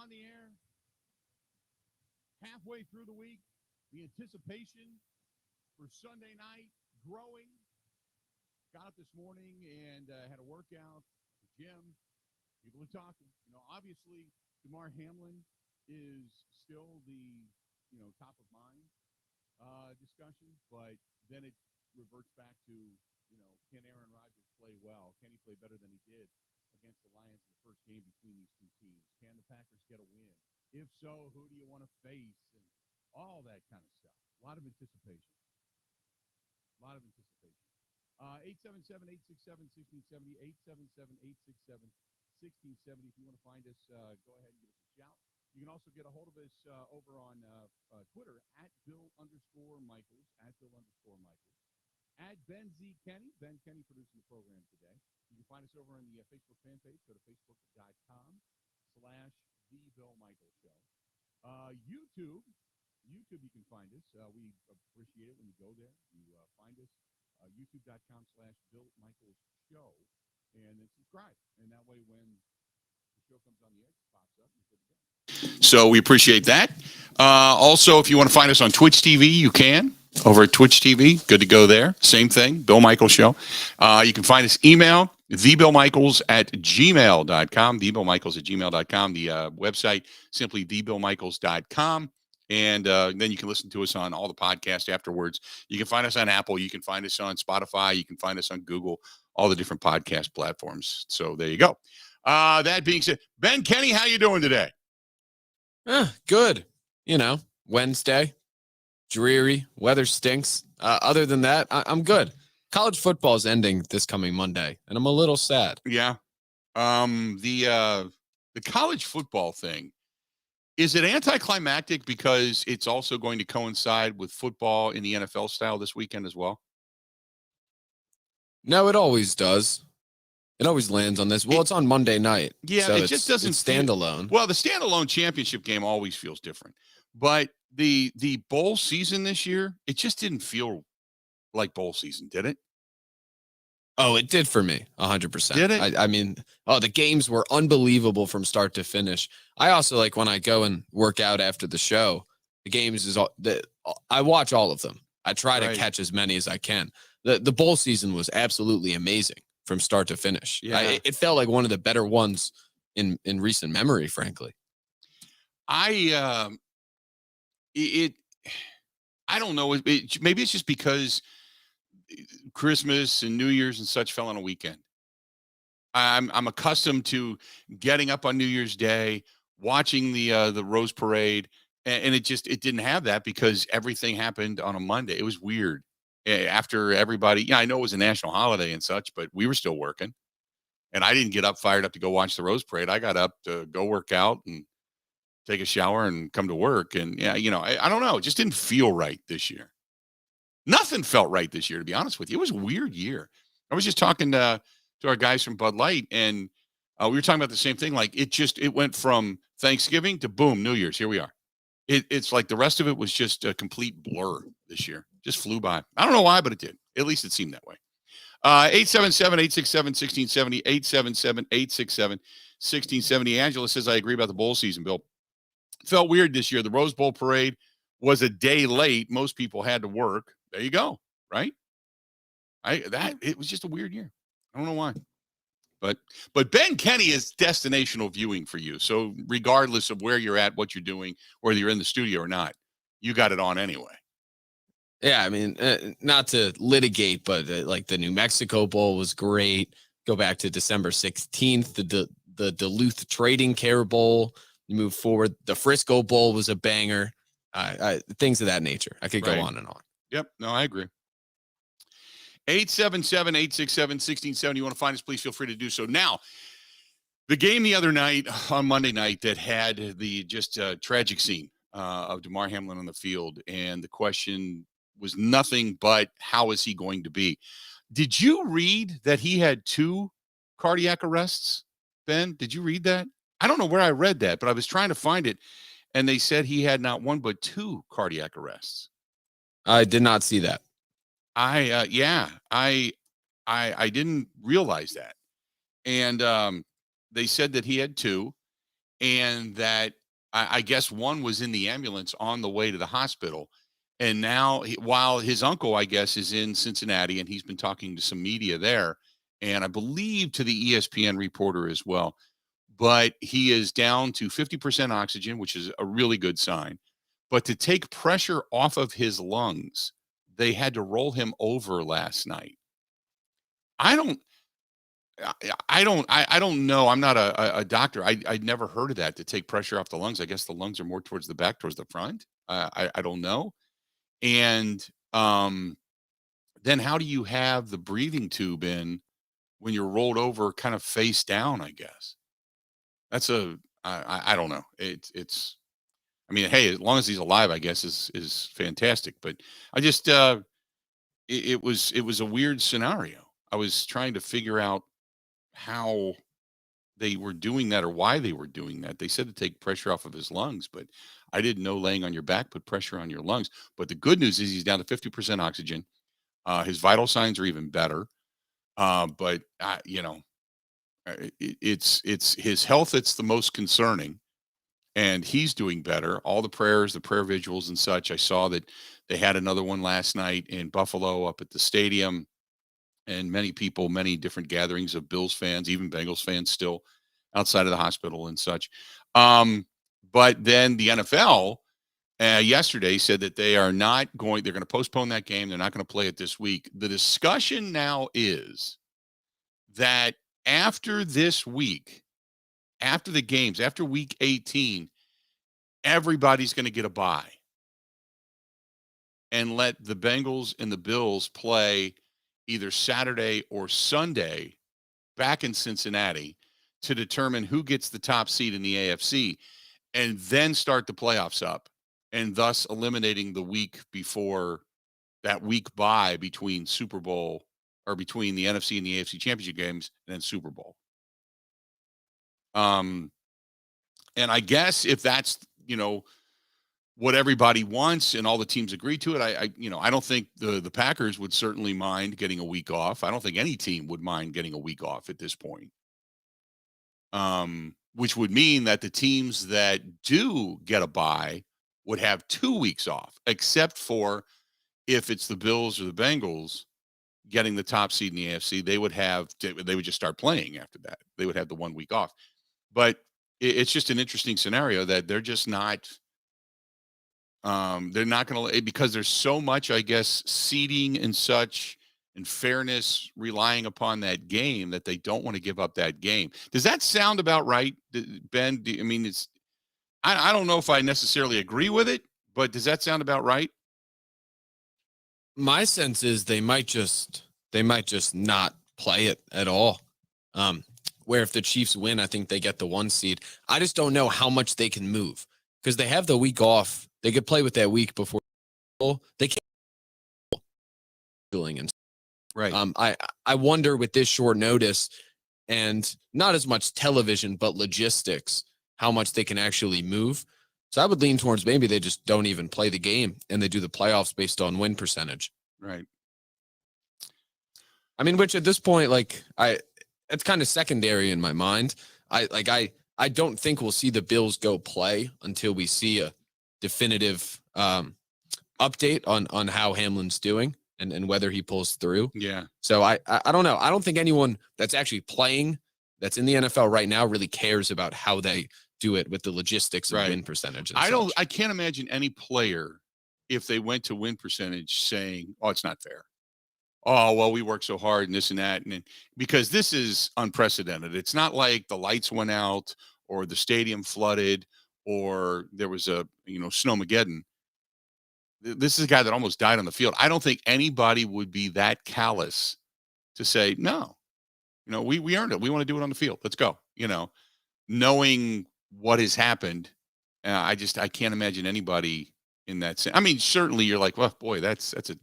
on the air halfway through the week. The anticipation for Sunday night growing. Got up this morning and had a workout at the gym. People are talking. Obviously, DeMar Hamlin is still the, top of mind discussion, but then it reverts back to, can Aaron Rodgers play well? Can he play better than he did against the Lions in the first game between these two teams? Can the Packers get a win? If so, who do you want to face? And all that kind of stuff. A lot of anticipation. 877-867-1670, 877-867-1670. If you want to find us, go ahead and give us a shout. You can also get a hold of us over on Twitter at Bill_Michaels, at Ben Z. Kenny. Ben Kenny producing the program today. You can find us over on the Facebook fan page. Go to facebook.com/The Bill Michaels Show. YouTube, you can find us. We appreciate it when you go there. You find us, youtube.com/Bill Michaels Show, and then subscribe. And that way, when the show comes on the air, it pops up, you're good to go. So we appreciate that. Also, if you want to find us on Twitch TV, you can. Over at Twitch TV, good to go there. Same thing, Bill Michaels Show. You can find us email, thebillmichaels@gmail.com, thebillmichaels@gmail.com. The website, simply thebillmichaels.com. And then you can listen to us on all the podcasts afterwards. You can find us on Apple. You can find us on Spotify. You can find us on Google, all the different podcast platforms. So there you go. That being said, Ben Kenny, how you doing today? Good. Wednesday, dreary, weather stinks. Other than that, I'm good. College football is ending this coming Monday, and I'm a little sad. Yeah. The college football thing, is it anticlimactic because it's also going to coincide with football in the NFL style this weekend as well? No, it always does. It always lands on this. Well, it's on Monday night. Yeah, so it just doesn't it's standalone. Well, the standalone championship game always feels different. But the bowl season this year, it just didn't feel like bowl season, did it? Oh, it did for me, 100%. Did it? I mean, the games were unbelievable from start to finish. I also like when I go and work out after the show, the games I watch all of them. I try to catch as many as I can. The bowl season was absolutely amazing from start to finish. Yeah. It felt like one of the better ones in recent memory, frankly. I don't know. Maybe it's just because Christmas and New Year's and such fell on a weekend. I'm accustomed to getting up on New Year's Day, watching the Rose Parade, and it didn't have that because everything happened on a Monday. It was weird. After everybody, I know it was a national holiday and such, but we were still working, and I didn't get up fired up to go watch the Rose Parade. I got up to go work out and take a shower and come to work. And I don't know. It just didn't feel right this year. Nothing felt right this year, to be honest with you. It was a weird year. I was just talking to our guys from Bud Light, and we were talking about the same thing. Like it went from Thanksgiving to boom, New Year's. Here we are. It's like the rest of it was just a complete blur this year. Just flew by. I don't know why, but it did. At least it seemed that way. 877-867-1670, 877-867-1670. Angela says, I agree about the bowl season, Bill. It felt weird this year. The Rose Bowl parade was a day late. Most people had to work. There you go. Right? It was just a weird year. I don't know why. But Ben Kenny is destinational viewing for you. So regardless of where you're at, what you're doing, whether you're in the studio or not, you got it on anyway. Yeah, I mean, not to litigate, but like the New Mexico Bowl was great. Go back to December 16th, the Duluth Trading Care Bowl. You move forward. The Frisco Bowl was a banger. Things of that nature. I could go on and on. Yep. No, I agree. 877-867-1670. You want to find us, please feel free to do so. Now, the game the other night, on Monday night, that had the just tragic scene of DeMar Hamlin on the field, and the question was nothing but how is he going to be? Did you read that he had 2 cardiac arrests, Ben? Did you read that? I don't know where I read that, but I was trying to find it, and they said he had not 1 but 2 cardiac arrests. I did not see that. I didn't realize that. And they said that he had 2. and that I guess one was in the ambulance on the way to the hospital. And now, while his uncle, I guess, is in Cincinnati and he's been talking to some media there, and I believe to the ESPN reporter as well, but he is down to 50% oxygen, which is a really good sign. But to take pressure off of his lungs, they had to roll him over last night. I don't I don't know. I'm not a doctor. I'd never heard of that, to take pressure off the lungs. I guess the lungs are more towards the back, towards the front. I don't know. And then how do you have the breathing tube in when you're rolled over, kind of face down? I guess that's I don't know. It's I mean, hey, as long as he's alive, I guess is fantastic. But I just it was a weird scenario. I was trying to figure out how they were doing that or why they were doing that. They said to take pressure off of his lungs, but I didn't know laying on your back put pressure on your lungs. But the good news is he's down to 50% oxygen. His vital signs are even better. But it's his health that's the most concerning, and he's doing better. All the prayers, the prayer visuals, and such. I saw that they had another one last night in Buffalo up at the stadium, and many people, many different gatherings of Bills fans, even Bengals fans, still outside of the hospital and such. Um, but then the NFL yesterday said that they are not going. They're going to postpone that game. They're not going to play it this week. The discussion now is that after this week, after the games, after week 18, everybody's going to get a bye and let the Bengals and the Bills play either Saturday or Sunday back in Cincinnati to determine who gets the top seed in the AFC, and then start the playoffs up, and thus eliminating the week before, that week bye between Super Bowl, or between the NFC and the AFC championship games, and then Super Bowl. Um, and I guess if that's, what everybody wants and all the teams agree to it, I don't think the Packers would certainly mind getting a week off. I don't think any team would mind getting a week off at this point. Which would mean that the teams that do get a bye would have 2 weeks off, except for if it's the Bills or the Bengals getting the top seed in the AFC, they would just start playing after that. They would have the 1 week off. But it's just an interesting scenario that they're just not. They're not going to, because there's so much, I guess, seeding and such, and fairness relying upon that game, that they don't want to give up that game. Does that sound about right, Ben? I mean, I don't know if I necessarily agree with it, but does that sound about right? My sense is they might just not play it at all. Where if the Chiefs win, I think they get the 1 seed. I just don't know how much they can move, because they have the week off. They could play with that week before they can't. And Right. I wonder, with this short notice and not as much television but logistics, how much they can actually move. So I would lean towards maybe they just don't even play the game and they do the playoffs based on win percentage. Right. I mean, which at this point, it's kind of secondary in my mind. I don't think we'll see the Bills go play until we see a definitive update on how Hamlin's doing and whether he pulls through. Yeah. So I don't know. I don't think anyone that's actually playing, that's in the NFL right now, really cares about how they do it with the logistics of win percentage. I can't imagine any player, if they went to win percentage, saying, "Oh, it's not fair. Oh, well, we worked so hard and this and that," and because this is unprecedented. It's not like the lights went out or the stadium flooded or there was a snowmageddon. This is a guy that almost died on the field. I don't think anybody would be that callous to say, "No, we earned it. We want to do it on the field. Let's go." Knowing what has happened, I can't imagine anybody in that sense. I mean, certainly you're like, well, boy, that's a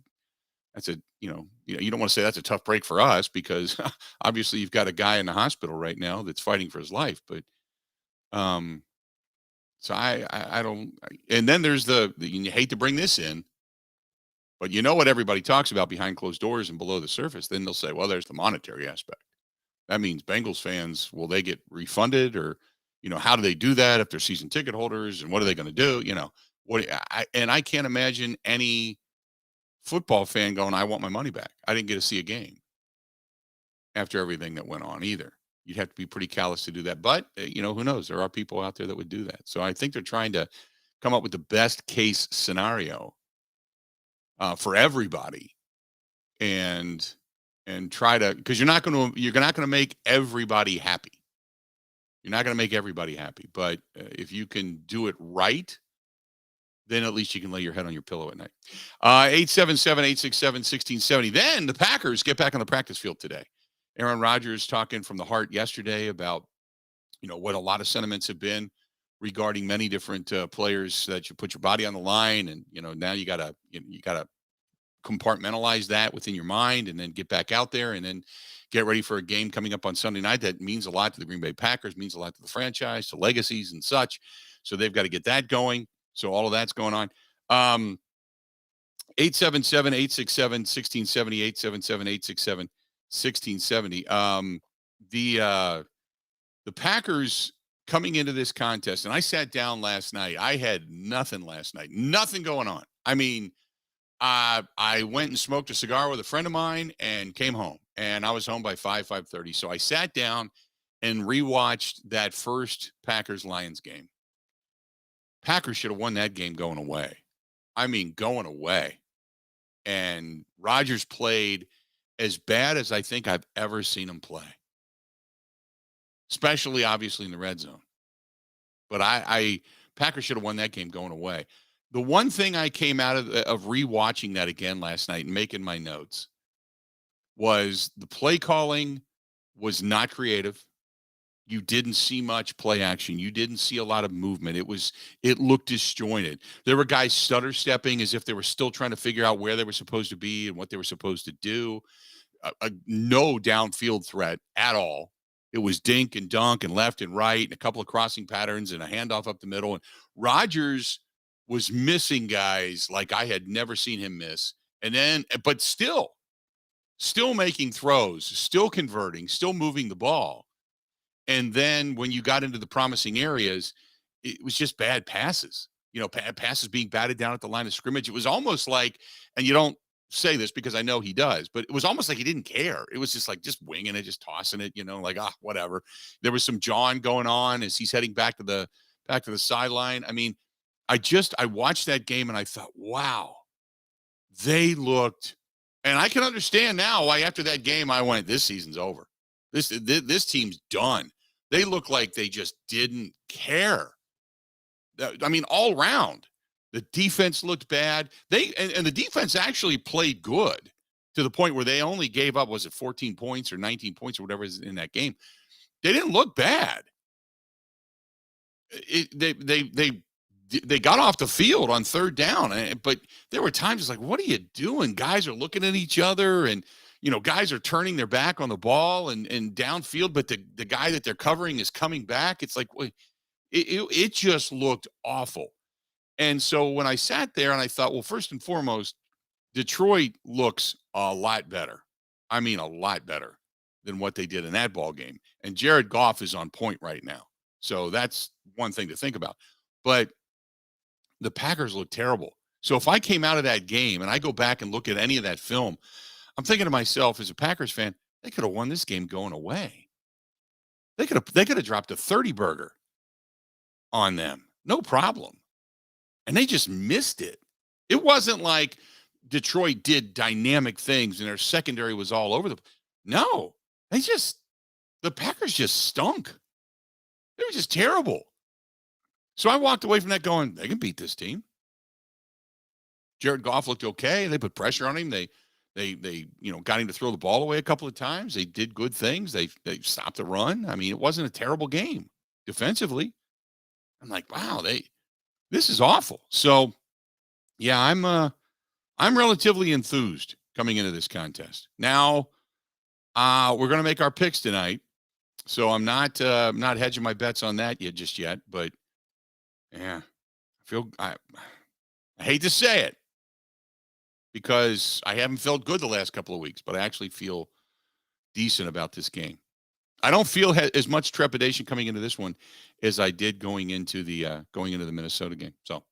you don't want to say that's a tough break for us, because obviously you've got a guy in the hospital right now that's fighting for his life. But so I don't. And then there's you hate to bring this in, but you know what everybody talks about behind closed doors and below the surface. Then they'll say, well, there's the monetary aspect. That means Bengals fans, will they get refunded, or How do they do that if they're season ticket holders, and what are they going to do? I can't imagine any football fan going, I want my money back. I didn't get to see a game after everything that went on either. You'd have to be pretty callous to do that. But, who knows? There are people out there that would do that. So I think they're trying to come up with the best case scenario for everybody, and try to, because you're not going to make everybody happy. You're not going to make everybody happy. But if you can do it right, then at least you can lay your head on your pillow at night. 877-867-1670. Then the Packers get back on the practice field today. Aaron Rodgers talking from the heart yesterday about, what a lot of sentiments have been regarding many different players, that you put your body on the line, and, now you gotta compartmentalize that within your mind, and then get back out there, and then get ready for a game coming up on Sunday night that means a lot to the Green Bay Packers, means a lot to the franchise, to legacies and such. So they've got to get that going. So all of that's going on. 877-867-1670, 877-867-1670. The Packers coming into this contest, and I sat down last night. I had nothing last night, nothing going on. I mean, I went and smoked a cigar with a friend of mine and came home, and I was home by 5:30. So I sat down and rewatched that first Packers-Lions game. Packers should have won that game going away. I mean, going away. And Rodgers played as bad as I think I've ever seen him play, especially obviously in the red zone. But Packers should have won that game going away. The one thing I came out of rewatching that again last night and making my notes was the play calling was not creative. You didn't see much play action. You didn't see a lot of movement. It looked disjointed. There were guys stutter stepping as if they were still trying to figure out where they were supposed to be and what they were supposed to do. No downfield threat at all. It was dink and dunk and left and right and a couple of crossing patterns and a handoff up the middle. And Rodgers was missing guys like I had never seen him miss. But still making throws, still converting, still moving the ball. And then when you got into the promising areas, it was just bad passes, passes being batted down at the line of scrimmage. It was almost like, and you don't say this because I know he does, but it was almost like he didn't care. It was just like, just winging it, just tossing it, like, whatever. There was some jawing going on as he's heading back to the sideline. I mean, I watched that game and I thought, wow, they looked, and I can understand now why after that game I went, this season's over. This team's done. They look like they just didn't care. I mean, all around, the defense looked bad. And the defense actually played good to the point where they only gave up, was it 14 points or 19 points or whatever is in that game? They didn't look bad. They got off the field on third down, but there were times it's like, what are you doing? Guys are looking at each other, and guys are turning their back on the ball and downfield, but the guy that they're covering is coming back. It's like, it just looked awful. And so when I sat there and I thought, well, first and foremost, Detroit looks a lot better. I mean, a lot better than what they did in that ball game. And Jared Goff is on point right now. So that's one thing to think about. But the Packers look terrible. So if I came out of that game and I go back and look at any of that film, I'm thinking to myself, as a Packers fan, they could have won this game going away. They could have dropped a 30 burger on them. No problem. And they just missed it. It wasn't like Detroit did dynamic things and their secondary was all over No. The Packers just stunk. They were just terrible. So I walked away from that going, they can beat this team. Jared Goff looked okay. They put pressure on him. They got him to throw the ball away a couple of times. They did good things. They stopped the run. I mean, it wasn't a terrible game defensively. I'm like, wow, this is awful. So yeah, I'm relatively enthused coming into this contest. Now, we're going to make our picks tonight. So I'm not hedging my bets on that just yet, but yeah, I hate to say it, because I haven't felt good the last couple of weeks, but I actually feel decent about this game. I don't feel as much trepidation coming into this one as I did going into the Minnesota game. So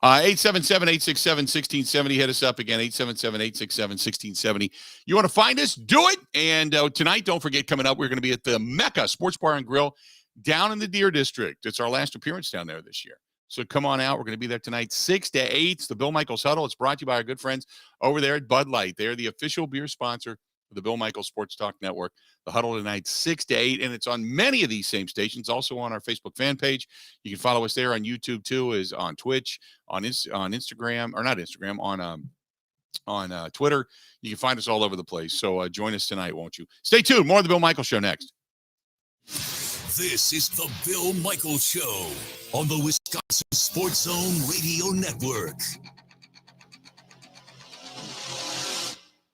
877-867-1670. Hit us up again, 877-867-1670. You want to find us? Do it. And tonight, don't forget, coming up, we're going to be at the Mecca Sports Bar and Grill down in the Deer District. It's our last appearance down there this year. So come on out. We're going to be there tonight, 6 to 8. It's the Bill Michaels Huddle. It's brought to you by our good friends over there at Bud Light. They're the official beer sponsor of the Bill Michaels Sports Talk Network. The Huddle tonight, 6 to 8, and it's on many of these same stations, also on our Facebook fan page. You can follow us there on YouTube, too, is on Twitch, on Instagram, or not Instagram, on Twitter. You can find us all over the place. So join us tonight, won't you? Stay tuned. More of the Bill Michaels Show next. This is the Bill Michaels Show on the Wisconsin Sports Zone Radio Network.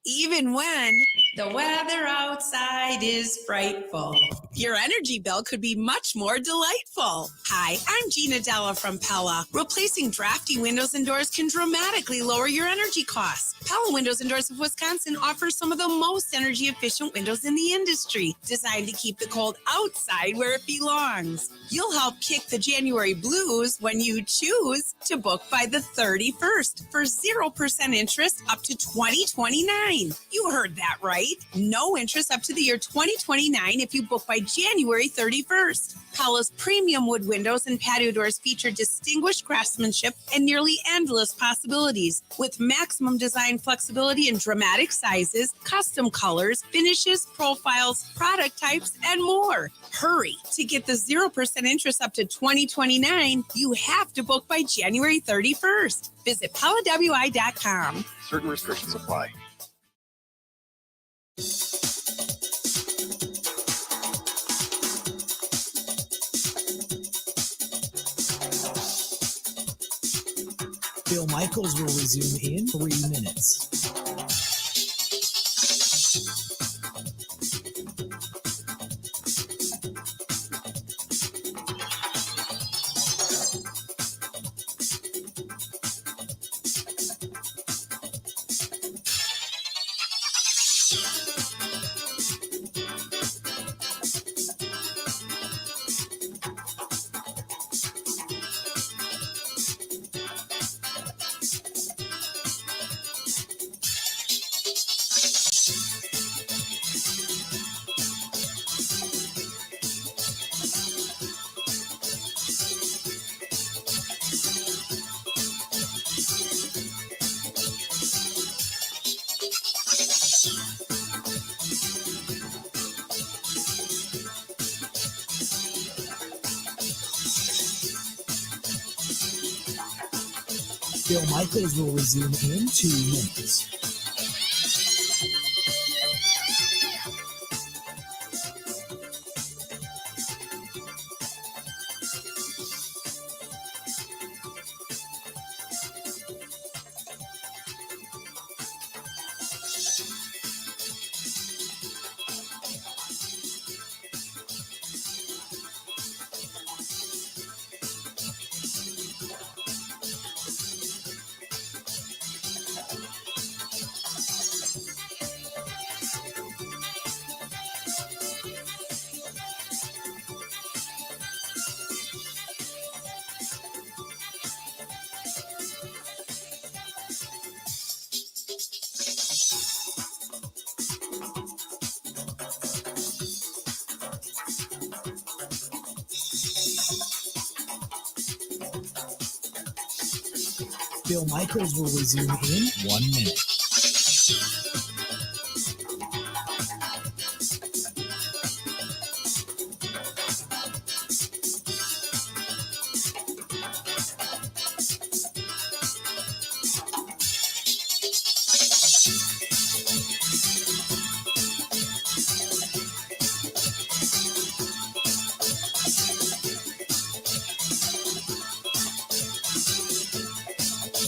Even when the weather outside is frightful, your energy bill could be much more delightful. Hi, I'm Gina Della from Pella. Replacing drafty windows and doors can dramatically lower your energy costs. Pella Windows and Doors of Wisconsin offers some of the most energy-efficient windows in the industry, designed to keep the cold outside where it belongs. You'll help kick the January blues when you choose to book by the 31st for 0% interest up to 2029. You heard that right. No interest up to the year 2029 if you book by January 31st. Pella's premium wood windows and patio doors feature distinguished craftsmanship and nearly endless possibilities, with maximum design flexibility in dramatic sizes, custom colors, finishes, profiles, product types, and more. Hurry! To get the 0% interest up to 2029, you have to book by January 31st. Visit PellaWI.com. Certain restrictions apply. Bill Michaels will resume in 3 minutes. Bill Michaels will resume in 2 minutes. Bill Michaels will resume in 1 minute.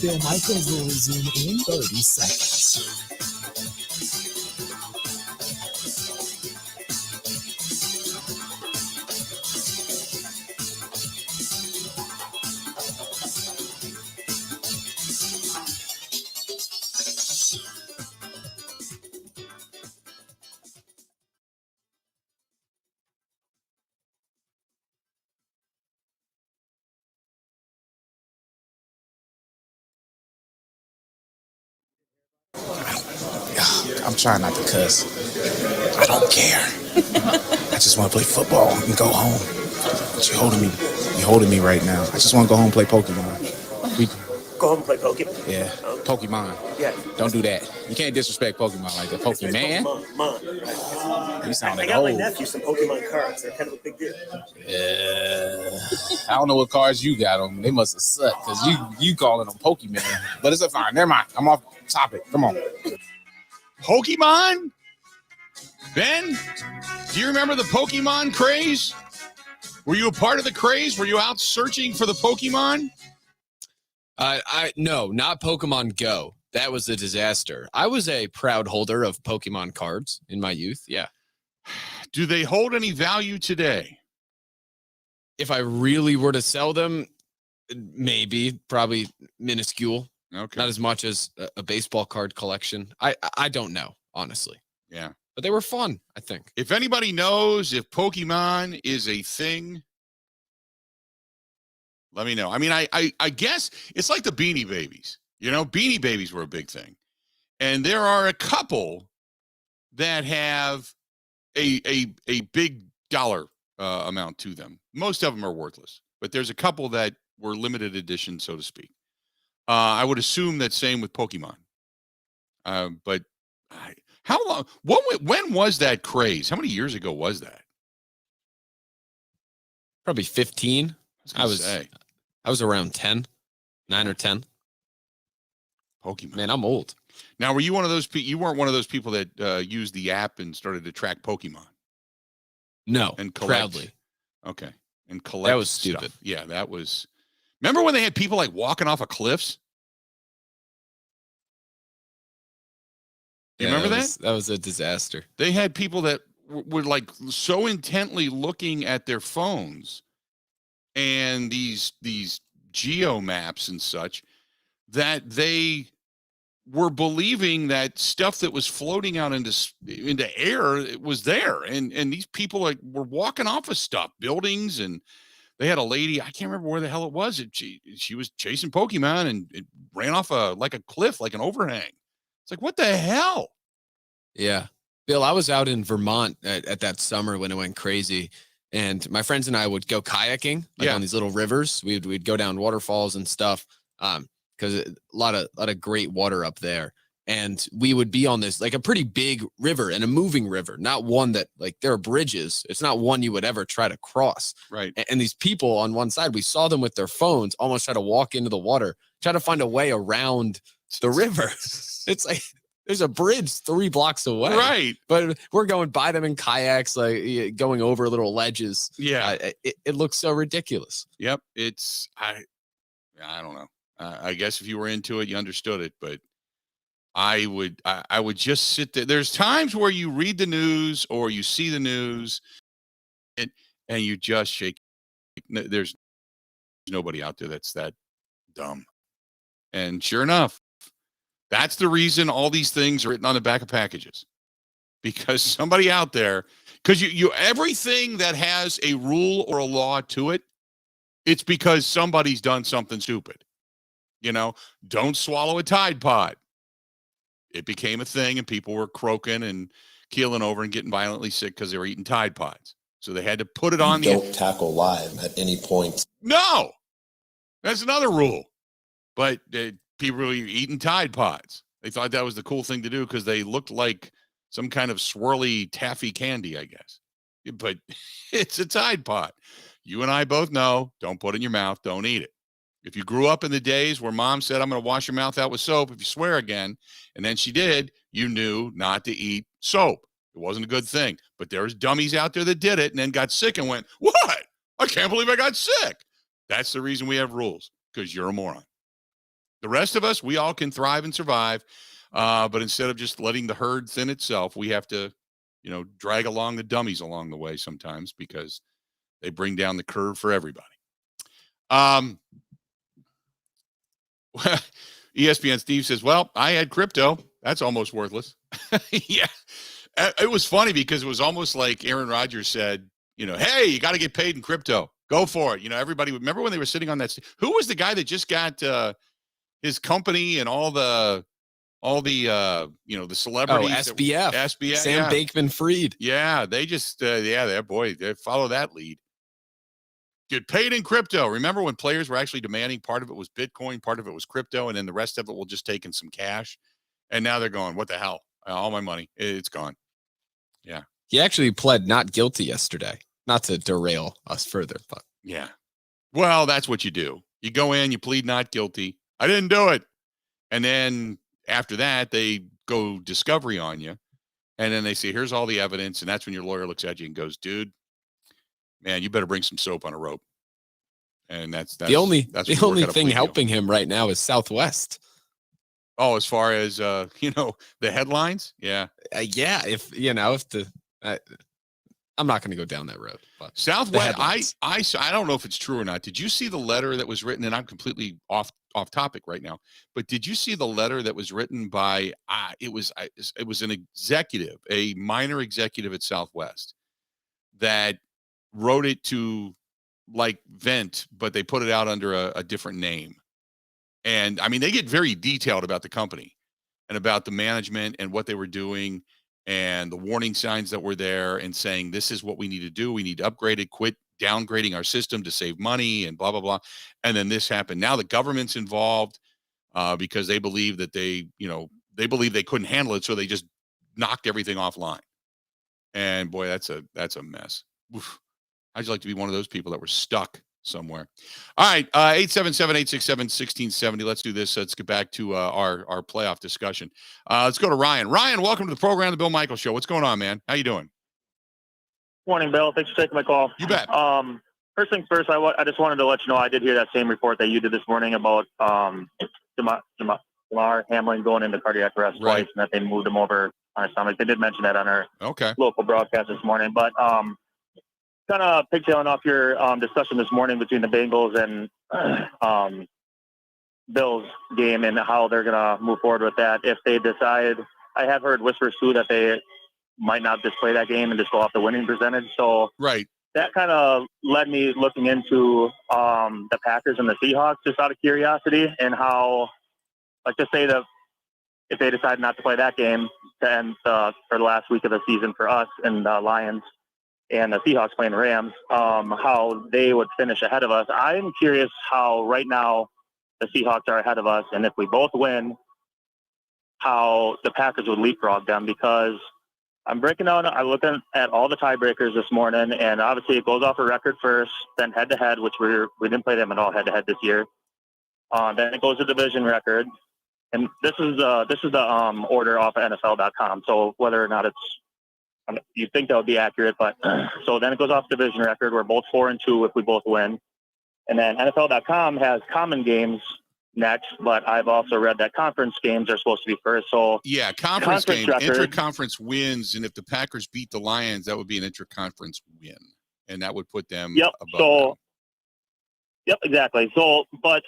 Bill Michaels will resume in 30 seconds. I'm trying not to cuss. I don't care. I just want to play football and go home. But you're holding me right now. I just want to go home and play Pokemon. Go home and play Pokemon? Yeah, Pokemon. Yeah. Don't do that. You can't disrespect Pokemon like that. Pokemon. You sound like I got old. my nephew some Pokemon cards. They're kind of a big deal. I don't know what cards you got on. They must have sucked because you calling them Pokemon. But it's a fine. Never mind. I'm off topic. Come on. Pokemon? Ben, do you remember the Pokemon craze? Were you a part of the craze? Were you out searching for the Pokemon? No, not Pokemon Go. That was a disaster. I was a proud holder of Pokemon cards in my youth. Yeah. Do they hold any value today? If I really were to sell them, maybe, probably minuscule. Okay. Not as much as a baseball card collection. I don't know, honestly. Yeah. But they were fun, I think. If anybody knows if Pokemon is a thing, let me know. I mean, I guess it's like the Beanie Babies. You know, Beanie Babies were a big thing. And there are a couple that have a big dollar amount to them. Most of them are worthless. But there's a couple that were limited edition, so to speak. I would assume that same with Pokemon. But how long? When was that craze? How many years ago was that? Probably 15. I was around 10, 9 or 10. Pokemon. Man, I'm old. Now, were you one of those people? You weren't one of those people that used the app and started to track Pokemon? No, And collect. proudly. Okay. And collect. That was stuff. stupid. Yeah, that was. Remember when they had people like walking off of cliffs? You remember that? That was a disaster. They had people that were like so intently looking at their phones and these geo maps and such that they were believing that stuff that was floating out into air was there, and these people were walking off of stuff, buildings, and they had a lady, I can't remember where the hell it was. She was chasing Pokemon and it ran off like a cliff, like an overhang. It's like, what the hell? Yeah. Bill, I was out in Vermont at that summer when it went crazy, and my friends and I would go kayaking on these little rivers. We'd go down waterfalls and stuff because a lot of great water up there. And we would be on this like a pretty big river and a moving river, not one that like there are bridges. It's not one you would ever try to cross. Right. And these people on one side, we saw them with their phones almost try to walk into the water, try to find a way around the river. It's like there's a bridge 3 blocks away. Right. But we're going by them in kayaks, like going over little ledges. Yeah. It looks so ridiculous. Yep. I don't know. I guess if you were into it, you understood it, but I would just sit there. There's times where you read the news or you see the news and you just shake. There's nobody out there that's that dumb. And sure enough, that's the reason all these things are written on the back of packages, because somebody out there, because you everything that has a rule or a law to it, it's because somebody's done something stupid. You know, don't swallow a Tide Pod. It became a thing and people were croaking and keeling over and getting violently sick because they were eating Tide Pods. So they had to put it on the. Don't tackle live at any point. No, that's another rule. But people were eating Tide Pods. They thought that was the cool thing to do because they looked like some kind of swirly taffy candy, I guess. But it's a Tide Pod. You and I both know, don't put it in your mouth. Don't eat it. If you grew up in the days where mom said, I'm going to wash your mouth out with soap if you swear again, and then she did, you knew not to eat soap. It wasn't a good thing. But there was dummies out there that did it and then got sick and went, what? I can't believe I got sick. That's the reason we have rules, because you're a moron. The rest of us, we all can thrive and survive. But instead of just letting the herd thin itself, we have to, drag along the dummies along the way sometimes because they bring down the curve for everybody. ESPN Steve says, well, I had crypto. That's almost worthless. Yeah. It was funny because it was almost like Aaron Rodgers said, hey, you got to get paid in crypto. Go for it. Everybody, remember when they were sitting on that? Who was the guy that just got his company and all the all the the celebrities. SBF. SBF. Sam Bankman-Fried. Yeah, they just they follow that lead. Get paid in crypto. Remember when players were actually demanding part of it was Bitcoin, part of it was crypto, and then the rest of it will just take in some cash. And now they're going, what the hell? All my money, it's gone. Yeah. He actually pled not guilty yesterday. Not to derail us further, but yeah. Well, that's what you do. You go in, you plead not guilty. I didn't do it. And then after that, they go discovery on you. And then they say, here's all the evidence. And that's when your lawyer looks at you and goes, dude, man, you better bring some soap on a rope. And that's the only thing helping him right now is Southwest. Oh, as far as the headlines, yeah, I'm not going to go down that road. But Southwest, I don't know if it's true or not. Did you see the letter that was written? And I'm completely off topic right now. But did you see the letter that was written by? It was an executive, a minor executive at Southwest, that wrote it to like vent, but they put it out under a different name. And I mean, they get very detailed about the company and about the management and what they were doing and the warning signs that were there and saying, this is what we need to do. We need to upgrade it, quit downgrading our system to save money and blah, blah, blah. And then this happened. Now the government's involved because they believe that they believe they couldn't handle it. So they just knocked everything offline. And boy, that's a mess. Oof. I'd like to be one of those people that were stuck somewhere. All right, 877-867-1670. Let's do this. Let's get back to our playoff discussion. Let's go to Ryan. Ryan, welcome to the program, the Bill Michaels Show. What's going on, man? How you doing? Morning, Bill. Thanks for taking my call. You bet. First things first, I just wanted to let you know I did hear that same report that you did this morning about Hamlin going into cardiac arrest twice, and that they moved him over on his stomach. They did mention that on our local broadcast this morning, but kind of pigtailing off your discussion this morning between the Bengals and Bills game and how they're going to move forward with that. If they decide, I have heard whispers too that they might not just play that game and just go off the winning percentage. So that kind of led me looking into the Packers and the Seahawks just out of curiosity, and how, like, to say that if they decide not to play that game to end for the last week of the season for us and the Lions, and the Seahawks playing the Rams, how they would finish ahead of us. I'm curious how right now the Seahawks are ahead of us, and if we both win, how the Packers would leapfrog them, because I'm looking at all the tiebreakers this morning, and obviously it goes off a record first, then head-to-head, which we didn't play them at all head-to-head this year. Then it goes to division record, and this is the order off of NFL.com, so whether or not you think that would be accurate, but so then it goes off division record. We're both 4-2 if we both win. And then NFL.com has common games next, but I've also read that conference games are supposed to be first. So yeah, conference game, intra-conference wins, and if the Packers beat the Lions, that would be an intra-conference win, and that would put them above them. Yep, exactly. So, but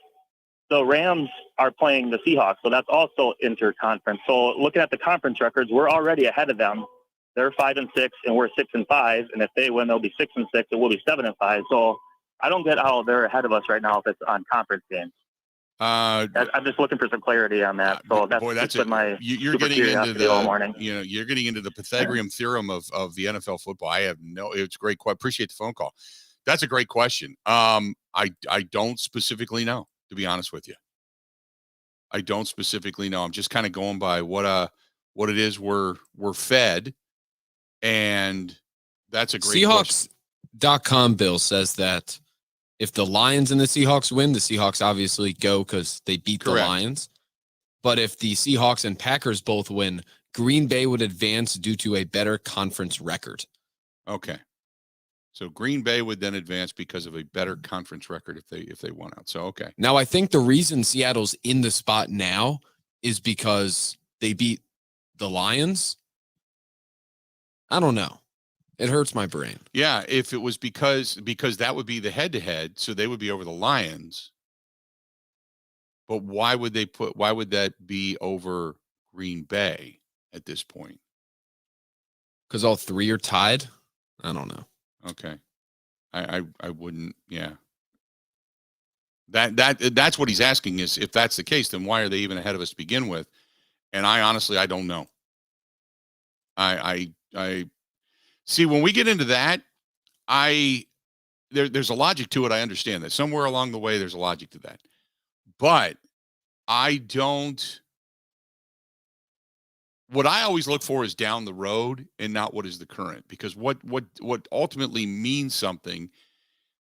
the Rams are playing the Seahawks, so that's also inter-conference. So looking at the conference records, we're already ahead of them. They're 5-6, and we're 6-5. And if they win, they'll be 6-6, and we'll be 7-5. So I don't get how they're ahead of us right now if it's on conference games. I'm just looking for some clarity on that. So that's been my you're getting into the all morning. You're getting into the Pythagorean theorem of the NFL football. It's great. Appreciate the phone call. That's a great question. I don't specifically know, to be honest with you. I don't specifically know. I'm just kind of going by what it is we're fed. And that's a great question. Seahawks.com, Bill, says that if the Lions and the Seahawks win, the Seahawks obviously go because they beat the Lions. But if the Seahawks and Packers both win, Green Bay would advance due to a better conference record. Okay. So Green Bay would then advance because of a better conference record if they won out. So, okay. Now, I think the reason Seattle's in the spot now is because they beat the Lions. I don't know. It hurts my brain. Yeah, if it was because that would be the head-to-head, so they would be over the Lions. But why would that be over Green Bay at this point? Because all three are tied? I don't know. Okay. I wouldn't, yeah. That's what he's asking is, if that's the case, then why are they even ahead of us to begin with? And I honestly, I don't know. I see when we get into that, there's a logic to it. I understand that somewhere along the way, there's a logic to that, but I don't. What I always look for is down the road and not what is the current, because what ultimately means something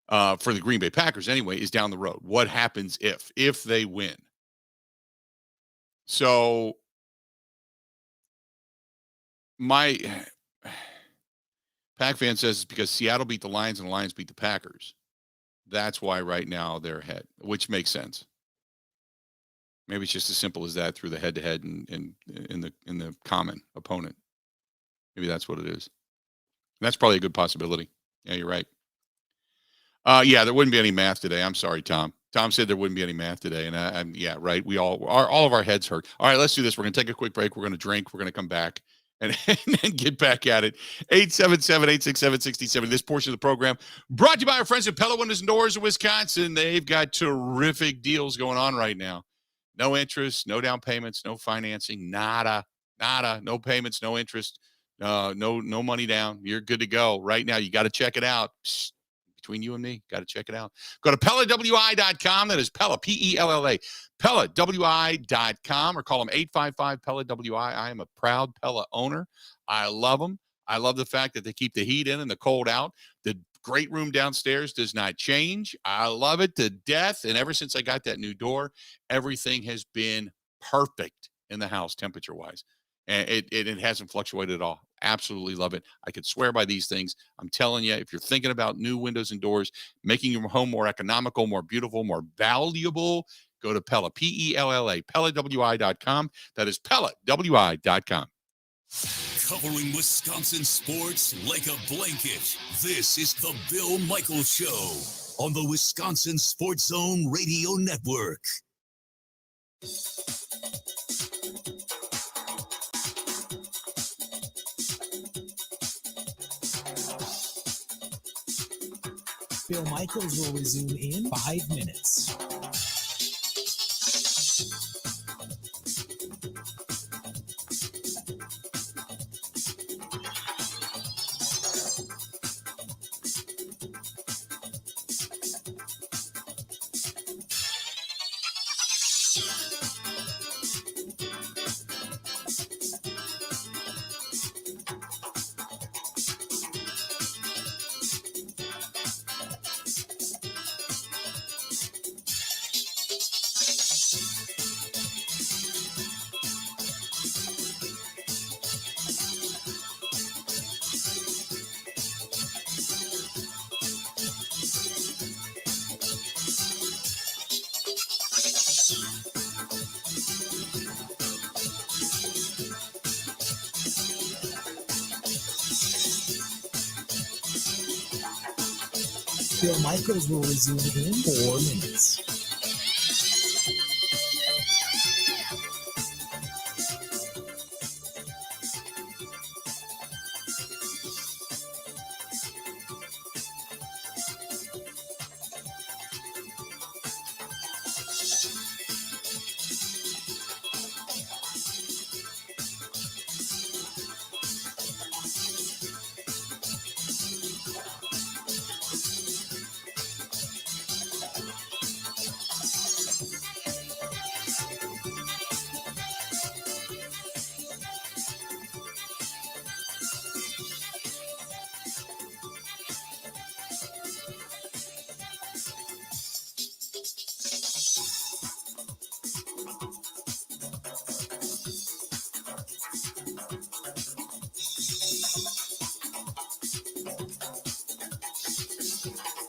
for the Green Bay Packers anyway is down the road. What happens if they win? So my Pack fan says it's because Seattle beat the Lions and the Lions beat the Packers. That's why right now they're ahead, which makes sense. Maybe it's just as simple as that through the head-to-head and in the common opponent. Maybe that's what it is. That's probably a good possibility. Yeah, you're right. Yeah, there wouldn't be any math today. I'm sorry, Tom. Tom said there wouldn't be any math today, and I'm yeah, right. All of our heads hurt. All right, let's do this. We're going to take a quick break. We're going to drink. We're going to come back and get back at it. 877-867-6070. This portion of the program brought to you by our friends at Pella Windows and Doors of Wisconsin. They've got terrific deals going on right now. No interest, no down payments, no financing, nada, no payments, no interest, no money down. You're good to go right now. You got to check it out. Psst, between you and me, got to check it out. Go to PellaWI.com. That is Pella, P-E-L-L-A, PellaWI.com, or call them 855-PELLA-WI. I am a proud Pella owner. I love them. I love the fact that they keep the heat in and the cold out. The great room downstairs does not change. I love it to death. And ever since I got that new door, everything has been perfect in the house temperature-wise. And it hasn't fluctuated at all. Absolutely love it. I could swear by these things. I'm telling you, if you're thinking about new windows and doors, making your home more economical, more beautiful, more valuable, go to Pella, P-E-L-L-A, PellaWI.com. That is PellaWI.com. Covering Wisconsin sports like a blanket. This is the Bill Michaels Show on the Wisconsin Sports Zone Radio Network. Bill Michaels will resume in 5 minutes. Bill Michaels will resume in 4 minutes.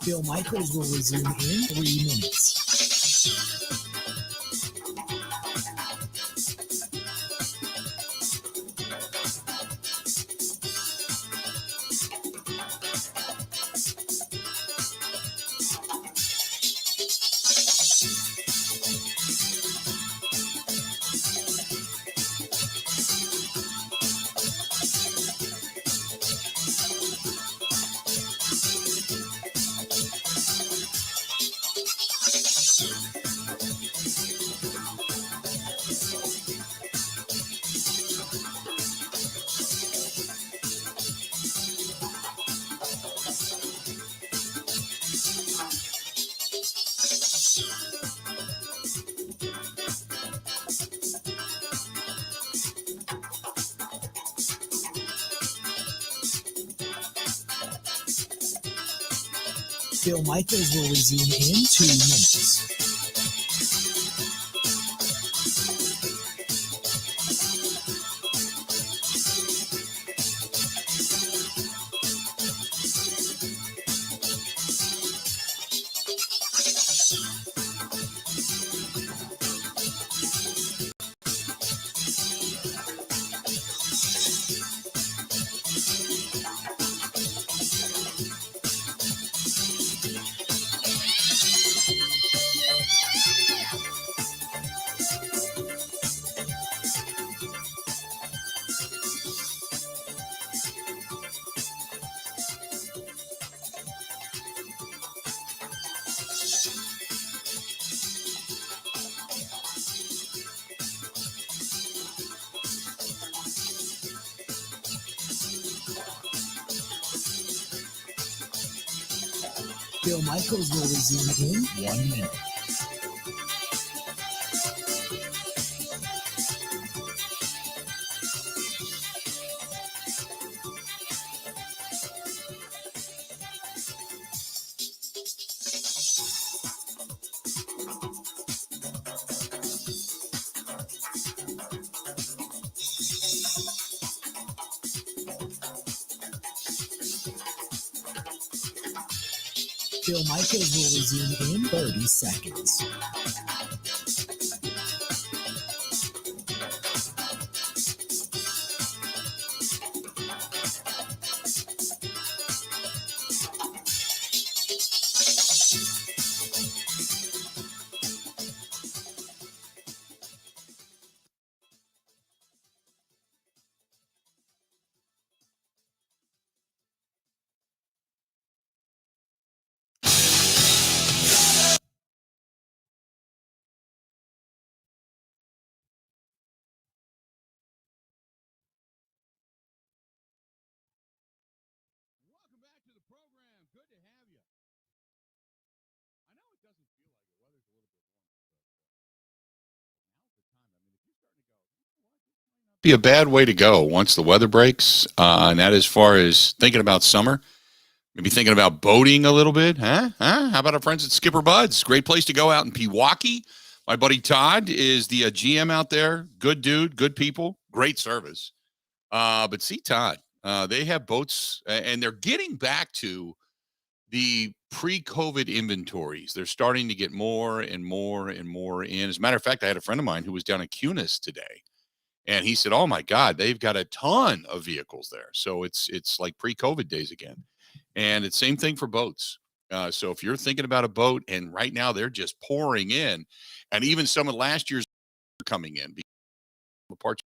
Bill Michaels will resume in 3 minutes. Bill Michaels will resume in 2 minutes. Bill Michaels will resume in 1 minute. Bill Michaels will resume in 30 seconds. Welcome back to the program. Good to have you. I know it doesn't feel like it. Weather's a little bit warm, but now's the time. I mean, if you're starting to go, you know what, this might not be a bad way to go once the weather breaks. And that as far as thinking about summer, maybe thinking about boating a little bit, huh? How about our friends at Skipper Buds? Great place to go out in Pewaukee. My buddy Todd is the GM out there. Good dude, good people, great service. But see, Todd, they have boats, and they're getting back to the pre-COVID inventories. They're starting to get more and more and more in. As a matter of fact, I had a friend of mine who was down in Cunis today, and he said, "Oh my God, they've got a ton of vehicles there." So it's like pre-COVID days again, and it's same thing for boats. So if you're thinking about a boat, and right now they're just pouring in, and even some of last year's are coming in because the parts.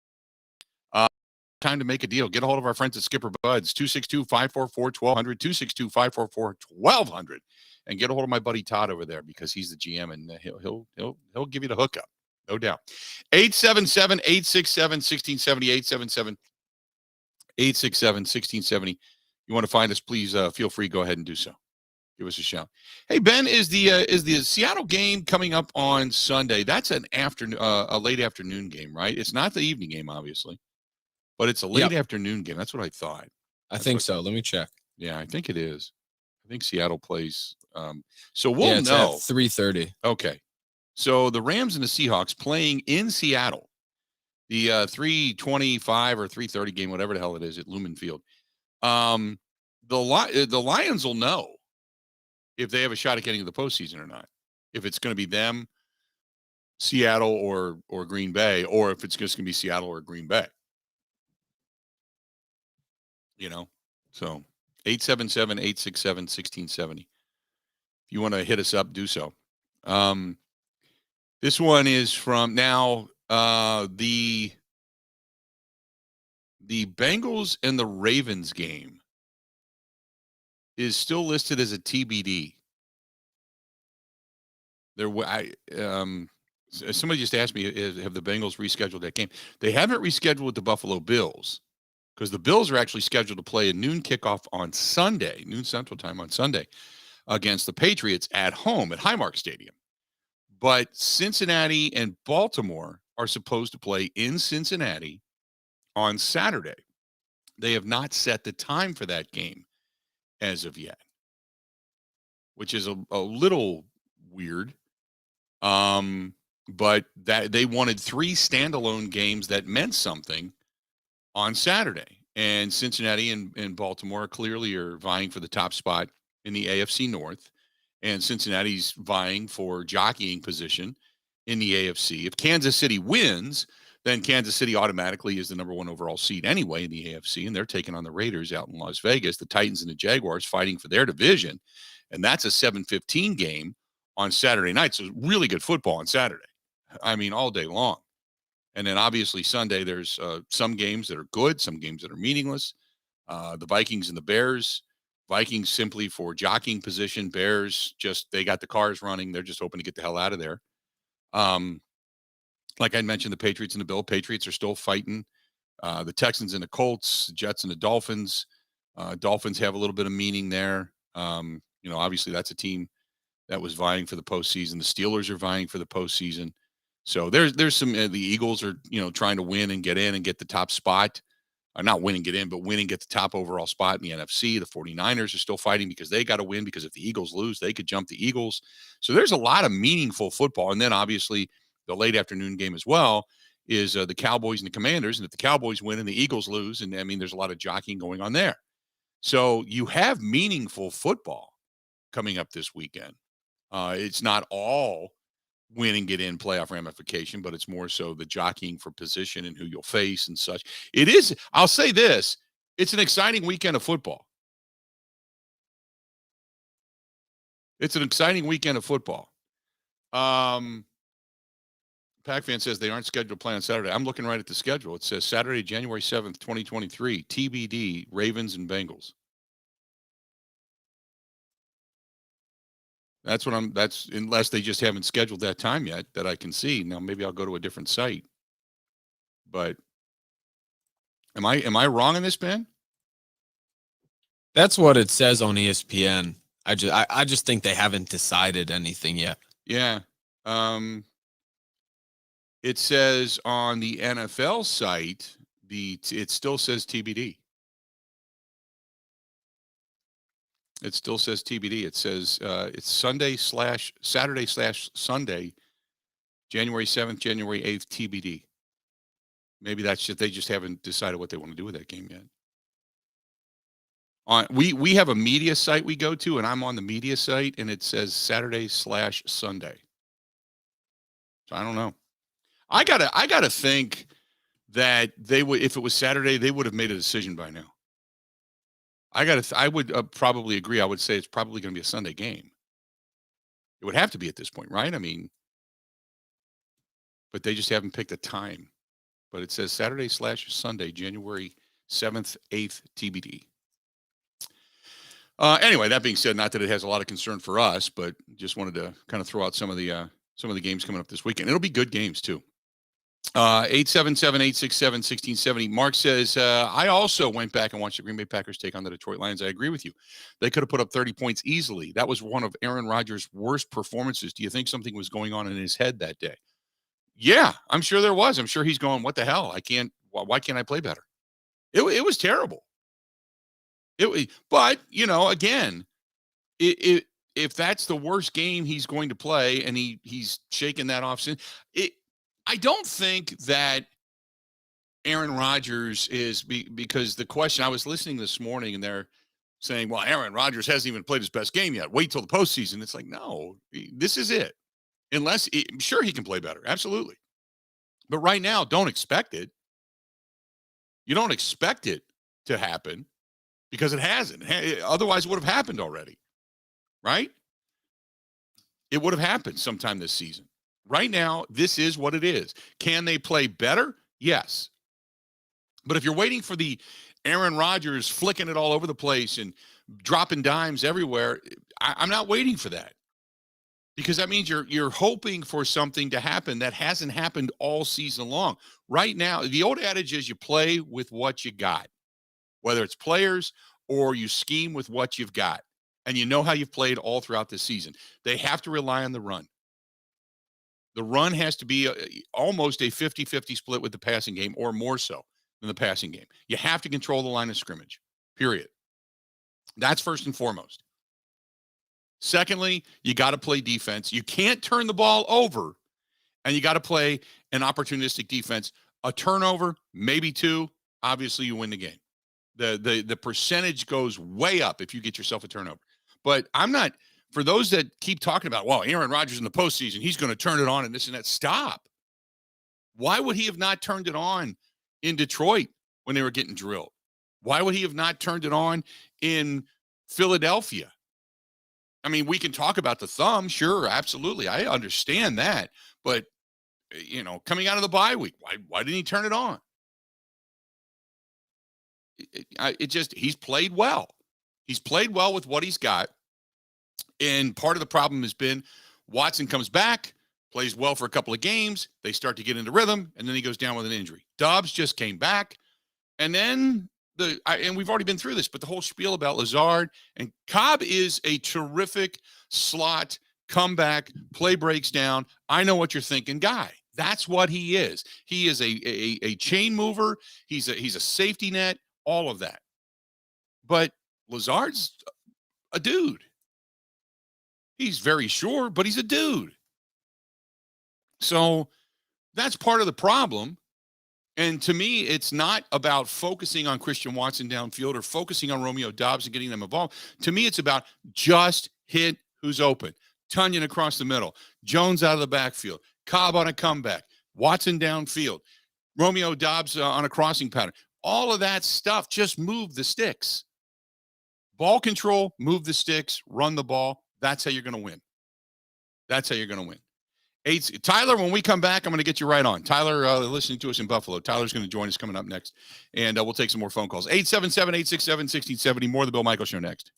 Time to make a deal. Get a hold of our friends at Skipper Buds, 262-544-1200, 262-544-1200, and get a hold of my buddy Todd over there because he's the GM, and he'll give you the hookup, no doubt. 877-867-1670, 877-867-1670. You want to find us, please feel free, go ahead and do so. Give us a shout. Hey, Ben, is the Seattle game coming up on Sunday? That's an afternoon, a late afternoon game, right? It's not the evening game, obviously. But it's a late afternoon game. That's what I thought. I think so. Let me check. Yeah, I think it is. I think Seattle plays. So we'll know. 3:30. Okay. So the Rams and the Seahawks playing in Seattle. The 3:25 or 3:30 game, whatever the hell it is, at Lumen Field. The Lions will know if they have a shot at getting to the postseason or not. If it's going to be them, Seattle, or Green Bay, or if it's just going to be Seattle or Green Bay. You know, so 877-867-1670. If you want to hit us up, do so. This one is from now the Bengals and the Ravens game is still listed as a TBD. Somebody just asked me, have the Bengals rescheduled that game? They haven't rescheduled the Buffalo Bills, because the Bills are actually scheduled to play a noon kickoff on Sunday, noon Central Time on Sunday, against the Patriots at home at Highmark Stadium. But Cincinnati and Baltimore are supposed to play in Cincinnati on Saturday. They have not set the time for that game as of yet. which is a little weird. But that they wanted 3 standalone games that meant something on Saturday. And Cincinnati and Baltimore clearly are vying for the top spot in the AFC North. And Cincinnati's vying for jockeying position in the AFC. If Kansas City wins, then Kansas City automatically is the number 1 overall seed anyway in the AFC, and they're taking on the Raiders out in Las Vegas. The Titans and the Jaguars fighting for their division, and that's a 7:15 game on Saturday night. So really good football on Saturday. I mean, all day long. And then obviously Sunday, there's some games that are good, some games that are meaningless. The Vikings and the Bears. Vikings simply for jockeying position. Bears just, they got the cars running. They're just hoping to get the hell out of there. Like I mentioned, the Patriots and the Bills. Patriots are still fighting. The Texans and the Colts, the Jets and the Dolphins. Dolphins have a little bit of meaning there. Obviously that's a team that was vying for the postseason. The Steelers are vying for the postseason. So there's some, the Eagles are, trying to win and get in and get the top spot. Not win and get in, but win and get the top overall spot in the NFC. The 49ers are still fighting because they got to win, because if the Eagles lose, they could jump the Eagles. So there's a lot of meaningful football. And then obviously the late afternoon game as well is the Cowboys and the Commanders. And if the Cowboys win and the Eagles lose, and I mean, there's a lot of jockeying going on there. So you have meaningful football coming up this weekend. It's not all win and get in playoff ramification, but it's more so the jockeying for position and who you'll face and such. It is, I'll say this, it's an exciting weekend of football. It's an exciting weekend of football. Pac-Fan says they aren't scheduled to play on Saturday. I'm looking right at the schedule. It says Saturday, January 7th, 2023, TBD, Ravens and Bengals. That's unless they just haven't scheduled that time yet that I can see. Now, maybe I'll go to a different site. But am I wrong in this, Ben? That's what it says on ESPN. I just think they haven't decided anything yet. Yeah. It says on the NFL site, it still says TBD. It still says TBD. It says it's Saturday/Sunday, January 7th, January 8th, TBD. Maybe that's just, they just haven't decided what they want to do with that game yet. We have a media site we go to, and I'm on the media site, and it says Saturday/Sunday. So I don't know. I gotta think that they would, if it was Saturday, they would have made a decision by now. I would probably agree. I would say it's probably going to be a Sunday game. It would have to be at this point, right? I mean, but they just haven't picked a time. But it says Saturday/Sunday, January 7th, 8th, TBD. Anyway, that being said, not that it has a lot of concern for us, but just wanted to kind of throw out some of the games coming up this weekend. It'll be good games too. 877-867-1670. Mark says, I also went back and watched the Green Bay Packers take on the Detroit Lions. I agree with you. They could have put up 30 points easily. That was one of Aaron Rodgers' worst performances. Do you think something was going on in his head that day? Yeah, I'm sure there was. I'm sure he's going, what the hell? Why can't I play better? It was terrible. But, again, if that's the worst game he's going to play and he's shaking that off, I don't think that Aaron Rodgers is because the question, I was listening this morning and they're saying, well, Aaron Rodgers hasn't even played his best game yet. Wait till the postseason. It's like, no, this is it. Sure, he can play better. Absolutely. But right now, don't expect it. You don't expect it to happen because it hasn't. Otherwise, it would have happened already. Right? It would have happened sometime this season. Right now, this is what it is. Can they play better? Yes. But if you're waiting for the Aaron Rodgers flicking it all over the place and dropping dimes everywhere, I'm not waiting for that. Because that means you're hoping for something to happen that hasn't happened all season long. Right now, the old adage is you play with what you got, whether it's players or you scheme with what you've got. And you know how you've played all throughout this season. They have to rely on the run. The run has to be almost a 50-50 split with the passing game, or more so than the passing game. You have to control the line of scrimmage, period. That's first and foremost. Secondly, you got to play defense. You can't turn the ball over, and you got to play an opportunistic defense. A turnover, maybe two, obviously you win the game. The percentage goes way up if you get yourself a turnover. But I'm not, for those that keep talking about, well, Aaron Rodgers in the postseason, he's going to turn it on and this and that. Stop. Why would he have not turned it on in Detroit when they were getting drilled? Why would he have not turned it on in Philadelphia? I mean, we can talk about the thumb. Sure, absolutely. I understand that. But, coming out of the bye week, why didn't he turn it on? He's played well. He's played well with what he's got. And part of the problem has been Watson comes back, plays well for a couple of games. They start to get into rhythm, and then he goes down with an injury. Dobbs just came back. And then and we've already been through this, but the whole spiel about Lazard and Cobb is a terrific slot, comeback, play breaks down. I know what you're thinking guy. That's what he is. He is a chain mover. He's a safety net, all of that. But Lazard's a dude. He's very sure, but he's a dude. So that's part of the problem. And to me, it's not about focusing on Christian Watson downfield or focusing on Romeo Dobbs and getting them involved. To me, it's about just hit who's open. Tunyon across the middle. Jones out of the backfield. Cobb on a comeback. Watson downfield. Romeo Dobbs on a crossing pattern. All of that stuff, just move the sticks. Ball control, move the sticks, run the ball. That's how you're going to win. That's how you're going to win. Tyler, when we come back, I'm going to get you right on. Tyler, listening to us in Buffalo. Tyler's going to join us coming up next, and we'll take some more phone calls. 877-867-1670. More of the Bill Michaels Show next.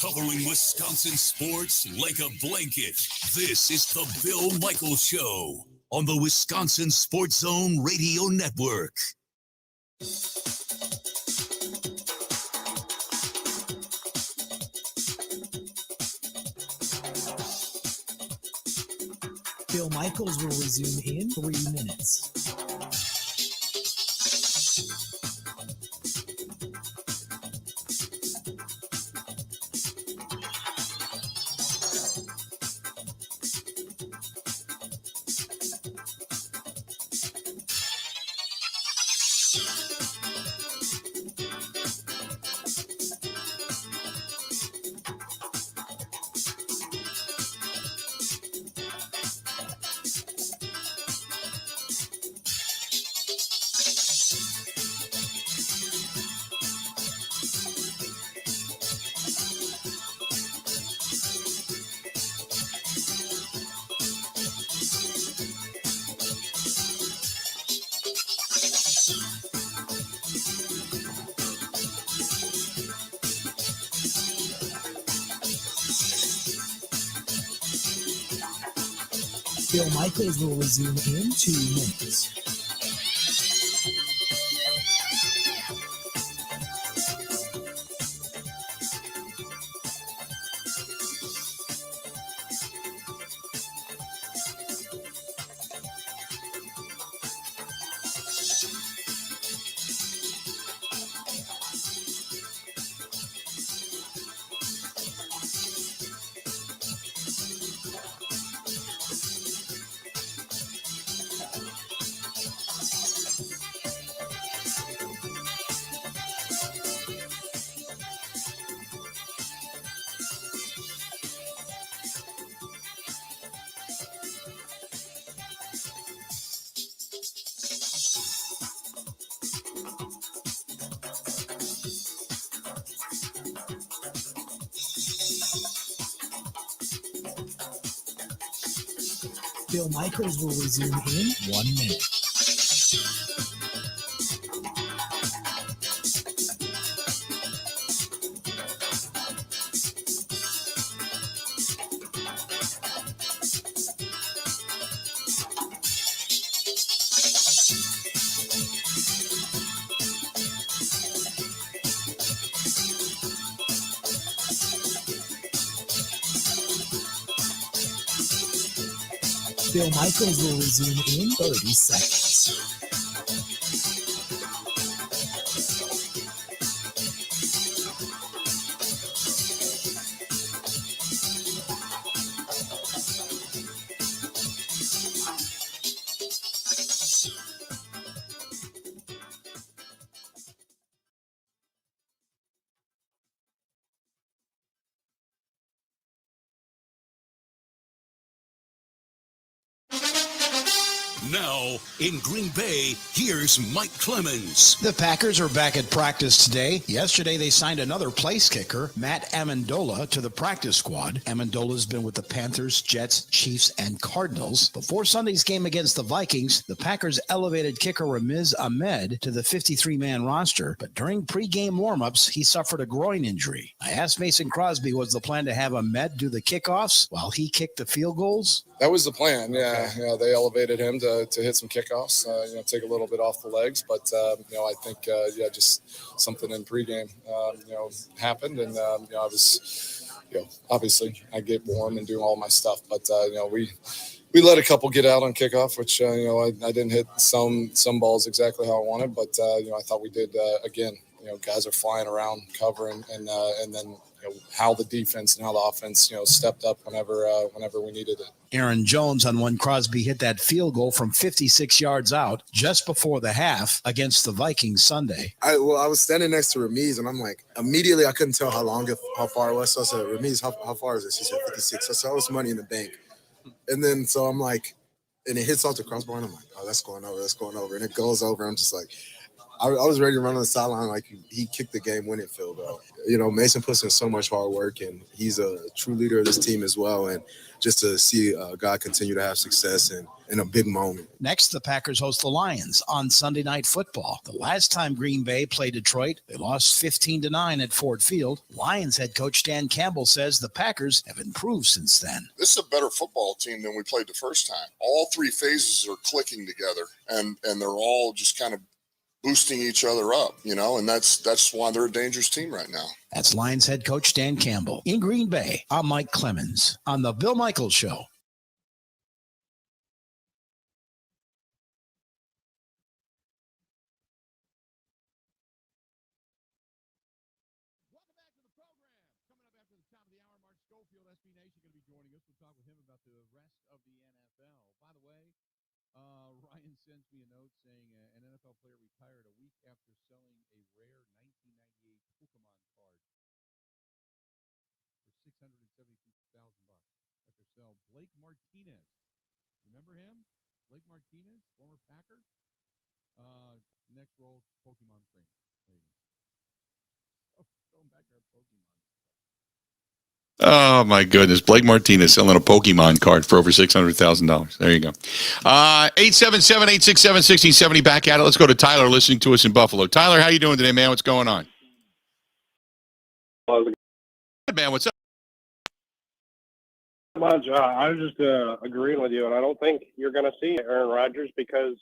Covering Wisconsin sports like a blanket. This is the Bill Michaels Show on the Wisconsin Sports Zone Radio Network. Bill Michaels will resume in 3 minutes. Bill Michaels will resume in 2 minutes. Bill Michaels will resume in 1 minute. Bill Michaels will resume in 30 seconds. Now, in Green Bay, here's Mike Clemens. The Packers are back at practice today. Yesterday, they signed another place kicker, Matt Amendola, to the practice squad. Amendola's been with the Panthers, Jets, Chiefs, and Cardinals. Before Sunday's game against the Vikings, the Packers elevated kicker Ramiz Ahmed to the 53-man roster. But during pregame warmups, he suffered a groin injury. I asked Mason Crosby, was the plan to have Ahmed do the kickoffs while he kicked the field goals? That was the plan, yeah. They elevated him to hit some kickoffs, take a little bit off the legs. But, I think, just something in pregame, happened. And, I was, obviously I get warm and do all my stuff. But, we let a couple get out on kickoff, which, I didn't hit some balls exactly how I wanted. But, I thought we did, again. Guys are flying around covering and then how the defense and how the offense stepped up whenever we needed it. Aaron Jones on one Crosby hit that field goal from 56 yards out just before the half against the Vikings Sunday. I was standing next to Ramiz and I'm like, immediately I couldn't tell how far it was. So I said, Ramiz, how far is this? He said 56. So I said, oh, it's money in the bank. And then so I'm like, and it hits off the crossbar and I'm like, oh, that's going over. And it goes over. I'm just like, I was ready to run on the sideline like he kicked the game-winning field goal. Mason puts in so much hard work, and he's a true leader of this team as well. And just to see God continue to have success in a big moment. Next, the Packers host the Lions on Sunday Night Football. The last time Green Bay played Detroit, they lost 15-9 at Ford Field. Lions head coach Dan Campbell says the Packers have improved since then. This is a better football team than we played the first time. All three phases are clicking together, and they're all just kind of boosting each other up, and that's why they're a dangerous team right now. That's Lions head coach Dan Campbell. In Green Bay, I'm Mike Clemens on the Bill Michaels Show. Welcome back to the program. Coming up after the top of the hour, Mark Schofield, SB Nation, going to be joining us. We'll talk with him about the rest of the NFL. By the way, Ryan sends me a note saying an NFL player retired a week after selling a rare 1998 Pokemon card for $672,000. After sell Blake Martinez. Remember him? Blake Martinez, former Packer. Next role, Pokemon thing. There you go. Going back to our Pokemon. Oh, my goodness. Blake Martinez selling a Pokemon card for over $600,000. There you go. 877-867-1670. Back at it. Let's go to Tyler listening to us in Buffalo. Tyler, how you doing today, man? What's going on? Good, man. What's up? Much. I was just agreeing with you, and I don't think you're going to see Aaron Rodgers because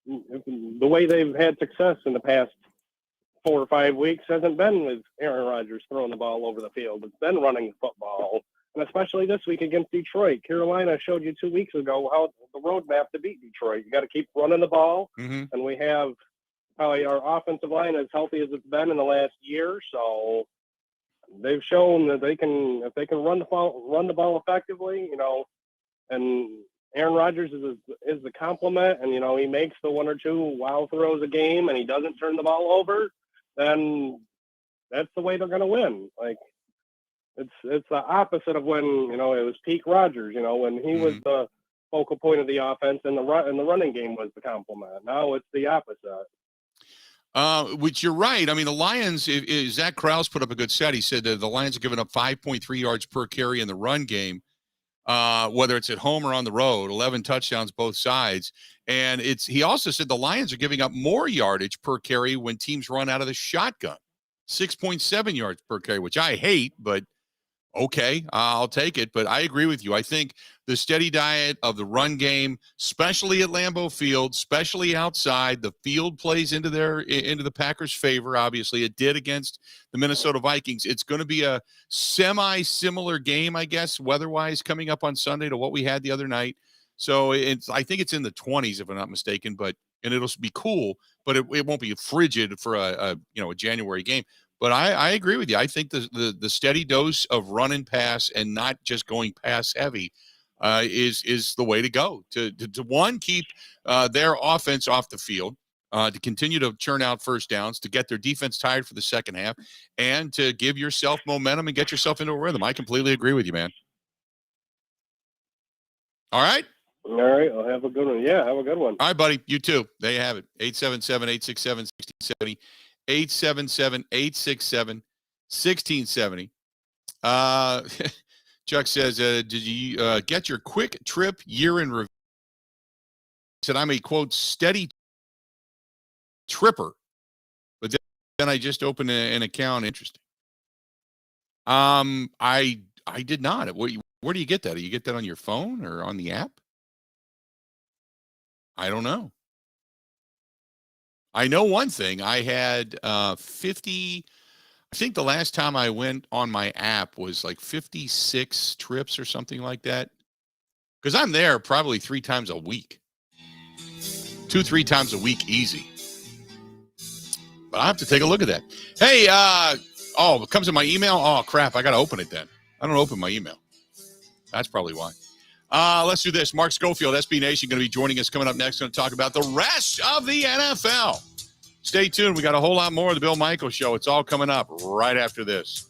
the way they've had success in the past 4 or 5 weeks hasn't been with Aaron Rodgers throwing the ball over the field. It's been running the football, and especially this week against Detroit. Carolina showed you 2 weeks ago how the roadmap to beat Detroit. You got to keep running the ball, and we have probably our offensive line as healthy as it's been in the last year. So they've shown that they can, if they can run the ball effectively, and Aaron Rodgers is the complement, and he makes the 1 or 2 wow throws a game, and he doesn't turn the ball over, then that's the way they're going to win. Like it's the opposite of when it was peak Rodgers. When he was the focal point of the offense, and the running game was the complement. Now it's the opposite. Which you're right. I mean, the Lions, Zach Krause put up a good stat. He said that the Lions are giving up 5.3 yards per carry in the run game, whether it's at home or on the road, 11 touchdowns both sides. And he also said the Lions are giving up more yardage per carry when teams run out of the shotgun, 6.7 yards per carry, which I hate, but okay, I'll take it. But I agree with you. I think the steady diet of the run game, especially at Lambeau Field, especially outside, the field plays into the Packers' favor. Obviously, it did against the Minnesota Vikings. It's going to be a semi-similar game, I guess, weather-wise, coming up on Sunday to what we had the other night. So I think it's in the 20s, if I'm not mistaken, and it'll be cool, but it won't be frigid for a January game. But I agree with you. I think the steady dose of run and pass and not just going pass heavy is the way to go. To keep their offense off the field, to continue to churn out first downs, to get their defense tired for the second half, and to give yourself momentum and get yourself into a rhythm. I completely agree with you, man. All right. All right. I'll have a good one. Yeah, have a good one. All right, buddy. You too. There you have it. 877-867-1670. 877-867-1670. Chuck says, did you get your quick trip year in review? He said, I'm a, quote, steady tripper. But then I just opened an account. Interesting. I did not. Where do you get that? Do you get that on your phone or on the app? I don't know. I know one thing. I had 50. I think the last time I went on my app was like 56 trips or something like that. Because I'm there probably 3 times a week. 2-3 times a week, easy. But I have to take a look at that. Hey, it comes in my email. Oh, crap. I got to open it then. I don't open my email. That's probably why. Let's do this. Mark Schofield, SB Nation, going to be joining us coming up next. Going to talk about the rest of the NFL. Stay tuned. We got a whole lot more of the Bill Michaels Show. It's all coming up right after this.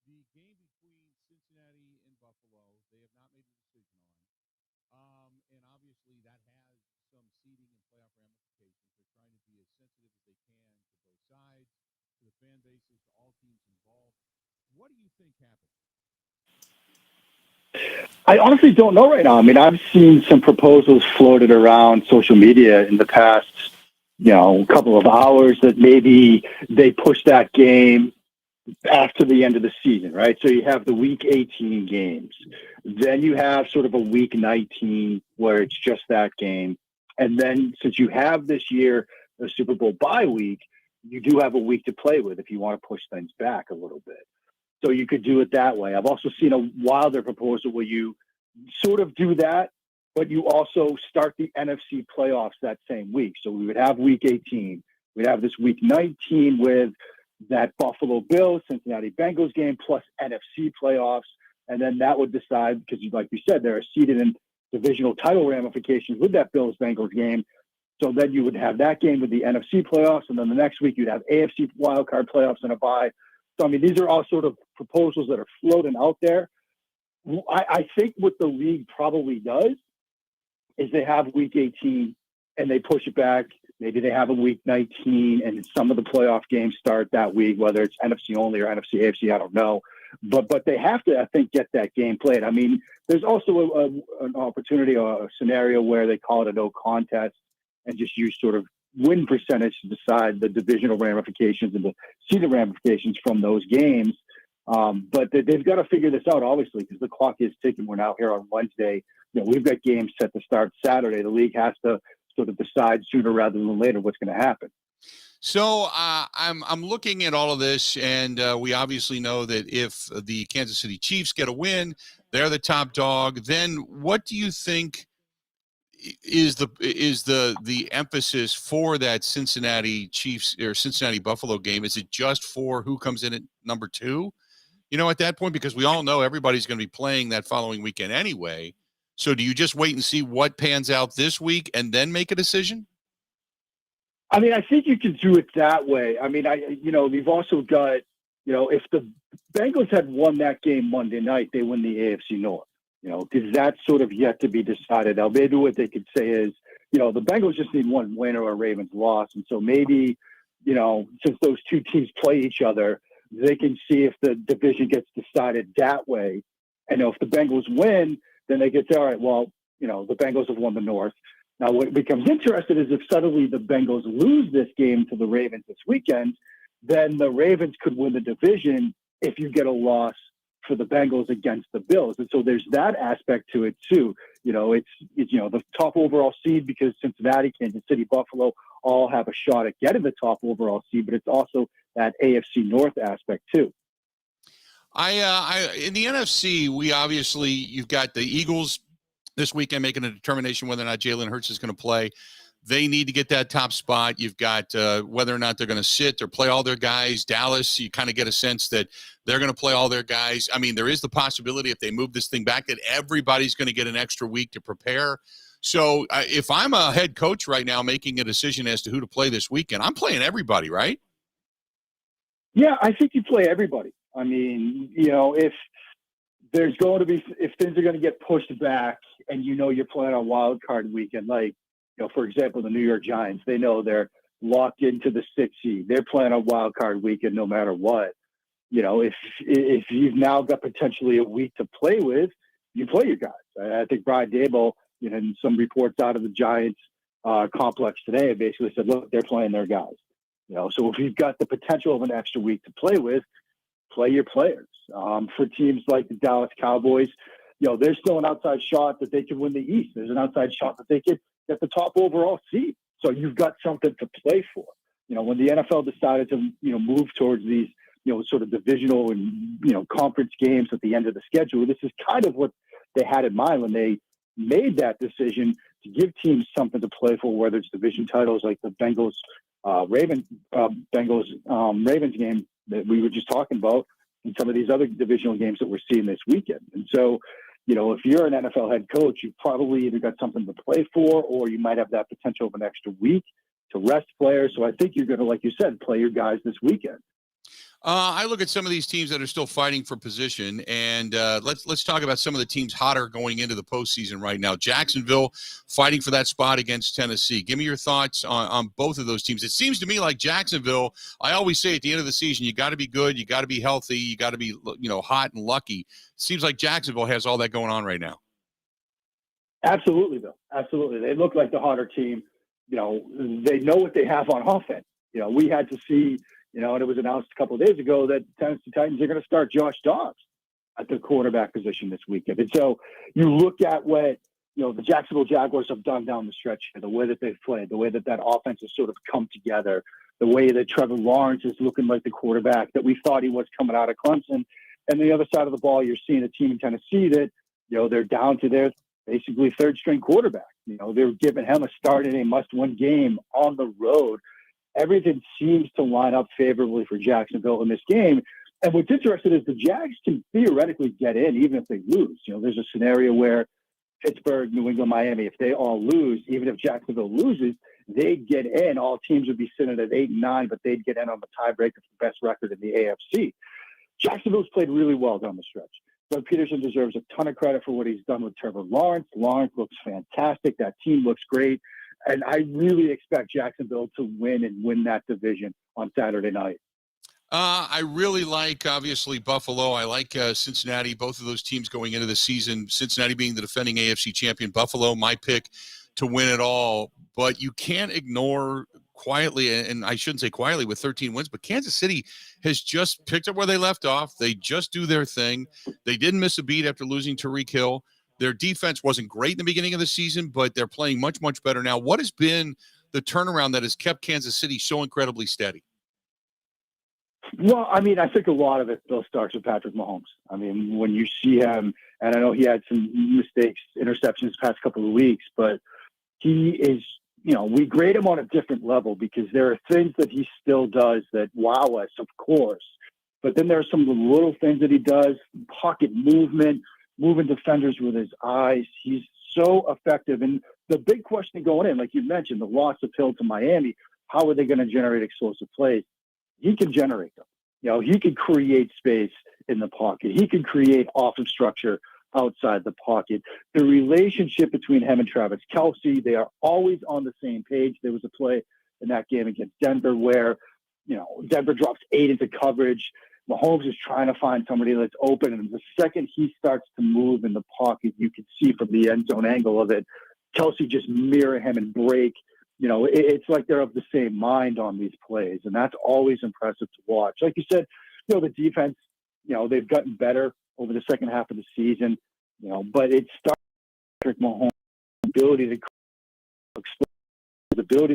the game between Cincinnati and Buffalo, they have not made a decision on. And obviously that has some seeding and playoff ramifications. They're trying to be as sensitive as they can to both sides, to the fan bases, to all teams involved. What do you think happened? I honestly don't know right now. I mean, I've seen some proposals floated around social media in the past, couple of hours that maybe they push that game after the end of the season, right? So you have the week 18 games. Then you have sort of a week 19 where it's just that game. And then since you have this year a Super Bowl bye week, you do have a week to play with if you want to push things back a little bit. So you could do it that way. I've also seen a wilder proposal where you sort of do that, but you also start the NFC playoffs that same week. So we would have week 18. We'd have this week 19 with that Buffalo Bills, Cincinnati Bengals game plus NFC playoffs. And then that would decide, because like you said, there are seeded in divisional title ramifications with that Bills Bengals game. So then you would have that game with the NFC playoffs. And then the next week you'd have AFC wildcard playoffs and a bye. So, I mean, these are all sort of proposals that are floating out there. I think what the league probably does is they have week 18 and they push it back. Maybe they have a week 19 and some of the playoff games start that week, whether it's NFC only or NFC AFC, I don't know. But they have to, I think, get that game played. I mean, there's also an opportunity or a scenario where they call it a no contest and just use sort of win percentage to decide the divisional ramifications and the seeded ramifications from those games. But they've got to figure this out, obviously, because the clock is ticking. We're now here on Wednesday. We've got games set to start Saturday. The league has to sort of decide sooner rather than later what's going to happen. So I'm looking at all of this, and we obviously know that if the Kansas City Chiefs get a win, they're the top dog. Then what do you think is the emphasis for that Cincinnati Chiefs or Cincinnati Buffalo game? Is it just for who comes in at number 2? At that point, because we all know everybody's going to be playing that following weekend anyway. So do you just wait and see what pans out this week and then make a decision? I mean, I think you can do it that way. I mean, we've also got, if the Bengals had won that game Monday night, they win the AFC North, because that's sort of yet to be decided. Now, maybe what they could say is, the Bengals just need one win or a Ravens loss. And so maybe, since those two teams play each other, they can see if the division gets decided that way. And if the Bengals win, then they get to, all right, well, the Bengals have won the North. Now, what becomes interesting is if suddenly the Bengals lose this game to the Ravens this weekend, then the Ravens could win the division if you get a loss for the Bengals against the Bills. And so there's that aspect to it too. It's the top overall seed, because Cincinnati, Kansas City, Buffalo all have a shot at getting the top overall seed, but it's also that AFC North aspect too. I in the NFC, you've got the Eagles this weekend making a determination whether or not Jalen Hurts is going to play. They need to get that top spot. You've got whether or not they're going to sit or play all their guys. Dallas, you kind of get a sense that they're going to play all their guys. I mean, there is the possibility if they move this thing back that everybody's going to get an extra week to prepare. So if I'm a head coach right now making a decision as to who to play this weekend, I'm playing everybody, right? Yeah, I think you play everybody. I mean, if there's going to be, if things are going to get pushed back and you're playing on wild card weekend, like, for example, the New York Giants, they know they're locked into the 6th seed. They're playing on wild card weekend no matter what. If you've now got potentially a week to play with, you play your guys. I think Brian Daboll, in some reports out of the Giants complex today, basically said, look, they're playing their guys. So if you've got the potential of an extra week to play with, play your players. For teams like the Dallas Cowboys, there's still an outside shot that they could win the East. There's an outside shot that they could get the top overall seed. So you've got something to play for. When the NFL decided to, move towards these, sort of divisional and, conference games at the end of the schedule, this is kind of what they had in mind when they made that decision to give teams something to play for, whether it's division titles like the Bengals Ravens game that we were just talking about, and some of these other divisional games that we're seeing this weekend. And so, if you're an NFL head coach, you've probably either got something to play for, or you might have that potential of an extra week to rest players. So I think you're going to, like you said, play your guys this weekend. I look at some of these teams that are still fighting for position, and let's talk about some of the teams hotter going into the postseason right now. Jacksonville fighting for that spot against Tennessee. Give me your thoughts on both of those teams. It seems to me like Jacksonville, I always say at the end of the season, you got to be good, you got to be healthy, you got to be hot and lucky. Seems like Jacksonville has all that going on right now. Absolutely, Bill. Absolutely. They look like the hotter team. They know what they have on offense. We had to see, and it was announced a couple of days ago that Tennessee Titans are going to start Josh Dobbs at the quarterback position this weekend. And so you look at what, the Jacksonville Jaguars have done down the stretch, the way that they've played, the way that offense has sort of come together, the way that Trevor Lawrence is looking like the quarterback that we thought he was coming out of Clemson. And the other side of the ball, you're seeing a team in Tennessee that, they're down to their basically third-string quarterback. They're giving him a start in a must-win game on the road. Everything seems to line up favorably for Jacksonville in this game. And what's interesting is the Jags can theoretically get in even if they lose. There's a scenario where Pittsburgh, New England, Miami, if they all lose, even if Jacksonville loses, they'd get in. All teams would be sitting at 8-9, but they'd get in on the tiebreaker for the best record in the AFC. Jacksonville's played really well down the stretch. Doug Peterson deserves a ton of credit for what he's done with Trevor Lawrence. Lawrence looks fantastic. That team looks great. And I really expect Jacksonville to win that division on Saturday night. I really like, obviously, Buffalo. I like Cincinnati, both of those teams going into the season. Cincinnati being the defending AFC champion. Buffalo, my pick to win it all. But you can't ignore quietly, and I shouldn't say quietly with 13 wins, but Kansas City has just picked up where they left off. They just do their thing. They didn't miss a beat after losing Tyreek Hill. Their defense wasn't great in the beginning of the season, but they're playing much, much better now. What has been the turnaround that has kept Kansas City so incredibly steady? Well, I think a lot of it still starts with Patrick Mahomes. When you see him, and I know he had some mistakes, interceptions the past couple of weeks, but he is, we grade him on a different level because there are things that he still does that wow us, of course. But then there are some of the little things that he does, pocket movement, moving defenders with his eyes. He's so effective. And the big question going in, like you mentioned, the loss of Hill to Miami, how are they going to generate explosive plays? He can generate them. He can create space in the pocket. He can create off of structure outside the pocket. The relationship between him and Travis Kelce, they are always on the same page. There was a play in that game against Denver where, Denver drops 8 into coverage. Mahomes is trying to find somebody that's open. And the second he starts to move in the pocket, you can see from the end zone angle of it, Kelce just mirror him and break. It's like they're of the same mind on these plays. And that's always impressive to watch. Like you said, the defense, they've gotten better over the second half of the season, but it starts with Patrick Mahomes' ability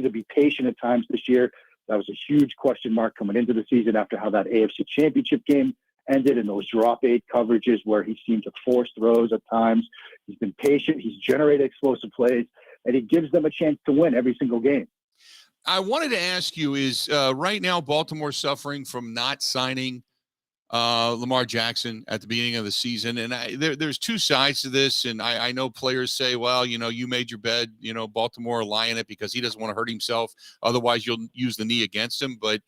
to be patient at times this year. That was a huge question mark coming into the season after how that AFC Championship game ended and those drop 8 coverages where he seemed to force throws at times. He's been patient. He's generated explosive plays, and he gives them a chance to win every single game. I wanted to ask you, is right now Baltimore suffering from not signing Lamar Jackson at the beginning of the season? And there's two sides to this. And I know players say, well, you made your bed, Baltimore lying it because he doesn't want to hurt himself. Otherwise, you'll use the knee against him. But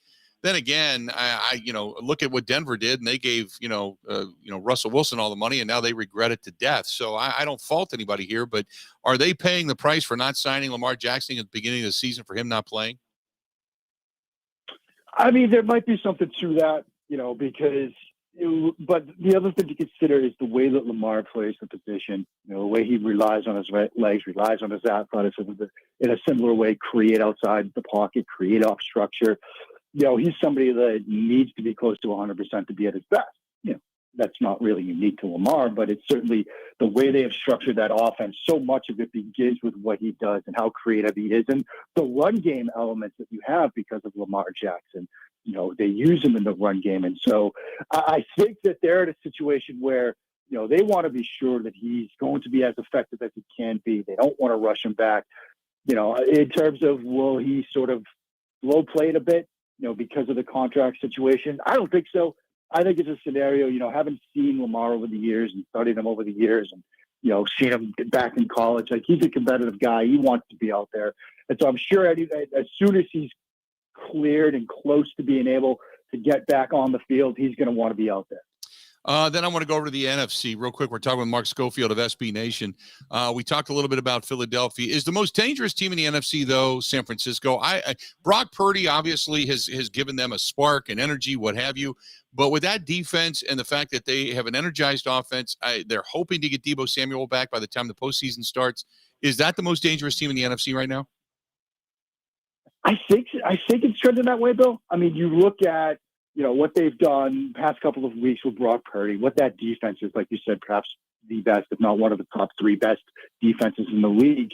then again, I look at what Denver did, and they gave, Russell Wilson all the money, and now they regret it to death. So I don't fault anybody here, but are they paying the price for not signing Lamar Jackson at the beginning of the season for him not playing? There might be something to that, because but the other thing to consider is the way that Lamar plays the position, the way he relies on his legs, relies on his athleticism in a similar way, create outside the pocket, create off structure. He's somebody that needs to be close to 100% to be at his best. That's not really unique to Lamar, but it's certainly the way they have structured that offense. So much of it begins with what he does and how creative he is and the run game elements that you have because of Lamar Jackson. They use him in the run game. And so I think that they're in a situation where, they want to be sure that he's going to be as effective as he can be. They don't want to rush him back. In terms of will he sort of low played a bit, because of the contract situation? I don't think so. I think it's a scenario, having seen Lamar over the years and studied him over the years and, seen him get back in college, like he's a competitive guy. He wants to be out there. And so I'm sure as soon as he's cleared and close to being able to get back on the field, he's going to want to be out there. Then I want to go over to the NFC real quick. We're talking with Mark Schofield of SB Nation. We talked a little bit about Philadelphia. Is the most dangerous team in the NFC, though, San Francisco? Brock Purdy obviously has given them a spark and energy, what have you. But with that defense and the fact that they have an energized offense, they're hoping to get Deebo Samuel back by the time the postseason starts. Is that the most dangerous team in the NFC right now? I think it's trending that way, Bill. I mean, you look at what they've done past couple of weeks with Brock Purdy, what that defense is, like you said, perhaps the best, if not one of the top 3 best defenses in the league.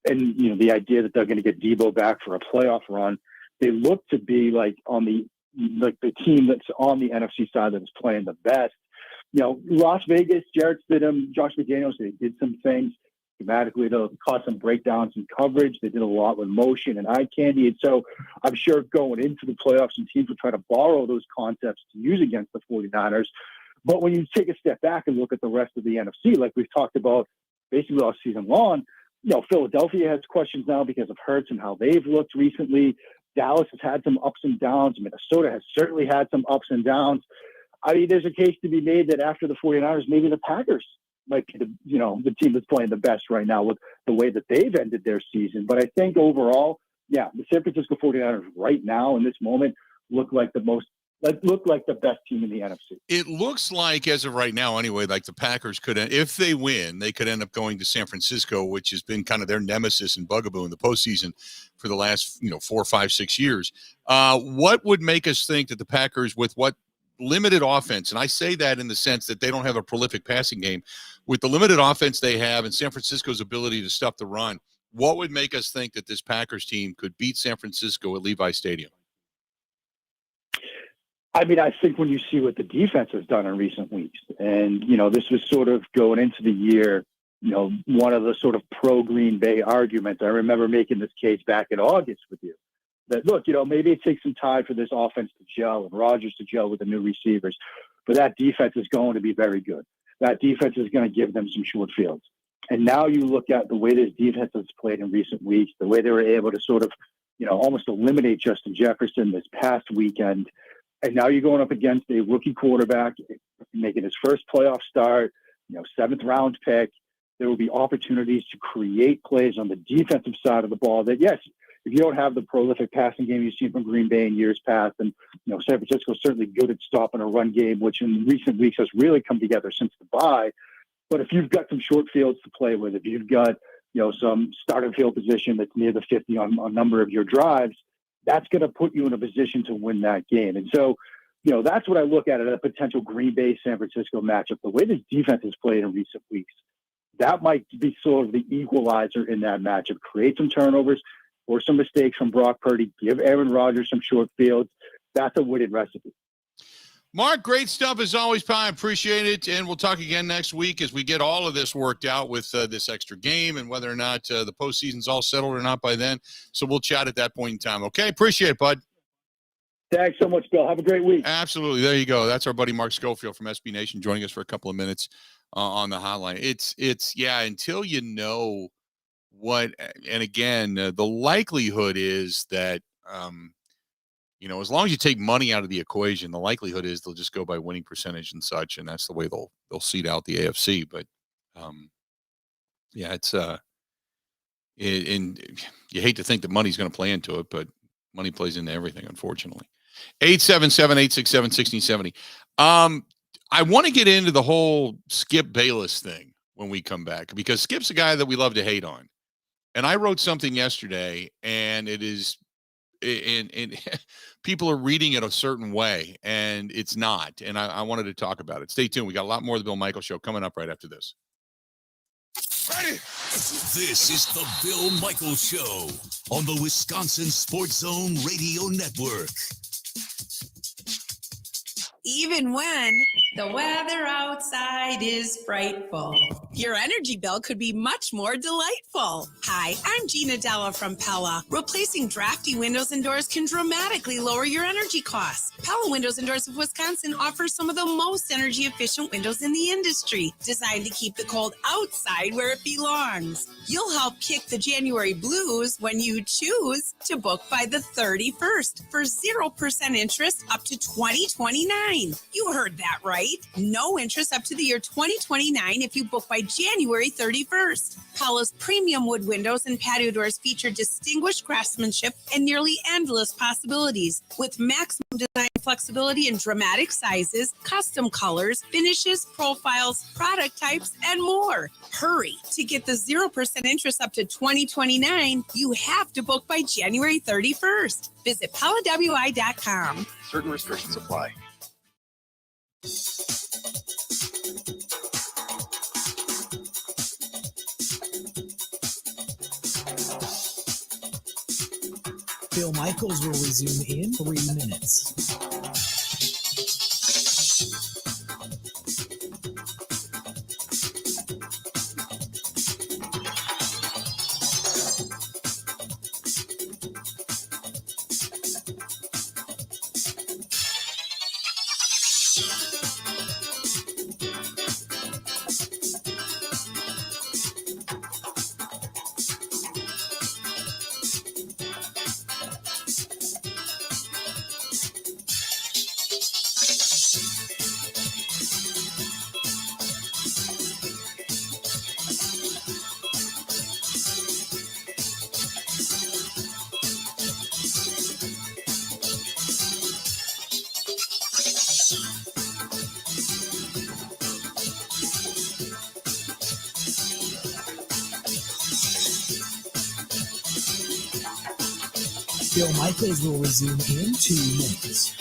And, the idea that they're going to get Deebo back for a playoff run, they look to be like the team that's on the NFC side that is playing the best. Las Vegas, Jarrett Stidham, Josh McDaniels, they did some things schematically. They caused some breakdowns in coverage. They did a lot with motion and eye candy. And so I'm sure going into the playoffs, some teams will try to borrow those concepts to use against the 49ers. But when you take a step back and look at the rest of the NFC, like we've talked about basically all season long, Philadelphia has questions now because of Hurts and how they've looked recently. Dallas has had some ups and downs. Minnesota has certainly had some ups and downs. I mean, there's a case to be made that after the 49ers, maybe the Packers might be the team that's playing the best right now with the way that they've ended their season. But I think overall, the San Francisco 49ers right now in this moment look like the best team in the NFC. It looks like, as of right now anyway, like the Packers could, if they win, they could end up going to San Francisco, which has been kind of their nemesis and bugaboo in the postseason for the last 4, 5, 6 years. What would make us think that the Packers, with what limited offense, and I say that in the sense that they don't have a prolific passing game, with the limited offense they have and San Francisco's ability to stuff the run, what would make us think that this Packers team could beat San Francisco at Levi Stadium? I mean, I think when you see what the defense has done in recent weeks, and, this was sort of going into the year, one of the sort of pro-Green Bay arguments. I remember making this case back in August with you that, look, maybe it takes some time for this offense to gel and Rodgers to gel with the new receivers, but that defense is going to be very good. That defense is going to give them some short fields. And now you look at the way this defense has played in recent weeks, the way they were able to sort of, almost eliminate Justin Jefferson this past weekend. And now you're going up against a rookie quarterback making his first playoff start, 7th round pick. There will be opportunities to create plays on the defensive side of the ball that, yes, if you don't have the prolific passing game you've seen from Green Bay in years past, and San Francisco is certainly good at stopping a run game, which in recent weeks has really come together since the bye. But if you've got some short fields to play with, if you've got some starting field position that's near the 50 on a number of your drives, that's going to put you in a position to win that game. And so, that's what I look at a potential Green Bay San Francisco matchup. The way this defense has played in recent weeks, that might be sort of the equalizer in that matchup. Create some turnovers or some mistakes from Brock Purdy. Give Aaron Rodgers some short fields. That's a winning recipe. Mark, great stuff as always, pal. I appreciate it. And we'll talk again next week as we get all of this worked out with this extra game and whether or not the postseason's all settled or not by then. So we'll chat at that point in time. Okay. Appreciate it, bud. Thanks so much, Bill. Have a great week. Absolutely. There you go. That's our buddy Mark Schofield from SB Nation joining us for a couple of minutes on the hotline. It's until you know what, and again, the likelihood is that, as long as you take money out of the equation, the likelihood is they'll just go by winning percentage and such, and that's the way they'll seed out the AFC. But it's and you hate to think that money's going to play into it, but money plays into everything, unfortunately. 877-867-1670. I want to get into the whole Skip Bayless thing when we come back, because Skip's a guy that we love to hate on. And I wrote something yesterday, and it is, and people are reading it a certain way, and it's not. And I wanted to talk about it. Stay tuned. We got a lot more of the Bill Michaels Show coming up right after this. Ready? This is the Bill Michaels Show on the Wisconsin Sports Zone Radio Network. Even when The weather outside is frightful. Your energy bill could be much more delightful. Hi, I'm Gina Della from Pella. Replacing drafty windows and doors can dramatically lower your energy costs. Pella Windows and Doors of Wisconsin offers some of the most energy efficient windows in the industry, designed to keep the cold outside where it belongs. You'll help kick the January blues when you choose to book by the 31st for 0% interest up to 2029. You heard that right. No interest up to the year 2029 if you book by January 31st. Paula's premium wood windows and patio doors feature distinguished craftsmanship and nearly endless possibilities, with maximum design flexibility in dramatic sizes, custom colors, finishes, profiles, product types, and more. Hurry! To get the 0% interest up to 2029, you have to book by January 31st. Visit PaulaWI.com. Certain restrictions apply. Bill Michaels will resume in 3 minutes. Bill Michaels will resume in 2 minutes.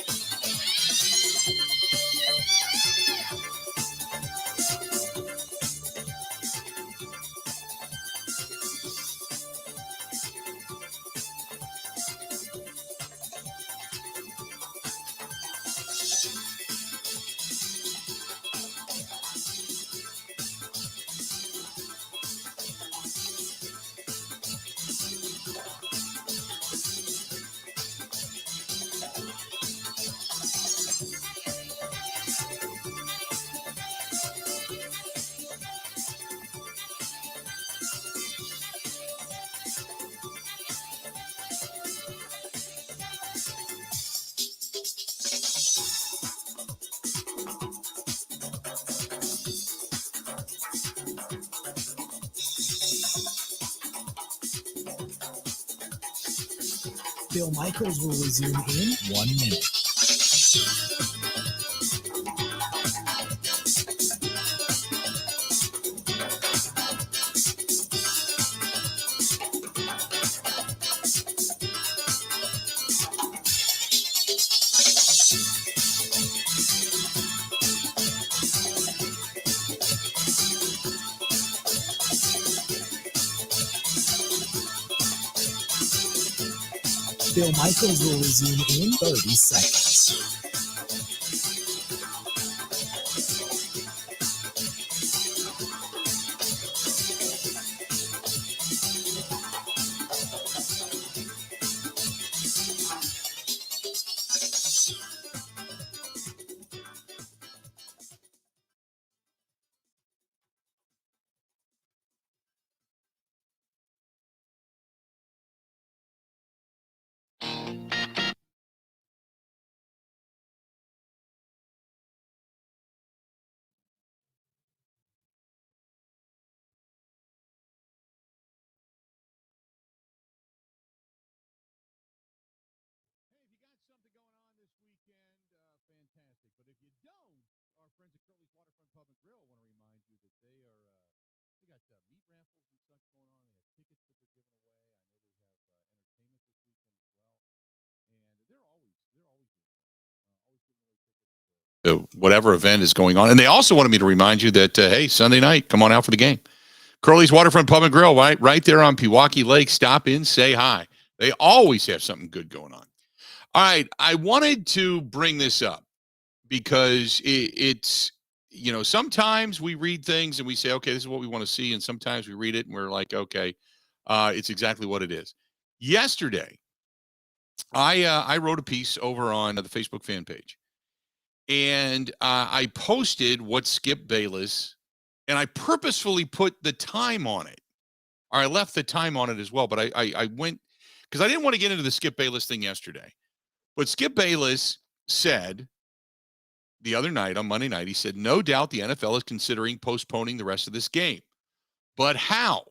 Bill Michaels will resume in 1 minute. Bill Michaels will resume in 30 seconds. Whatever event is going on. And they also wanted me to remind you that, hey, Sunday night, come on out for the game. Curly's Waterfront Pub and Grill, right there on Pewaukee Lake. Stop in, say hi. They always have something good going on. All right, I wanted to bring this up because it's, sometimes we read things and we say, okay, this is what we want to see. And sometimes we read it and we're like, okay, it's exactly what it is. Yesterday, I wrote a piece over on the Facebook fan page, and I posted what Skip Bayless, and I purposefully put the time on it. Or I left the time on it as well, but I went, because I didn't want to get into the Skip Bayless thing yesterday. But Skip Bayless said the other night, on Monday night, he said, no doubt the NFL is considering postponing the rest of this game. But how?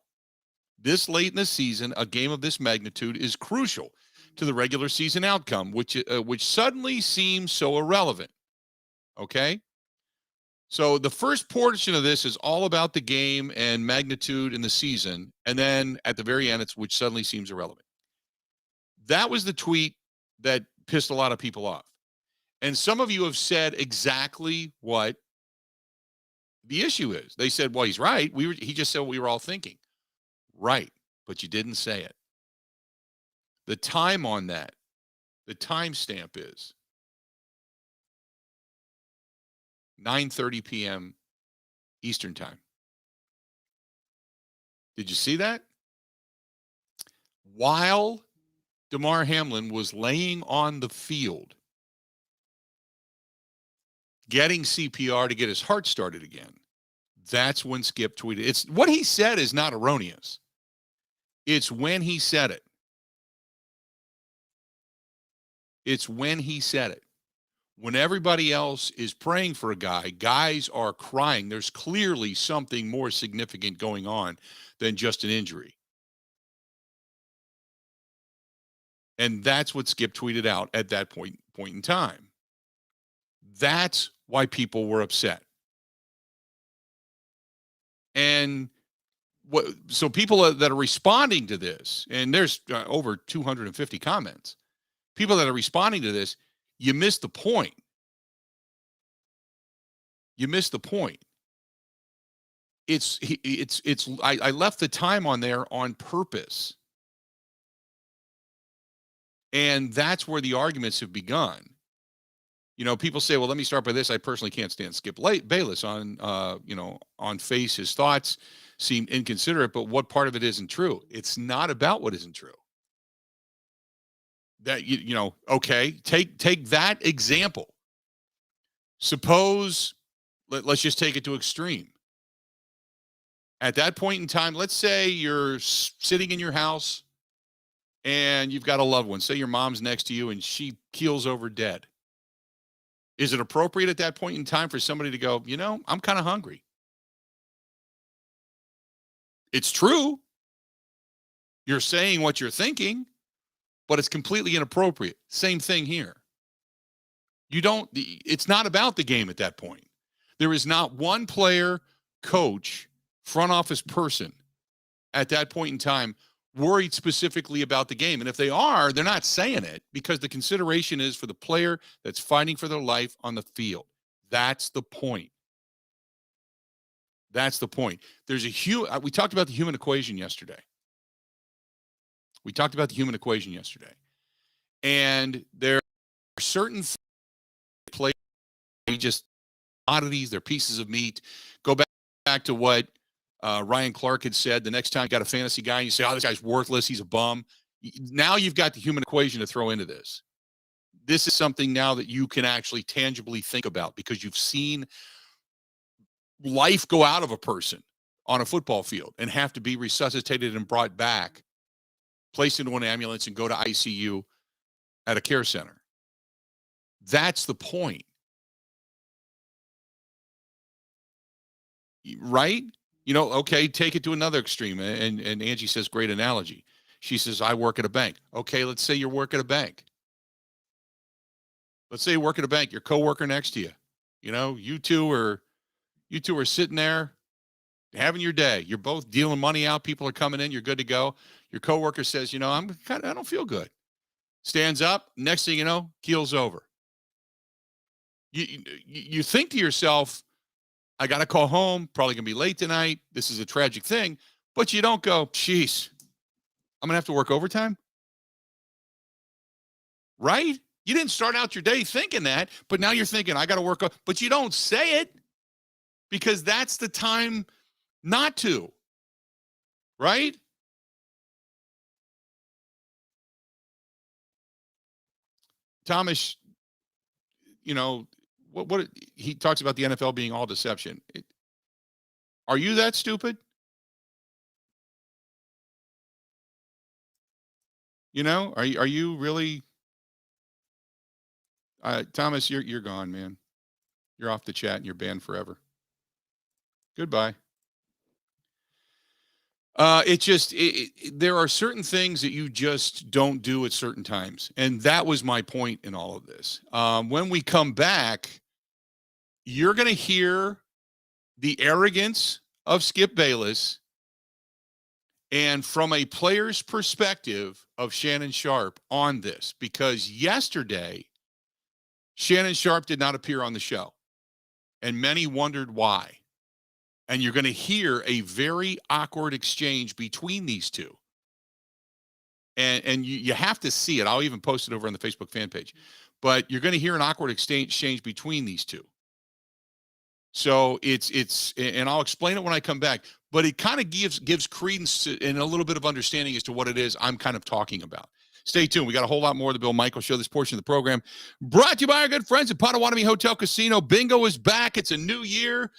This late in the season, a game of this magnitude is crucial to the regular season outcome, which suddenly seems so irrelevant. Okay? So the first portion of this is all about the game and magnitude in the season. And then at the very end, it's which suddenly seems irrelevant. That was the tweet that pissed a lot of people off. And some of you have said exactly what the issue is. They said, well, he's right. He just said what we were all thinking. Right. But you didn't say it. The time on that, the timestamp is 9:30 p.m. Eastern time. Did you see that? While Damar Hamlin was laying on the field, getting CPR to get his heart started again, that's when Skip tweeted. It's what he said is not erroneous. It's when he said it. It's when he said it. When everybody else is praying for a guy, guys are crying. There's clearly something more significant going on than just an injury. And that's what Skip tweeted out at that point in time. That's why people were upset. And so people that are responding to this, and there's over 250 comments, people that are responding to this, you missed the point. You missed the point. I left the time on there on purpose. And that's where the arguments have begun. People say, well, let me start by this. I personally can't stand Skip Bayless on face. His thoughts seem inconsiderate, but what part of it isn't true? It's not about what isn't true. That, okay, take that example. Suppose, let's just take it to extreme. At that point in time, let's say you're sitting in your house and you've got a loved one. Say your mom's next to you and she keels over dead. Is it appropriate at that point in time for somebody to go, I'm kind of hungry? It's true. You're saying what you're thinking, but it's completely inappropriate. Same thing here. It's not about the game at that point. There is not one player, coach, front office person at that point in time worried specifically about the game. And if they are, they're not saying it because the consideration is for the player that's fighting for their life on the field. That's the point. That's the point. We talked about the human equation yesterday. And there are certain play just oddities, they're pieces of meat. Go back to what Ryan Clark had said. The next time you got a fantasy guy and you say, oh, this guy's worthless, he's a bum. Now you've got the human equation to throw into this. This is something now that you can actually tangibly think about because you've seen life go out of a person on a football field and have to be resuscitated and brought back, placed into an ambulance and go to ICU at a care center. That's the point. Right? Okay, take it to another extreme. And Angie says, great analogy. She says, I work at a bank. Okay, let's say you work at a bank. Let's say you work at a bank, your coworker next to you. You two are sitting there having your day. You're both dealing money out. People are coming in. You're good to go. Your coworker says, I don't feel good. Stands up. Next thing you know, keels over. You think to yourself, I got to call home. Probably going to be late tonight. This is a tragic thing. But you don't go, geez, I'm going to have to work overtime. Right? You didn't start out your day thinking that, but now you're thinking, I got to work up. But you don't say it because that's the time not to, right? Thomas, what he talks about the NFL being all deception. Are you that stupid? Are you really? Thomas, you're gone, man. You're off the chat and you're banned forever. Goodbye. There are certain things that you just don't do at certain times. And that was my point in all of this. When we come back, you're going to hear the arrogance of Skip Bayless and from a player's perspective of Shannon Sharpe on this, because yesterday, Shannon Sharpe did not appear on the show, and many wondered why. And you're going to hear a very awkward exchange between these two. And you have to see it. I'll even post it over on the Facebook fan page. But you're going to hear an awkward exchange between these two. So it's and I'll explain it when I come back. But it kind of gives credence to, and a little bit of understanding as to what it is I'm kind of talking about. Stay tuned. We got a whole lot more of the Bill Michaels Show. This portion of the program brought to you by our good friends at Potawatomi Hotel Casino. Bingo is back. It's a new year.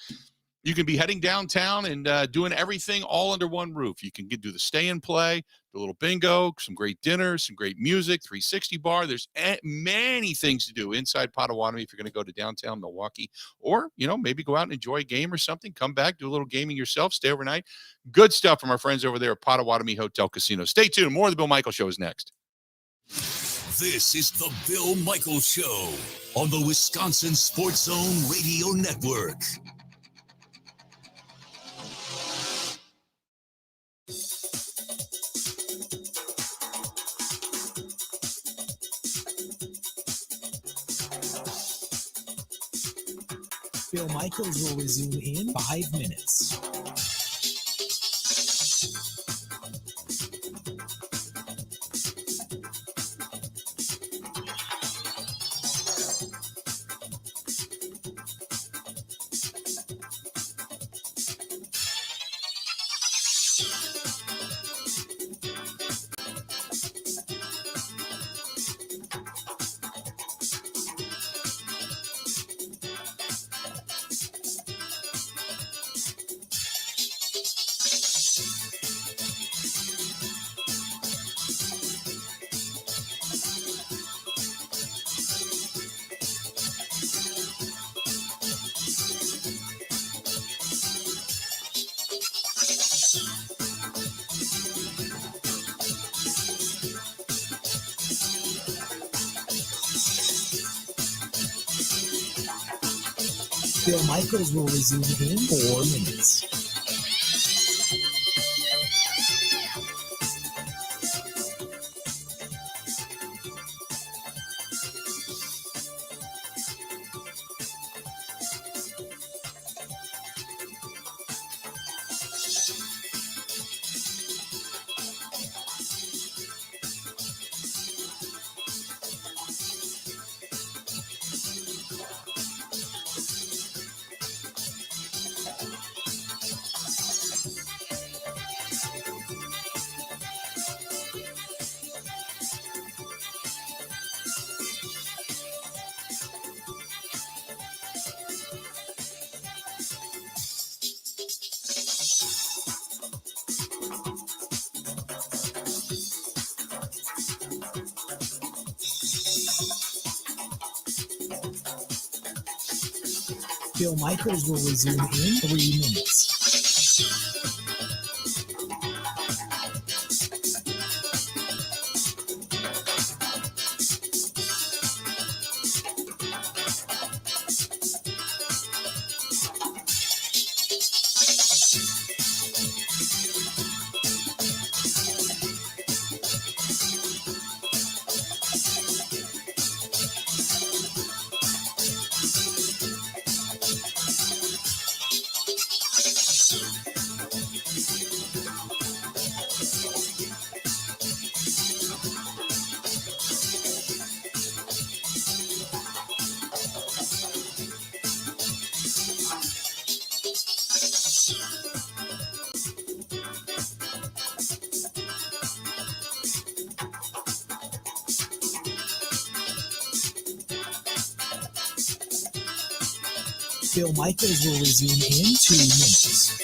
You can be heading downtown and doing everything all under one roof. You can do the stay and play, the little bingo, some great dinners, some great music, 360 bar. There's many things to do inside Potawatomi if you're going to go to downtown Milwaukee, or, maybe go out and enjoy a game or something. Come back, do a little gaming yourself, stay overnight. Good stuff from our friends over there at Potawatomi Hotel Casino. Stay tuned. More of the Bill Michaels Show is next. This is the Bill Michaels Show on the Wisconsin Sports Zone Radio Network. Bill Michaels will resume in 5 minutes. Bill Michaels will resume in 4 minutes. Bill Michaels will resume in 3 minutes. Bill Michaels will resume in 2 minutes.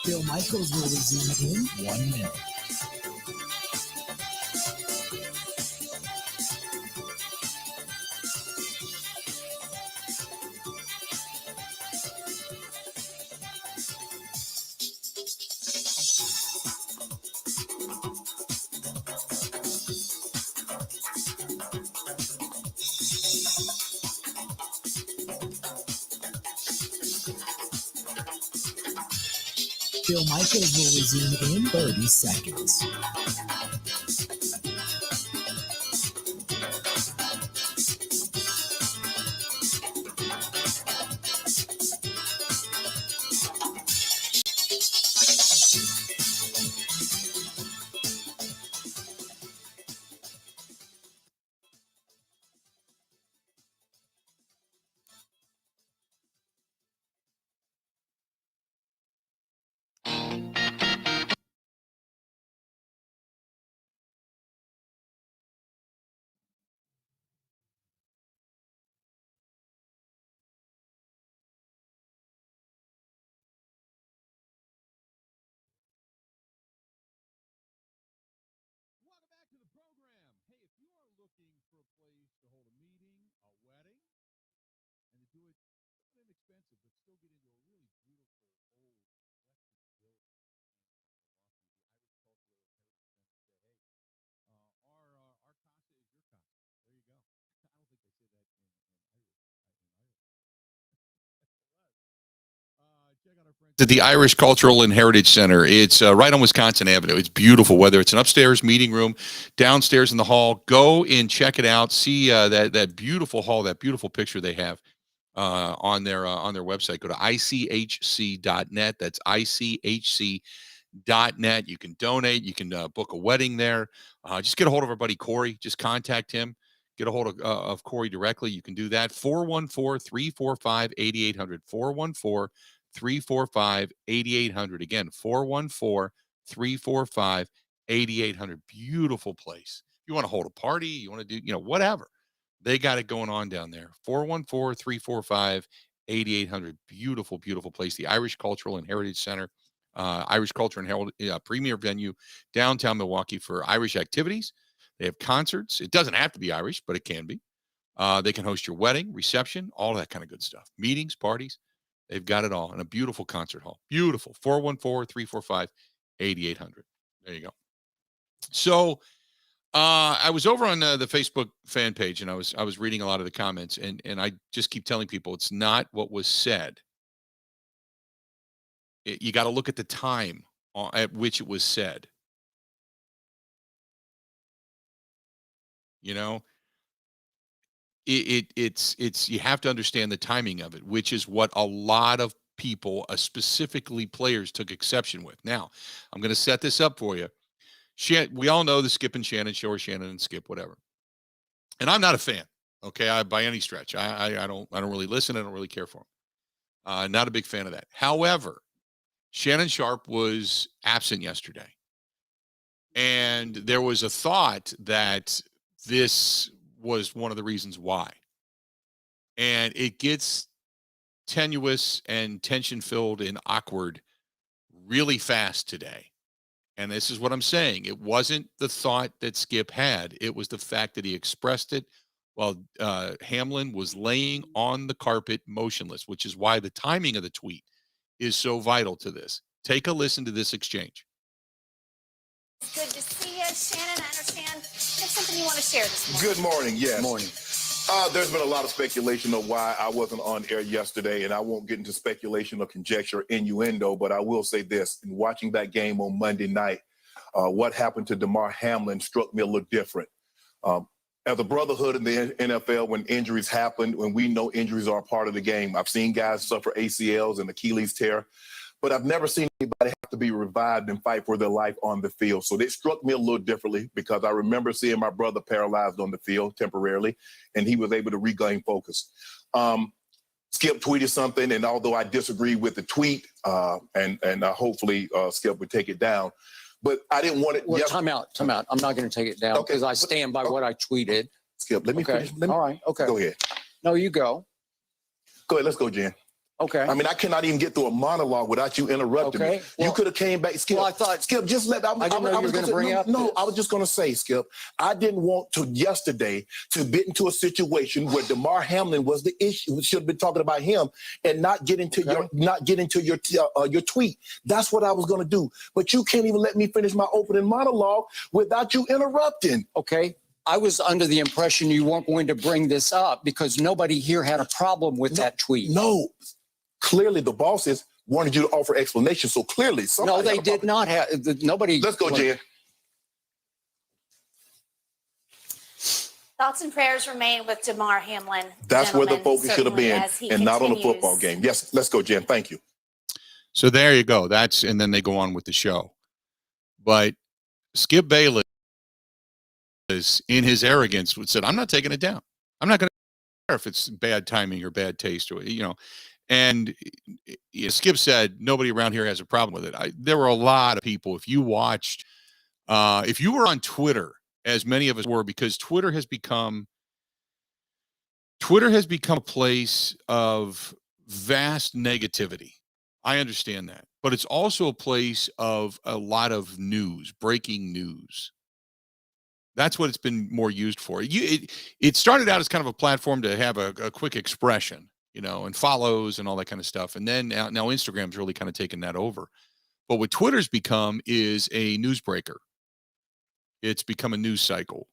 Bill Michaels will resume in 1 minute. Bill Michaels will resume in 30 seconds. To the Irish Cultural and Heritage Center. It's right on Wisconsin Avenue. It's beautiful, whether it's an upstairs meeting room, downstairs in the hall. Go and check it out. See that beautiful hall, that beautiful picture they have on their website. Go to ICHC.net. That's ICHC.net. You can donate. You can book a wedding there. Just get a hold of our buddy Corey. Just contact him. Get a hold of Corey directly. You can do that. 414-345-8800. 414-345-8800. Again, 414-345-8800. Beautiful place. You want to hold a party, you want to do, whatever. They got it going on down there. 414-345-8800. Beautiful, beautiful place. The Irish Cultural and Heritage Center. Irish Culture and Heritage, premier venue downtown Milwaukee for Irish activities. They have concerts. It doesn't have to be Irish, but it can be. They can host your wedding, reception, all that kind of good stuff. Meetings, parties. They've got it all in a beautiful concert hall. Beautiful. 414-345-8800. There you go. So I was over on the Facebook fan page, and I was reading a lot of the comments, and I just keep telling people it's not what was said. You got to look at the time at which it was said. It's you have to understand the timing of it, which is what a lot of people, specifically players, took exception with. Now, I'm going to set this up for you. We all know the Skip and Shannon show, or Shannon and Skip, whatever. And I'm not a fan, okay, by any stretch. I don't really listen. I don't really care for them. Not a big fan of that. However, Shannon Sharp was absent yesterday, and there was a thought that this was one of the reasons why. And it gets tenuous and tension-filled and awkward really fast today. And this is what I'm saying. It wasn't the thought that Skip had. It was the fact that he expressed it while Hamlin was laying on the carpet motionless, which is why the timing of the tweet is so vital to this. Take a listen to this exchange. Good to see you, Shannon. I understand you have something you want to share this morning. Good morning. Yes. Morning. There's been a lot of speculation of why I wasn't on air yesterday, and I won't get into speculation or conjecture or innuendo, but I will say this. In watching that game on Monday night, what happened to Damar Hamlin struck me a little different. As a brotherhood in the NFL, when injuries happen, when we know injuries are a part of the game, I've seen guys suffer ACLs and Achilles tear, but I've never seen anybody have to be revived and fight for their life on the field. So it struck me a little differently because I remember seeing my brother paralyzed on the field temporarily, and he was able to regain focus. Skip tweeted something, and although I disagree with the tweet, and hopefully Skip would take it down, but I didn't want it. Well, time out. I'm not going to take it down because I stand by what I tweeted. Skip, let me finish. All right. Okay. Go ahead. No, you go. Go ahead. Let's go, Jen. Okay. I mean, I cannot even get through a monologue without you interrupting me. Well, you could have came back. Skip, well, I thought, Skip, just let. I didn't know you were going to bring up. No, I was just going to say, Skip, I didn't want to yesterday to get into a situation where Damar Hamlin was the issue. We should have been talking about him and not get into your tweet. That's what I was going to do. But you can't even let me finish my opening monologue without you interrupting. Okay. I was under the impression you weren't going to bring this up because nobody here had a problem with that tweet. No. Clearly, the bosses wanted you to offer explanations. So clearly, no, they did not have. Nobody. Let's go, Jen. Thoughts and prayers remain with Damar Hamlin. That's where the focus should have been, and not on the football game. Yes, let's go, Jen. Thank you. So there you go. And then they go on with the show. But Skip Bayless, in his arrogance, said, "I'm not taking it down. I'm not going to care if it's bad timing or bad taste, or And Skip said nobody around here has a problem with it. There were a lot of people. If you watched, if you were on Twitter, as many of us were, because Twitter has become a place of vast negativity. I understand that, but it's also a place of a lot of news, breaking news. That's what it's been more used for. It started out as kind of a platform to have a quick expression, and follows and all that kind of stuff. And then now Instagram's really kind of taken that over. But what Twitter's become is a newsbreaker. It's become a news cycle.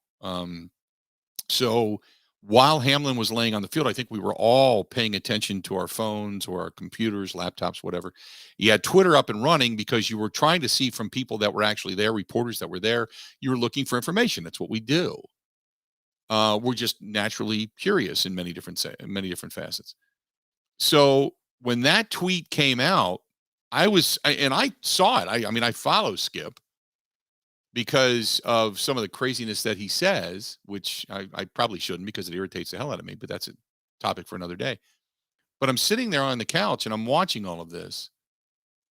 So while Hamlin was laying on the field, I think we were all paying attention to our phones or our computers, laptops, whatever. You had Twitter up and running because you were trying to see from people that were actually there, reporters that were there. You were looking for information. That's what we do. We're just naturally curious in many different facets. So when that tweet came out, I saw it. I follow Skip because of some of the craziness that he says, which I probably shouldn't because it irritates the hell out of me, but that's a topic for another day. But I'm sitting there on the couch and I'm watching all of this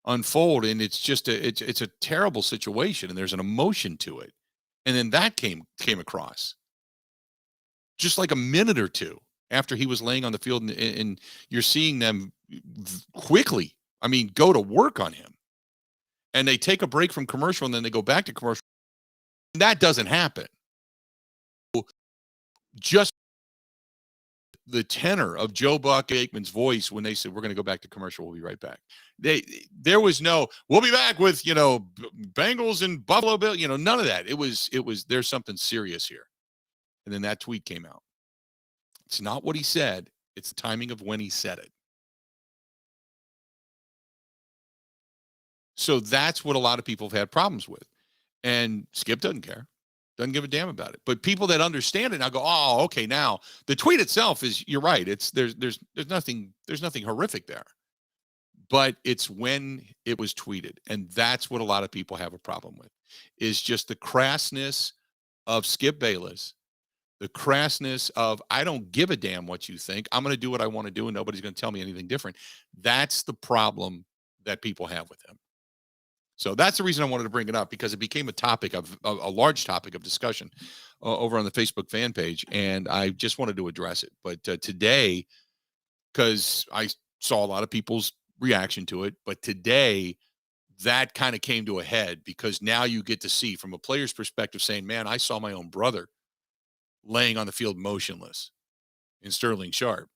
unfold, and it's just it's a terrible situation, and there's an emotion to it. And then that came across just like a minute or two after he was laying on the field, and you're seeing them quickly, go to work on him. And they take a break from commercial, and then they go back to commercial. And that doesn't happen. Just the tenor of Joe Buck Aikman's voice when they said, "We're going to go back to commercial. We'll be right back." There was no, "We'll be back with, Bengals and Buffalo Bill," none of that. It was, there's something serious here. And then that tweet came out. It's not what he said. It's the timing of when he said it. So that's what a lot of people have had problems with. And Skip doesn't care. Doesn't give a damn about it. But people that understand it now go, "Oh, okay, now the tweet itself is, you're right. There's nothing horrific there." But it's when it was tweeted. And that's what a lot of people have a problem with, is just the crassness of Skip Bayless. The crassness of, I don't give a damn what you think. I'm going to do what I want to do, and nobody's going to tell me anything different. That's the problem that people have with him. So that's the reason I wanted to bring it up, because it became a large topic of discussion over on the Facebook fan page, and I just wanted to address it. But today, because I saw a lot of people's reaction to it, but today that kind of came to a head, because now you get to see from a player's perspective saying, "Man, I saw my own brother laying on the field motionless in Sterling Sharp,"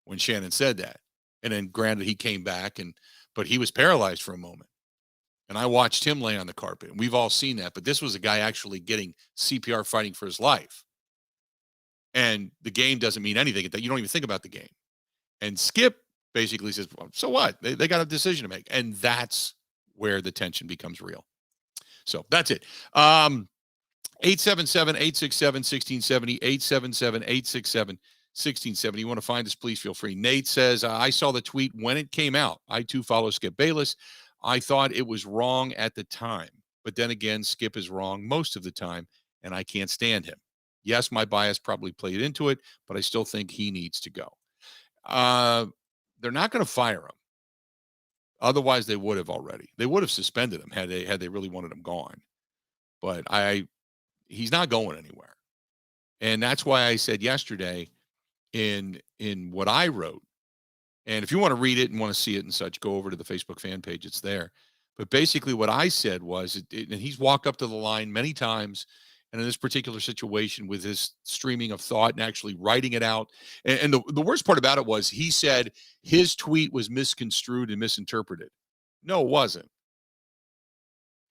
when Shannon said that. And then granted, he came back, but he was paralyzed for a moment. And I watched him lay on the carpet. And we've all seen that. But this was a guy actually getting CPR, fighting for his life. And the game doesn't mean anything. You don't even think about the game. And Skip basically says, well, so what? They got a decision to make. And that's where the tension becomes real. So that's it. 877-867-1670, 877-867-1670. You want to find us, please feel free. Nate says, I saw the tweet when it came out. I, too, follow Skip Bayless. I thought it was wrong at the time. But then again, Skip is wrong most of the time, and I can't stand him. Yes, my bias probably played into it, but I still think he needs to go. They're not going to fire him. Otherwise, they would have already. They would have suspended him had they really wanted him gone. But he's not going anywhere. And that's why I said yesterday in what I wrote, and if you want to read it and want to see it and such, go over to the Facebook fan page. It's there. But basically what I said was, and he's walked up to the line many times, and in this particular situation with his streaming of thought and actually writing it out. And the worst part about it was he said his tweet was misconstrued and misinterpreted. No, it wasn't.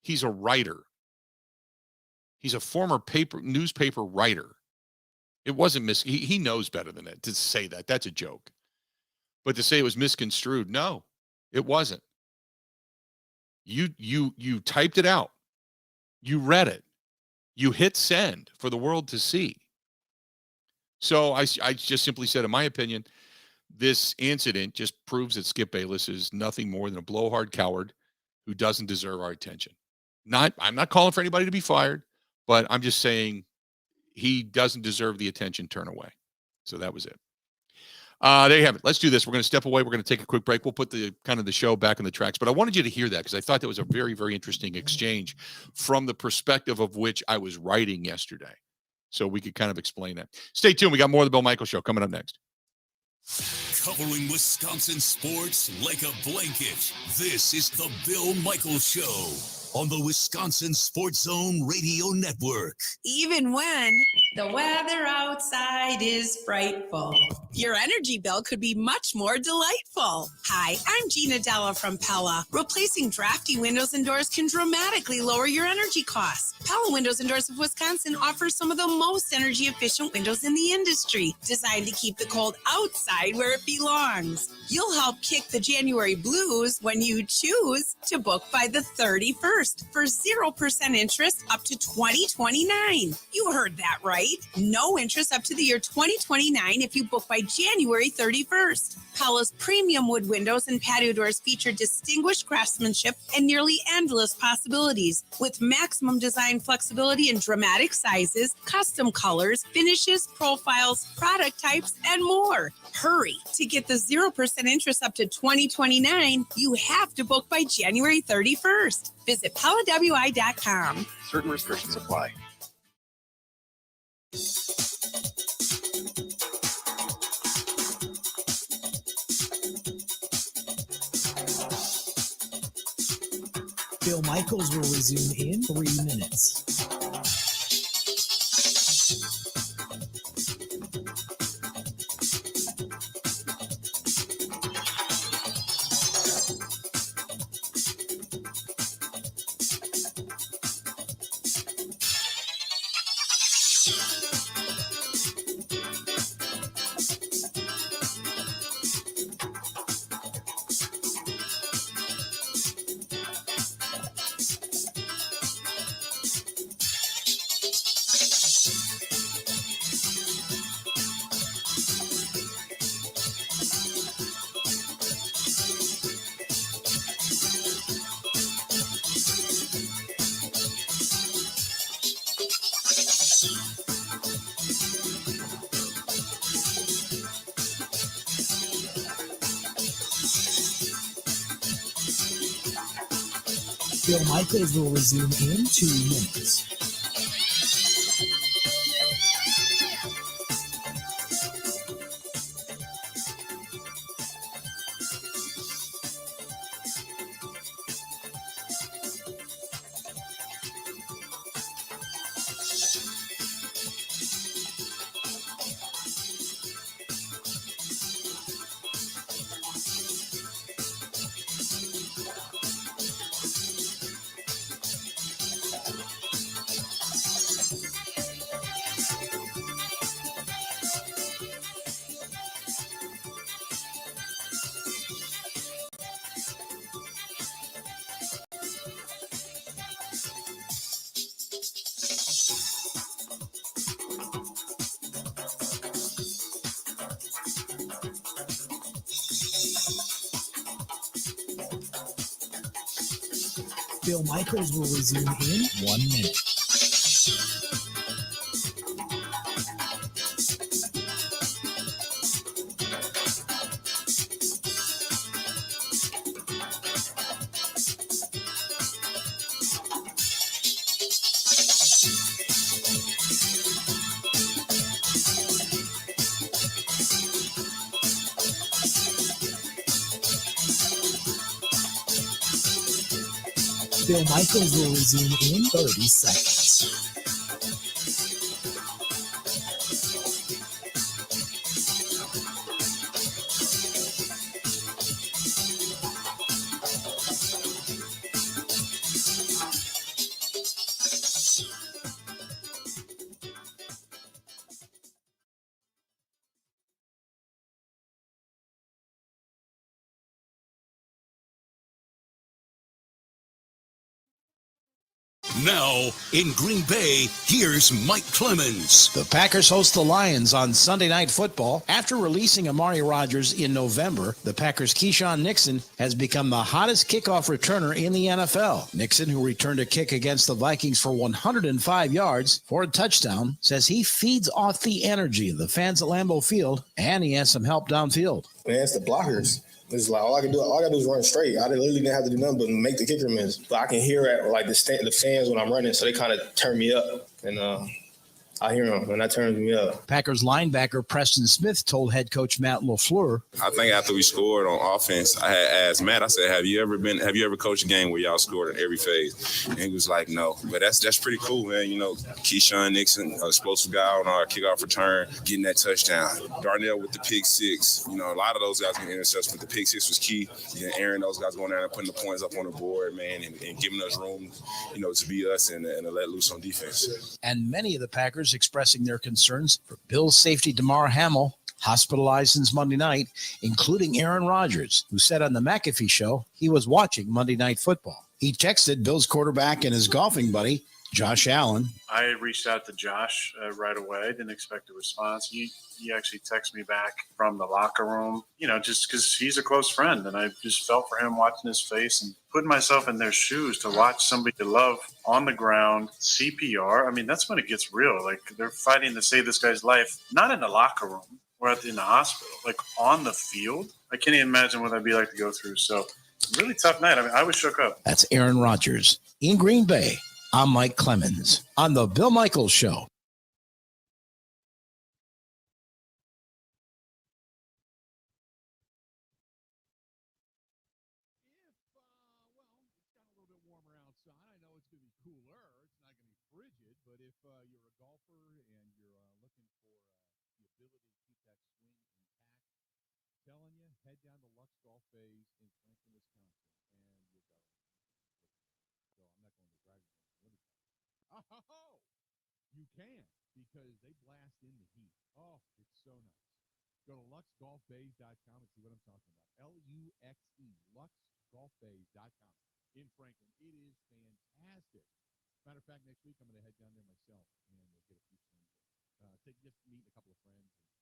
He's a writer. He's a former newspaper writer. It wasn't he knows better than that to say that. That's a joke. But to say it was misconstrued, no, it wasn't. You typed it out. You read it. You hit send for the world to see. So I just simply said, in my opinion, this incident just proves that Skip Bayless is nothing more than a blowhard coward who doesn't deserve our attention. I'm not calling for anybody to be fired, but I'm just saying he doesn't deserve the attention. Turn away. So that was it. There you have it. Let's do this. We're going to step away. We're going to take a quick break. We'll put the show back on the tracks. But I wanted you to hear that because I thought that was a very, very interesting exchange from the perspective of which I was writing yesterday. So we could kind of explain that. Stay tuned. We got more of the Bill Michaels Show coming up next. Covering Wisconsin sports like a blanket. This is the Bill Michaels Show on the Wisconsin Sports Zone Radio Network. Even when the weather outside is frightful, your energy bill could be much more delightful. Hi, I'm Gina Della from Pella. Replacing drafty windows and doors can dramatically lower your energy costs. Pella Windows and Doors of Wisconsin offers some of the most energy efficient windows in the industry, designed to keep the cold outside where it belongs. You'll help kick the January blues when you choose to book by the 31st for 0% interest up to 2029. You heard that right. No interest up to the year 2029 if you book by January 31st. Pella's premium wood windows and patio doors feature distinguished craftsmanship and nearly endless possibilities, with maximum design flexibility in dramatic sizes, custom colors, finishes, profiles, product types, and more. Hurry. To get the 0% interest up to 2029, you have to book by January 31st. Visit PellaWI.com. Certain restrictions apply. Bill Michaels will resume in 3 minutes. Bill Michaels will resume in 2 minutes. Bill Michaels will resume in 1 minute. Bill Michaels will resume in 30 seconds. Now, in Green Bay, here's Mike Clemens. The Packers host the Lions on Sunday Night Football. After releasing Amari Rodgers in November, the Packers' Keyshawn Nixon has become the hottest kickoff returner in the NFL. Nixon, who returned a kick against the Vikings for 105 yards for a touchdown, says he feeds off the energy of the fans at Lambeau Field, and he has some help downfield. Man, it's the blockers. It's like all I gotta do is run straight. I literally didn't have to do nothing but make the kicker miss. But I can hear it like the fans when I'm running, so they kind of turn me up, and I hear them, and that turns me up. Packers linebacker Preston Smith told head coach Matt LaFleur, I think after we scored on offense, I had asked Matt, I said, have you ever coached a game where y'all scored in every phase? And he was like, no. But that's pretty cool, man. You know, Keyshawn Nixon, an explosive guy on our kickoff return, getting that touchdown. Darnell with the pick six. You know, a lot of those guys getting interceptions, but the pick six was key. And Aaron, those guys going down and putting the points up on the board, man, and giving us room, you know, to be us and to let loose on defense. And many of the Packers expressing their concerns for Bills safety Damar Hamlin, hospitalized since Monday night, including Aaron Rodgers, who said on the McAfee show he was watching Monday Night Football. He texted Bills quarterback and his golfing buddy, Josh Allen. I reached out to Josh right away. Didn't expect a response. He actually texted me back from the locker room, you know, just because he's a close friend. And I just felt for him, watching his face and putting myself in their shoes to watch somebody you love on the ground, CPR. I mean, that's when it gets real. Like, they're fighting to save this guy's life, not in the locker room or in the hospital, like on the field. I can't even imagine what that'd be like to go through. So, really tough night. I mean, I was shook up. That's Aaron Rodgers. In Green Bay, I'm Mike Clemens on the Bill Michaels Show. You can, because they blast in the heat. Oh, it's so nice. Go to luxgolfbays.com and see what I'm talking about. L-U-X-E, luxgolfbays.com in Franklin. It is fantastic. Matter of fact, next week I'm going to head down there myself and get a few swings. Just meet a couple of friends and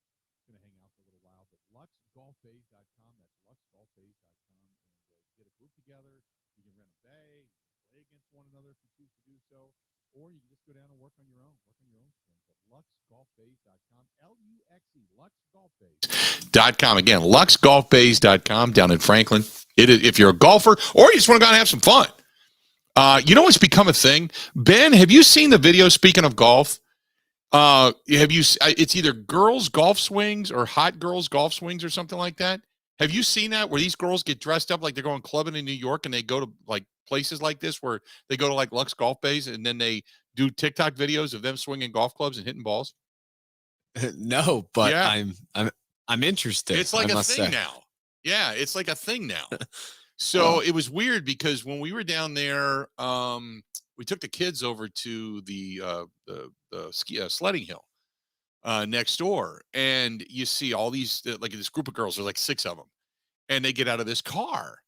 going to hang out for a little while. But luxgolfbays.com, that's luxgolfbays.com, and get a group together. You can rent a bay, you can play against one another if you choose to do so. Or you can just go down and work on your own swings at luxgolfbays.com, L-U-X-E, luxgolfbays.com. Again, luxgolfbays.com down in Franklin. It is, if you're a golfer or you just want to go out and have some fun. You know what's become a thing? Ben, have you seen the video, speaking of golf? It's either girls golf swings or hot girls golf swings or something like that. Have you seen that, where these girls get dressed up like they're going clubbing in New York and they go to like places like this where they go to like Lux Golf Bays and then they do TikTok videos of them swinging golf clubs and hitting balls? No, but Yeah. I'm interested. It's like I a must thing say. now. Yeah, it's like a thing now. So it was weird because when we were down there, we took the kids over to the sledding hill next door, and you see all these like this group of girls. There's like 6 of them, and they get out of this car,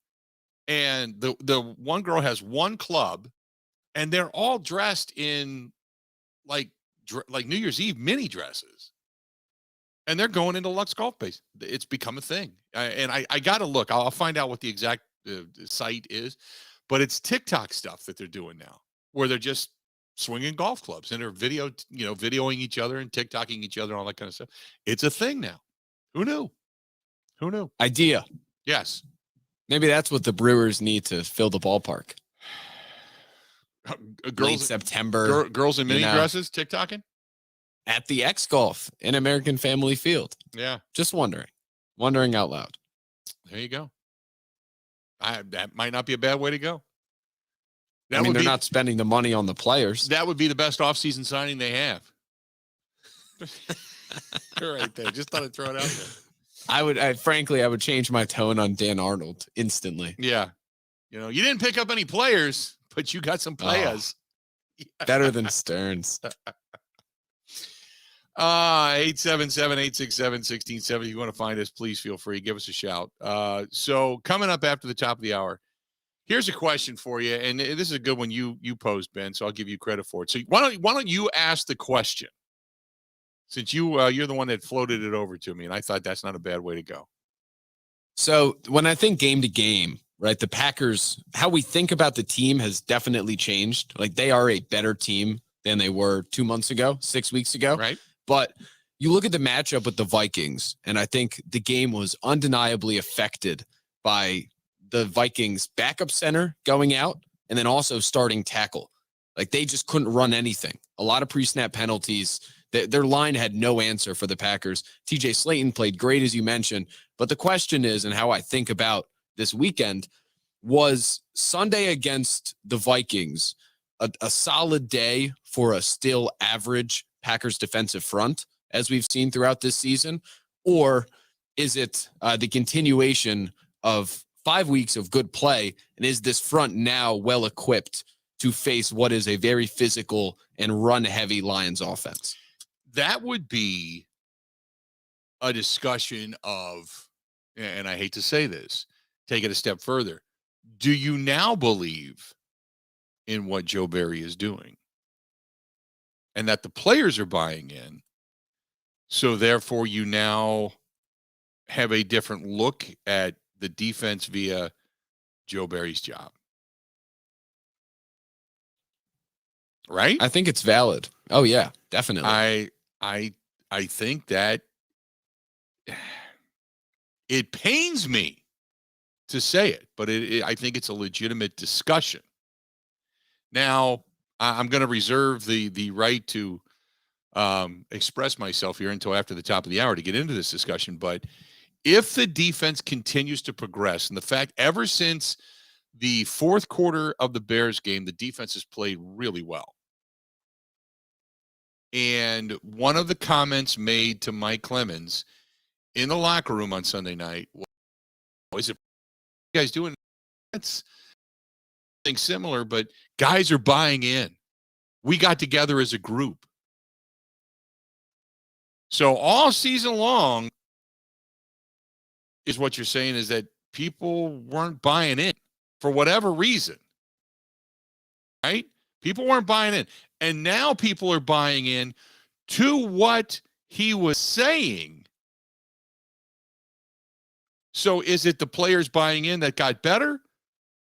and the one girl has one club, and they're all dressed in like New Year's Eve mini dresses. And they're going into Lux Golf Base. It's become a thing. And I got to look. I'll find out what the exact site is. but it's TikTok stuff that they're doing now, where they're just swinging golf clubs and they're videoing each other and TikToking each other and all that kind of stuff. It's a thing now. Who knew? Who knew? Idea. Yes. Maybe that's what the Brewers need to fill the ballpark. Late Girls, September. girls in mini dresses TikToking at the X Golf in American Family Field. Yeah. Just wondering out loud. There you go. That might not be a bad way to go. I mean, they're not spending the money on the players. That would be the best offseason signing they have. Right there. Just thought I'd throw it out there. Frankly, I would change my tone on Dan Arnold instantly. Yeah. You didn't pick up any players, but you got some players. Better than Stearns. 877-867-1670. You want to find us, please feel free. Give us a shout. So coming up after the top of the hour, here's a question for you. And this is a good one you posed, Ben, so I'll give you credit for it. So why don't you ask the question? Since you're the one that floated it over to me, and I thought that's not a bad way to go. So when I think game to game, right, the Packers, how we think about the team has definitely changed. Like, they are a better team than they were 2 months ago, 6 weeks ago. Right. But you look at the matchup with the Vikings, and I think the game was undeniably affected by the Vikings backup center going out and then also starting tackle. Like, they just couldn't run anything. A lot of pre-snap penalties. Their line had no answer for the Packers. TJ Slayton played great, as you mentioned. But the question is, and how I think about this weekend, was Sunday against the Vikings a solid day for a still average Packers defensive front, as we've seen throughout this season? Or is it the continuation of 5 weeks of good play? And is this front now well equipped to face what is a very physical and run-heavy Lions offense? That would be a discussion of, and I hate to say this, take it a step further. Do you now believe in what Joe Barry is doing and that the players are buying in? So therefore you now have a different look at the defense via Joe Barry's job. Right? I think it's valid. Oh yeah, definitely. I think that it pains me to say it, but I think it's a legitimate discussion. Now, I'm going to reserve the right to express myself here until after the top of the hour to get into this discussion. But if the defense continues to progress, and the fact ever since the fourth quarter of the Bears game, the defense has played really well. And one of the comments made to Mike Clemens in the locker room on Sunday night was, "It you guys doing?" That's something similar, but guys are buying in. We got together as a group. So all season long is what you're saying is that people weren't buying in for whatever reason, right? People weren't buying in. And now people are buying in to what he was saying. So is it the players buying in that got better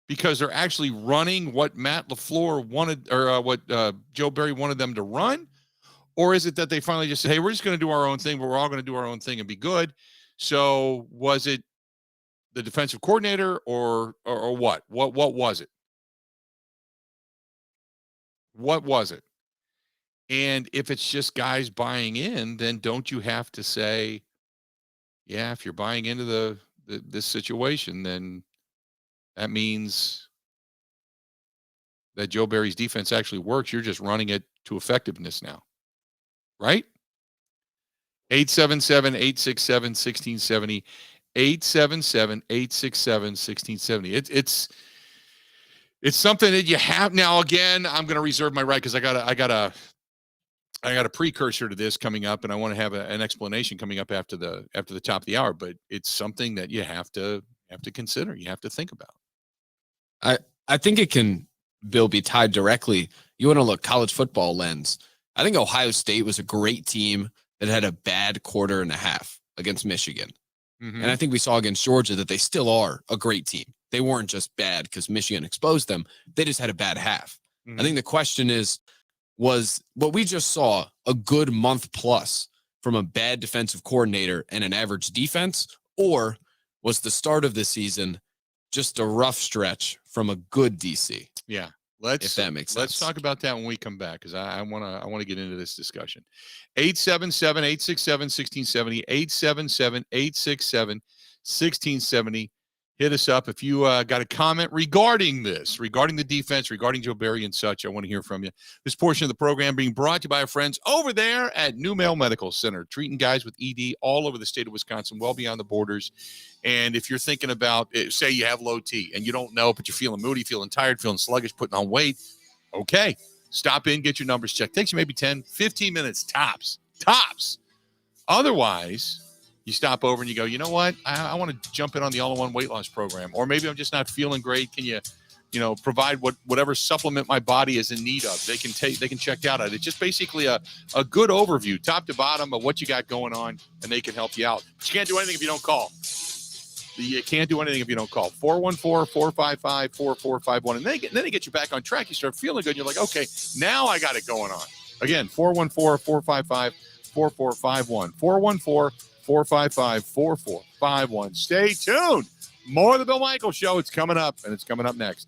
because they're actually running what Matt LaFleur wanted, or what Joe Barry wanted them to run? Or is it that they finally just said, hey, we're just going to do our own thing, but we're all going to do our own thing and be good? So was it the defensive coordinator or what? What was it? What was it? And if it's just guys buying in, then don't you have to say, yeah, if you're buying into this situation, then that means that Joe Barry's defense actually works. You're just running it to effectiveness now, right? 877-867-1670, 877-867-1670. It's something that you have now. Again, I'm going to reserve my right because I got a precursor to this coming up, and I want to have an explanation coming up after the top of the hour. But it's something that you have to consider. You have to think about. I think it can, Bill, be tied directly. You want to look college football lens. I think Ohio State was a great team that had a bad quarter and a half against Michigan. Mm-hmm. And I think we saw against Georgia that they still are a great team. They weren't just bad because Michigan exposed them. They just had a bad half. I think the question is, was what we just saw a good month plus from a bad defensive coordinator and an average defense, or was the start of the season just a rough stretch from a good DC? Yeah. If that makes sense. Let's talk about that when we come back, because I want to get into this discussion. 877-867-1670, 877-867-1670. Hit us up if you got a comment regarding this, regarding the defense, regarding Joe Barry and such. I want to hear from you. This portion of the program being brought to you by our friends over there at New Male Medical Center, treating guys with ED all over the state of Wisconsin, well beyond the borders. And if you're thinking about, say you have low T and you don't know, but you're feeling moody, feeling tired, feeling sluggish, putting on weight, okay, stop in, get your numbers checked. Takes you maybe 10, 15 minutes tops. Otherwise, you stop over and you go, you know what? I want to jump in on the all-in-one weight loss program. Or maybe I'm just not feeling great. Can you provide whatever supplement my body is in need of? They can check out at it. It's just basically a good overview, top to bottom, of what you got going on, and they can help you out. But you can't do anything if you don't call. You can't do anything if you don't call. 414-455-4451. And then they get you back on track. You start feeling good. And you're like, okay, now I got it going on. Again, 414-455-4451. 414-455-4451. Stay tuned. More of the Bill Michaels Show. It's coming up, and it's coming up next.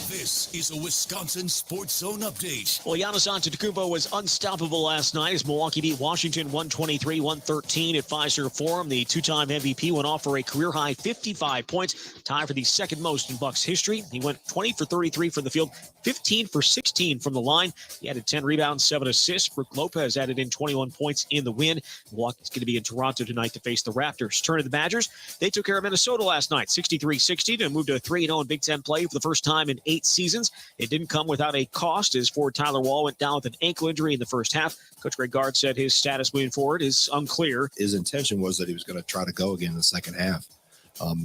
This is a Wisconsin Sports Zone update. Well, Giannis Antetokounmpo was unstoppable last night as Milwaukee beat Washington 123-113 at Fiserv Forum. The two-time MVP went off for a career-high 55 points, tied for the second most in Bucks history. He went 20 for 33 from the field, 15 for 16 from the line. He added 10 rebounds, 7 assists. Brook Lopez added in 21 points in the win. Milwaukee's going to be in Toronto tonight to face the Raptors. Turn to the Badgers. They took care of Minnesota last night, 63-60, to move to 3-0 in Big Ten play for the first time in 8 seasons. It didn't come without a cost as forward Tyler Wall went down with an ankle injury in the first half. Coach Greg Gard said his status moving forward is unclear. His intention was that he was going to try to go again in the second half,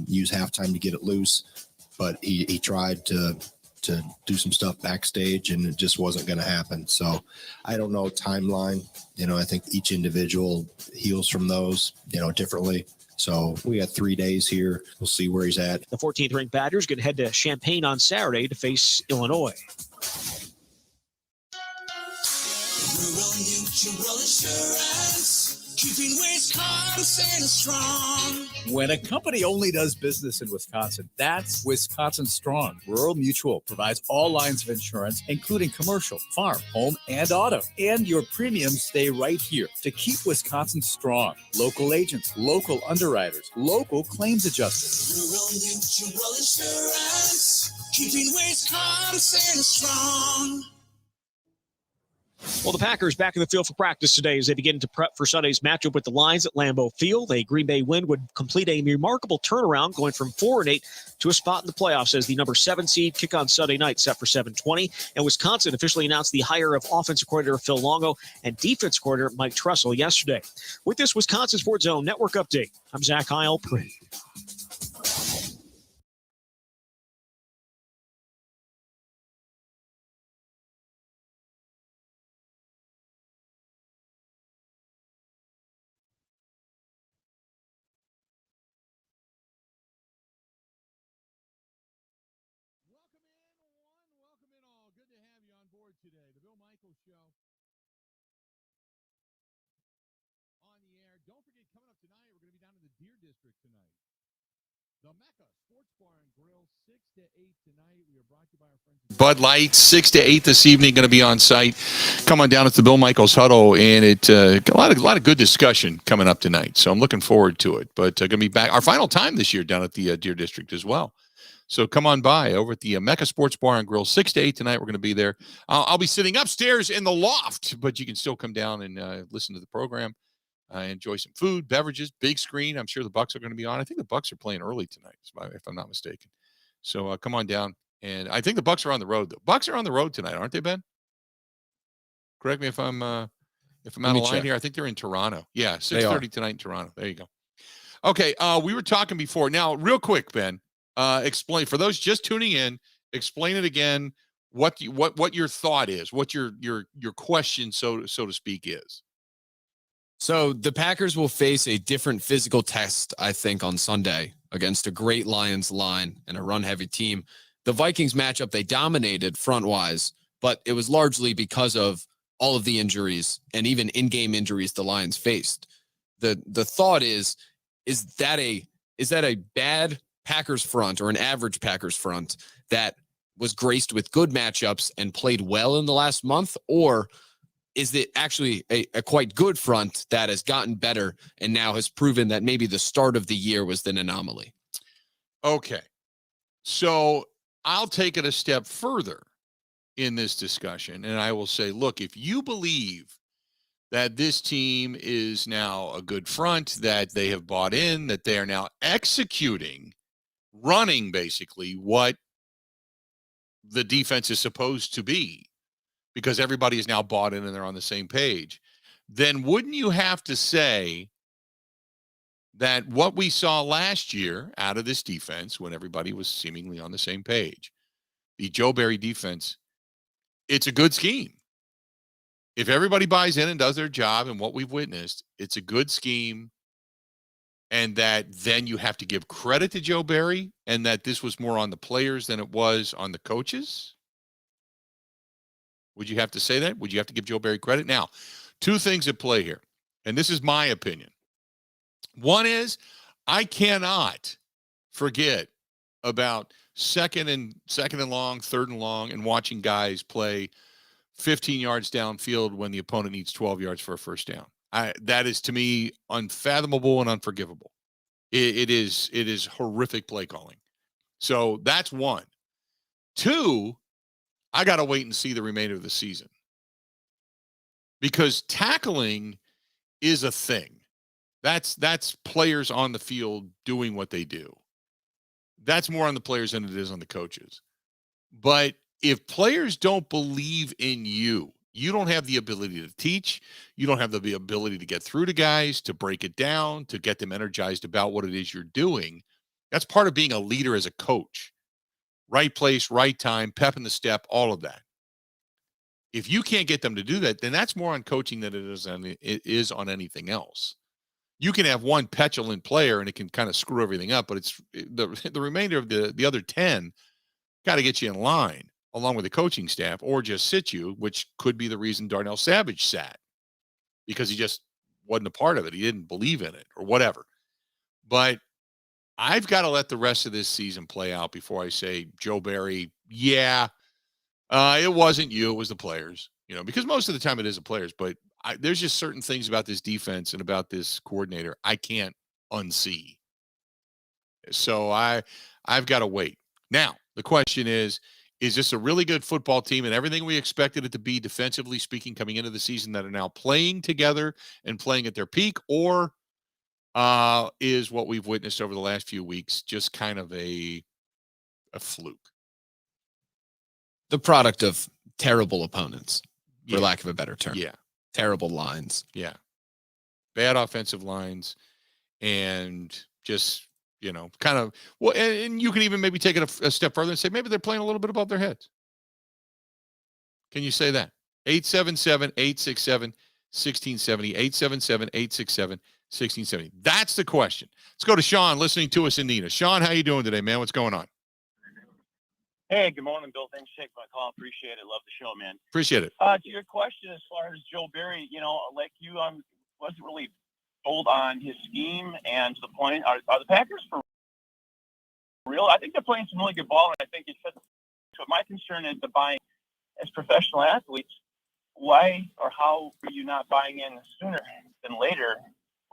use halftime to get it loose, but he tried to do some stuff backstage, and it just wasn't going to happen. So I don't know timeline. I think each individual heals from those, differently. So we got 3 days here. We'll see where he's at. The 14th ranked Badgers going to head to Champaign on Saturday to face Illinois. Rural Mutual Insurance, keeping Wisconsin strong. When a company only does business in Wisconsin, that's Wisconsin Strong. Rural Mutual provides all lines of insurance, including commercial, farm, home, and auto. And your premiums stay right here to keep Wisconsin strong. Local agents, local underwriters, local claims adjusters. Rural Mutual Insurance, keeping Wisconsin strong. Well, the Packers back in the field for practice today as they begin to prep for Sunday's matchup with the Lions at Lambeau Field. A Green Bay win would complete a remarkable turnaround, going from 4-8 to a spot in the playoffs as the number 7 seed. Kick on Sunday night, set for 7:20. And Wisconsin officially announced the hire of offensive coordinator Phil Longo and defense coordinator Mike Tressel yesterday. With this Wisconsin Sports Zone Network update, I'm Zach Heilprin. Today, the Bill Michaels Show on the air. Don't forget, coming up tonight, we're going to be down in the Deer District tonight. The Mecca Sports Bar and Grill, 6 to 8 tonight. We are brought to you by our friends Bud Light, 6 to 8 this evening, going to be on site. Come on down. It's the Bill Michaels Huddle, and a lot of good discussion coming up tonight. So I'm looking forward to it. But going to be back our final time this year down at the Deer District as well. So come on by over at the Mecca Sports Bar and Grill, 6 to 8 tonight. We're going to be there. I'll be sitting upstairs in the loft, but you can still come down and listen to the program, enjoy some food, beverages, big screen. I'm sure the Bucks are going to be on. I think the Bucks are playing early tonight, if I'm not mistaken. So come on down. And I think the Bucks are on the road, though. Bucks are on the road tonight, aren't they, Ben? Correct me if I'm out Let of me line check. here. I think they're in Toronto. Yeah, They are. 6:30 tonight in Toronto. There you go. Okay, we were talking before. Now, real quick, Ben, explain for those just tuning in. Explain it again. What your thought is? What your question, so to speak, is? So the Packers will face a different physical test, I think, on Sunday against a great Lions line and a run-heavy team. The Vikings matchup, they dominated front-wise, but it was largely because of all of the injuries and even in-game injuries the Lions faced. The thought is that a bad Packers front or an average Packers front that was graced with good matchups and played well in the last month, or is it actually a quite good front that has gotten better and now has proven that maybe the start of the year was an anomaly? Okay. So I'll take it a step further in this discussion, and I will say, look, if you believe that this team is now a good front, that they have bought in, that they are now executing, running basically what the defense is supposed to be, because everybody is now bought in and they're on the same page, then wouldn't you have to say that what we saw last year out of this defense, when everybody was seemingly on the same page, the Joe Barry defense, it's a good scheme. If everybody buys in and does their job and what we've witnessed, it's a good scheme, and that then you have to give credit to Joe Barry and that this was more on the players than it was on the coaches? Would you have to say that? Would you have to give Joe Barry credit? Now, two things at play here, and this is my opinion. One is I cannot forget about second and long, third and long, and watching guys play 15 yards downfield when the opponent needs 12 yards for a first down. That is, to me, unfathomable and unforgivable. It is horrific play calling. So that's one. Two, I got to wait and see the remainder of the season, because tackling is a thing. That's players on the field doing what they do. That's more on the players than it is on the coaches. But if players don't believe in you, you don't have the ability to teach. You don't have the ability to get through to guys, to break it down, to get them energized about what it is you're doing. That's part of being a leader as a coach. Right place, right time, pep in the step, all of that. If you can't get them to do that, then that's more on coaching than it is on anything else. You can have one petulant player and it can kind of screw everything up, but it's the remainder of the other 10 got to get you in line along with the coaching staff, or just sit you, which could be the reason Darnell Savage sat, because he just wasn't a part of it. He didn't believe in it or whatever. But I've got to let the rest of this season play out before I say, Joe Barry, it wasn't you, it was the players, because most of the time it is the players, but there's just certain things about this defense and about this coordinator I can't unsee. So I've got to wait. Now, the question is this a really good football team and everything we expected it to be defensively speaking coming into the season, that are now playing together and playing at their peak, or is what we've witnessed over the last few weeks just kind of a fluke? The product of terrible opponents, for lack of a better term. Yeah. Terrible lines. Yeah. Bad offensive lines, and just, kind of, well, and you can even maybe take it a step further and say maybe they're playing a little bit above their heads. Can you say that? 877-867-1670, 877-867-1670. That's the question. Let's go to Sean, listening to us in Nina. Sean, how you doing today, man? What's going on? Hey, good morning, Bill. Thanks for taking my call. Appreciate it. Love the show, man. Appreciate it. To your question, as far as Joe Barry, like you, wasn't really sold on his scheme, and to the point, are the Packers for real? I think they're playing some really good ball, and I think it fits. So my concern is to buy as professional athletes. Why or how are you not buying in sooner than later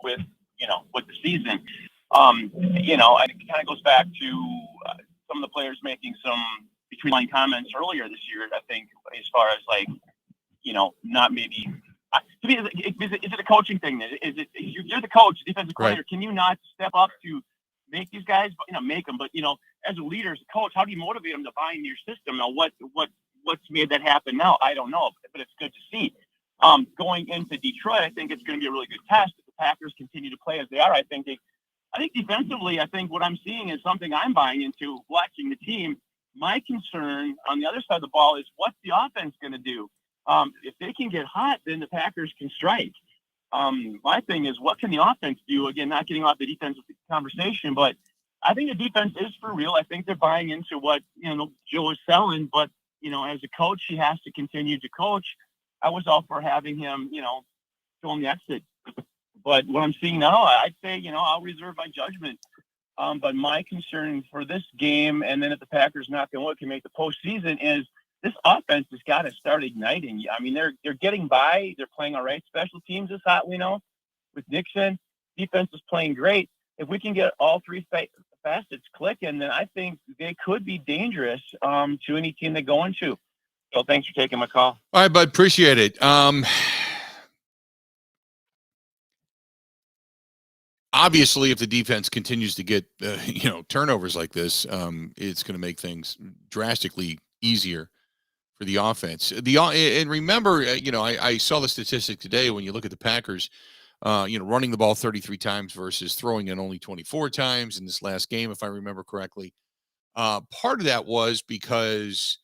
with the season? And it kind of goes back to some of the players making some between line comments earlier this year. I think as far as not maybe. To me, is it a coaching thing? Is it you're the coach, defensive coordinator? Right. Can you not step up to make these guys, make them? But as a leader, as a coach, how do you motivate them to buy into your system? Now, what's made that happen now? I don't know, but it's good to see. Going into Detroit, I think it's going to be a really good test. If the Packers continue to play as they are, I think defensively, I think what I'm seeing is something I'm buying into watching the team. My concern on the other side of the ball is what's the offense going to do? If they can get hot, then the Packers can strike. My thing is, what can the offense do? Again, not getting off the defensive conversation, but I think the defense is for real. I think they're buying into what, Joe is selling, but, as a coach, he has to continue to coach. I was all for having him, show him the exit. But what I'm seeing now, I'd say, I'll reserve my judgment. But my concern for this game, and then if the Packers knock on wood can make the postseason, is this offense has got to start igniting. I mean, they're getting by. They're playing all right. Special teams is hot, we know, with Nixon. Defense is playing great. If we can get all three facets clicking, then I think they could be dangerous to any team they go into. So thanks for taking my call. All right, bud. Appreciate it. Obviously, if the defense continues to get turnovers like this, it's going to make things drastically easier for the offense. And remember, I saw the statistic today when you look at the Packers, running the ball 33 times versus throwing it only 24 times in this last game, if I remember correctly. Part of that was because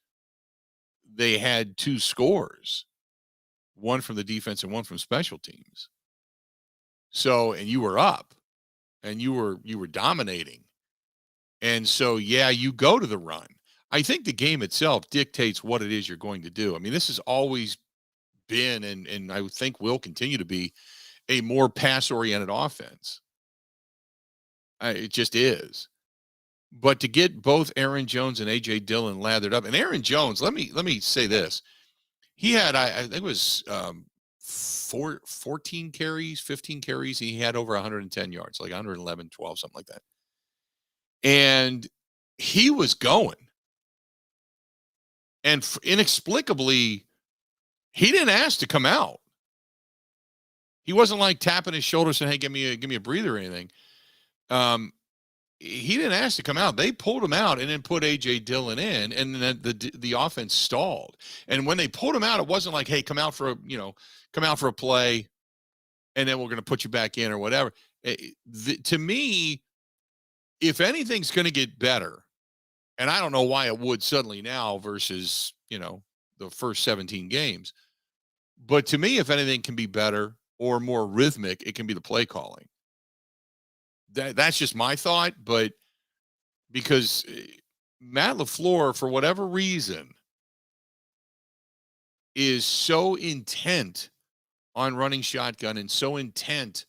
they had two scores, one from the defense and one from special teams. So, and you were up. And you were dominating. And so, you go to the run. I think the game itself dictates what it is you're going to do. I mean, this has always been, and I think will continue to be, a more pass-oriented offense. It just is. But to get both Aaron Jones and A.J. Dillon lathered up, and Aaron Jones, let me say this. He had, I think it was 14 carries, 15 carries. He had over 110 yards, like 111, 12, something like that. And he was going. And inexplicably, he didn't ask to come out. He wasn't like tapping his shoulder saying, hey, give me a breather or anything. He didn't ask to come out. They pulled him out and then put A.J. Dillon in, and then the offense stalled. And when they pulled him out, it wasn't like, hey, come out for a play, and then we're going to put you back in or whatever. To me, if anything's going to get better, and I don't know why it would suddenly now versus, the first 17 games, but to me, if anything can be better or more rhythmic, it can be the play calling. That's just my thought, but because Matt LaFleur, for whatever reason, is so intent on running shotgun and so intent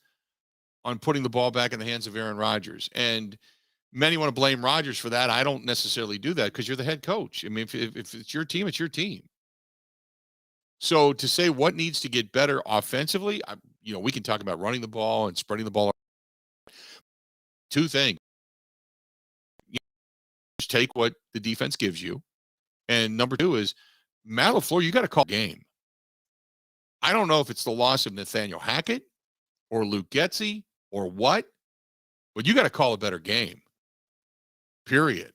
on putting the ball back in the hands of Aaron Rodgers. And many want to blame Rodgers for that. I don't necessarily do that because you're the head coach. I mean, if it's your team, it's your team. So to say what needs to get better offensively, we can talk about running the ball and spreading the ball. Two things. Just take what the defense gives you. And number two is, Matt LaFleur, you got to call game. I don't know if it's the loss of Nathaniel Hackett or Luke Getsy or what, but you got to call a better game. Period.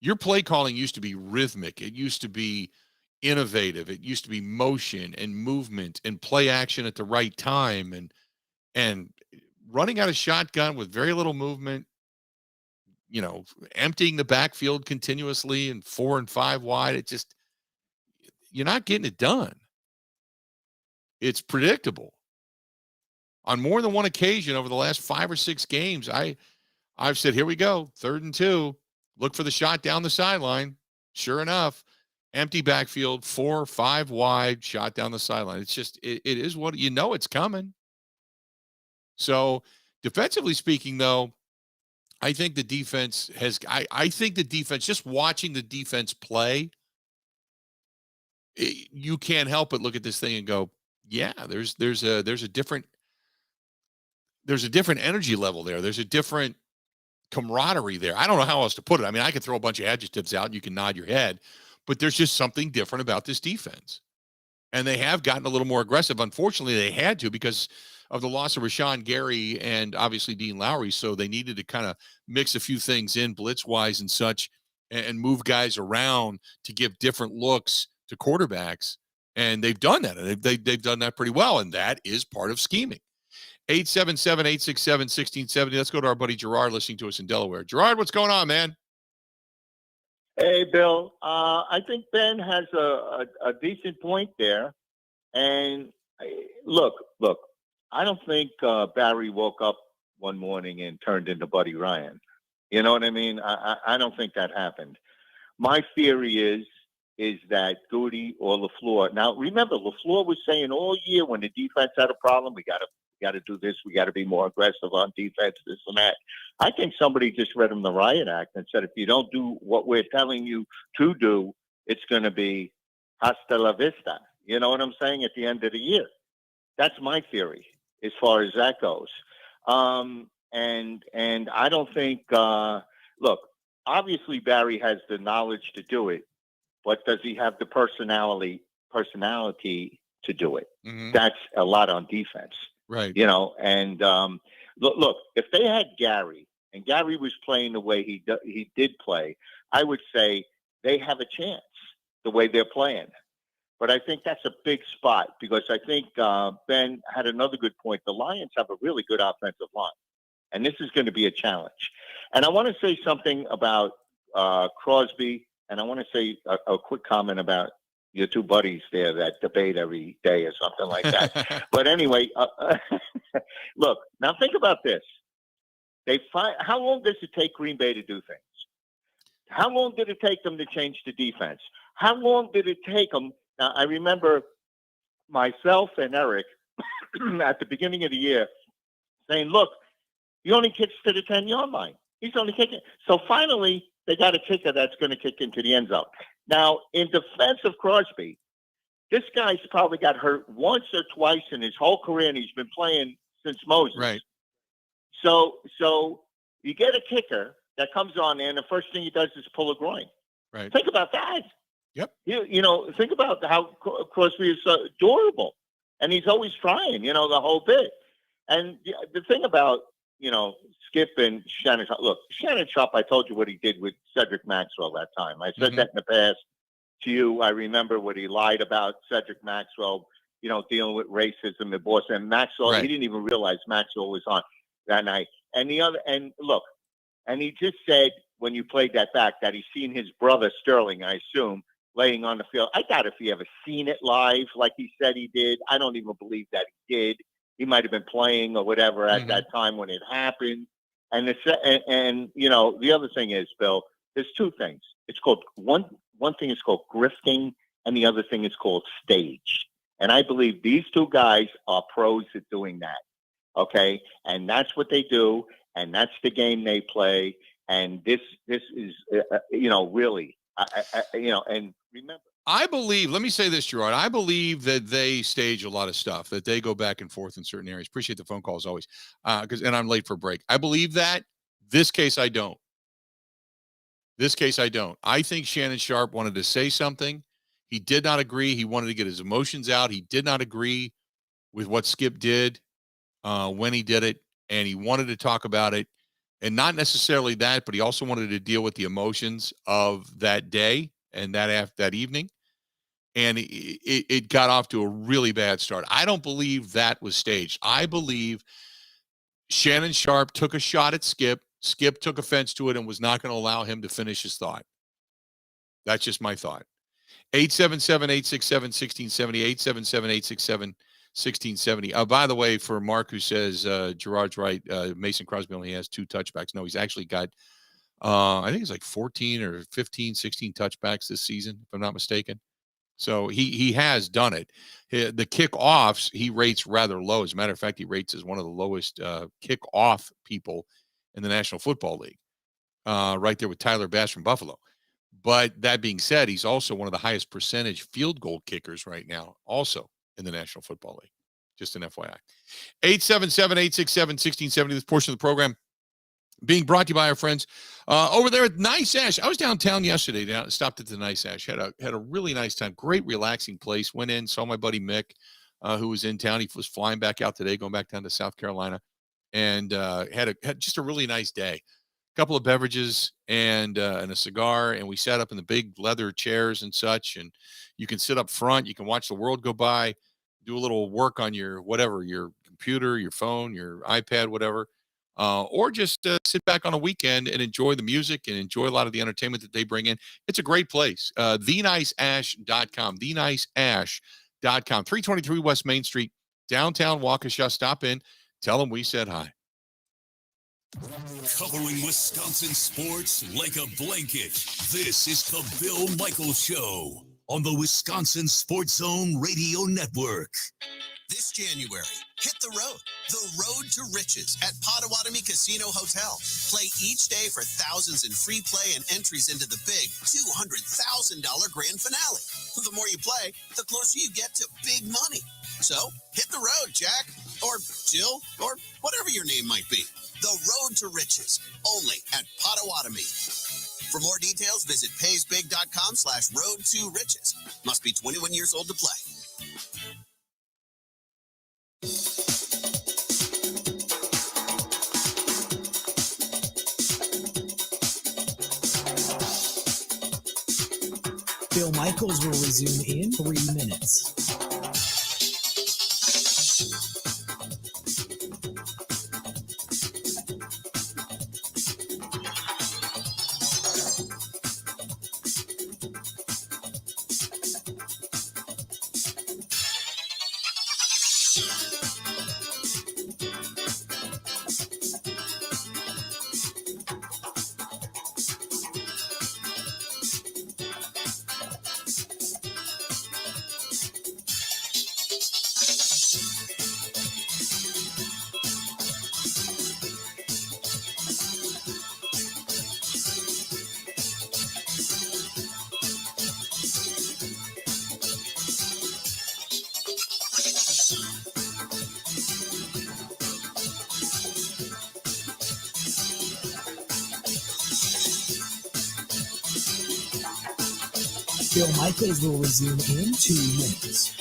Your play calling used to be rhythmic. It used to be innovative. It used to be motion and movement and play action at the right time and running out of shotgun with very little movement, emptying the backfield continuously and 4 and 5 wide. You're not getting it done. It's predictable. On more than one occasion over the last 5 or 6 games, I've said, here we go, 3rd and 2. Look for the shot down the sideline. Sure enough, empty backfield, 4 or 5 wide, shot down the sideline. It's just, it is what, it's coming. So defensively speaking, though, I think the defense I think the defense, just watching the defense play, you can't help but look at this thing and go, yeah, there's a different energy level there. There's a different camaraderie there. I don't know how else to put it. I mean, I could throw a bunch of adjectives out and you can nod your head, but there's just something different about this defense. And they have gotten a little more aggressive. Unfortunately, they had to because of the loss of Rashawn Gary and obviously Dean Lowry. So they needed to kind of mix a few things in blitz-wise and such and move guys around to give different looks to quarterbacks. And they've done that. And they've done that pretty well. And that is part of scheming. 877-867-1670. Let's go to our buddy Gerard listening to us in Delaware. Gerard, what's going on, man? Hey, Bill. I think Ben has a decent point there. And look, I don't think Barry woke up one morning and turned into Buddy Ryan. You know what I mean? I don't think that happened. My theory is that Goody or LaFleur. Now, remember, LaFleur was saying all year when the defense had a problem, we got to do this. We got to be more aggressive on defense, this and that. I think somebody just read him the riot act and said, if you don't do what we're telling you to do, it's going to be hasta la vista. You know what I'm saying? At the end of the year. That's my theory as far as that goes. And I don't think, look, obviously Barry has the knowledge to do it, but does he have the personality to do it? Mm-hmm. That's a lot on defense. Right. You know, and look, if they had Gary and Gary was playing the way he did play, I would say they have a chance the way they're playing. But I think that's a big spot because I think Ben had another good point. The Lions have a really good offensive line, and this is going to be a challenge. And I want to say something about Crosby, and I want to say a quick comment about your two buddies there that debate every day or something like that. But anyway, look, now think about this. How long does it take Green Bay to do things? How long did it take them to change the defense? How long did it take them? Now, I remember myself and Eric at the beginning of the year saying, look, he only kicks to the 10-yard line. He's only kicking. So finally, they got a kicker that's going to kick into the end zone. Now, in defense of Crosby, this guy's probably got hurt once or twice in his whole career, and he's been playing since Moses. Right. So you get a kicker that comes on there, and the first thing he does is pull a groin. Right. Think about that. Yep. You know, think about how Crosby is so adorable, and he's always trying, you know, the whole bit. And the thing about, you know, Skip and Shannon Sharp. Look, Shannon Sharp, I told you what he did with Cedric Maxwell that time. I said that in the past to you. I remember what he lied about Cedric Maxwell, you know, dealing with racism in Boston. And Maxwell, Right. He didn't even realize Maxwell was on that night. And look, and he just said when you played that back that he's seen his brother Sterling, I assume, laying on the field. I doubt if he ever seen it live like he said he did. I don't even believe that he did. He might have been playing or whatever at that time when it happened. And you know, the other thing is, Bill, there's two things. It's called one thing is called grifting, and the other thing is called stage. And I believe these two guys are pros at doing that. Okay, and that's what they do, and that's the game they play. And this is, you know, really, you know, and remember. I believe, let me say this, Gerard. I believe that they stage a lot of stuff, that they go back and forth in certain areas. Appreciate the phone calls always. And I'm late for a break. I believe that. This case, I don't. I think Shannon Sharp wanted to say something. He did not agree. He wanted to get his emotions out. He did not agree with what Skip did when he did it. And he wanted to talk about it. And not necessarily that, but he also wanted to deal with the emotions of that day and that evening. And it got off to a really bad start. I don't believe that was staged. I believe Shannon Sharp took a shot at Skip. Skip took offense to it and was not going to allow him to finish his thought. That's just my thought. 877-867-1670, 877-867-1670. By the way, for Mark, who says Gerard's right, Mason Crosby only has 2 touchbacks. No, he's actually got, I think it's like 14 or 15, 16 touchbacks this season, if I'm not mistaken. So he has done it. The kickoffs he rates rather low. As a matter of fact, he rates as one of the lowest kickoff people in the National Football League, right there with Tyler Bass from Buffalo. But that being said, he's also one of the highest percentage field goal kickers right now, also in the National Football League. Just an FYI. 877-867-1670, this portion of the program being brought to you by our friends over there at Nice Ash. I was downtown yesterday. Stopped at the Nice Ash. Had a really nice time. Great, relaxing place. Went in, saw my buddy Mick, who was in town. He was flying back out today, going back down to South Carolina, and had just a really nice day. couple of beverages and a cigar, and we sat up in the big leather chairs and such. And you can sit up front, you can watch the world go by, do a little work on your whatever, your computer, your phone, your iPad, whatever, or just sit back on a weekend and enjoy the music and enjoy a lot of the entertainment that they bring in. It's a great place. TheNiceAsh.com, TheNiceAsh.com, 323 West Main Street, downtown Waukesha. Stop in, tell them we said hi. Covering Wisconsin sports like a blanket. This is the Bill Michaels Show on the Wisconsin Sports Zone Radio Network. This January, hit the road. The road to riches at Potawatomi Casino Hotel. Play each day for thousands in free play and entries into the big $200,000 grand finale. The more you play, the closer you get to big money. So hit the road, Jack, or Jill, or whatever your name might be. The road to riches, only at Potawatomi. For more details, visit paysbig.com/road2riches. Must be 21 years old to play. Bill Michaels will resume in 3 minutes. Bill Michaels will resume in 2 minutes.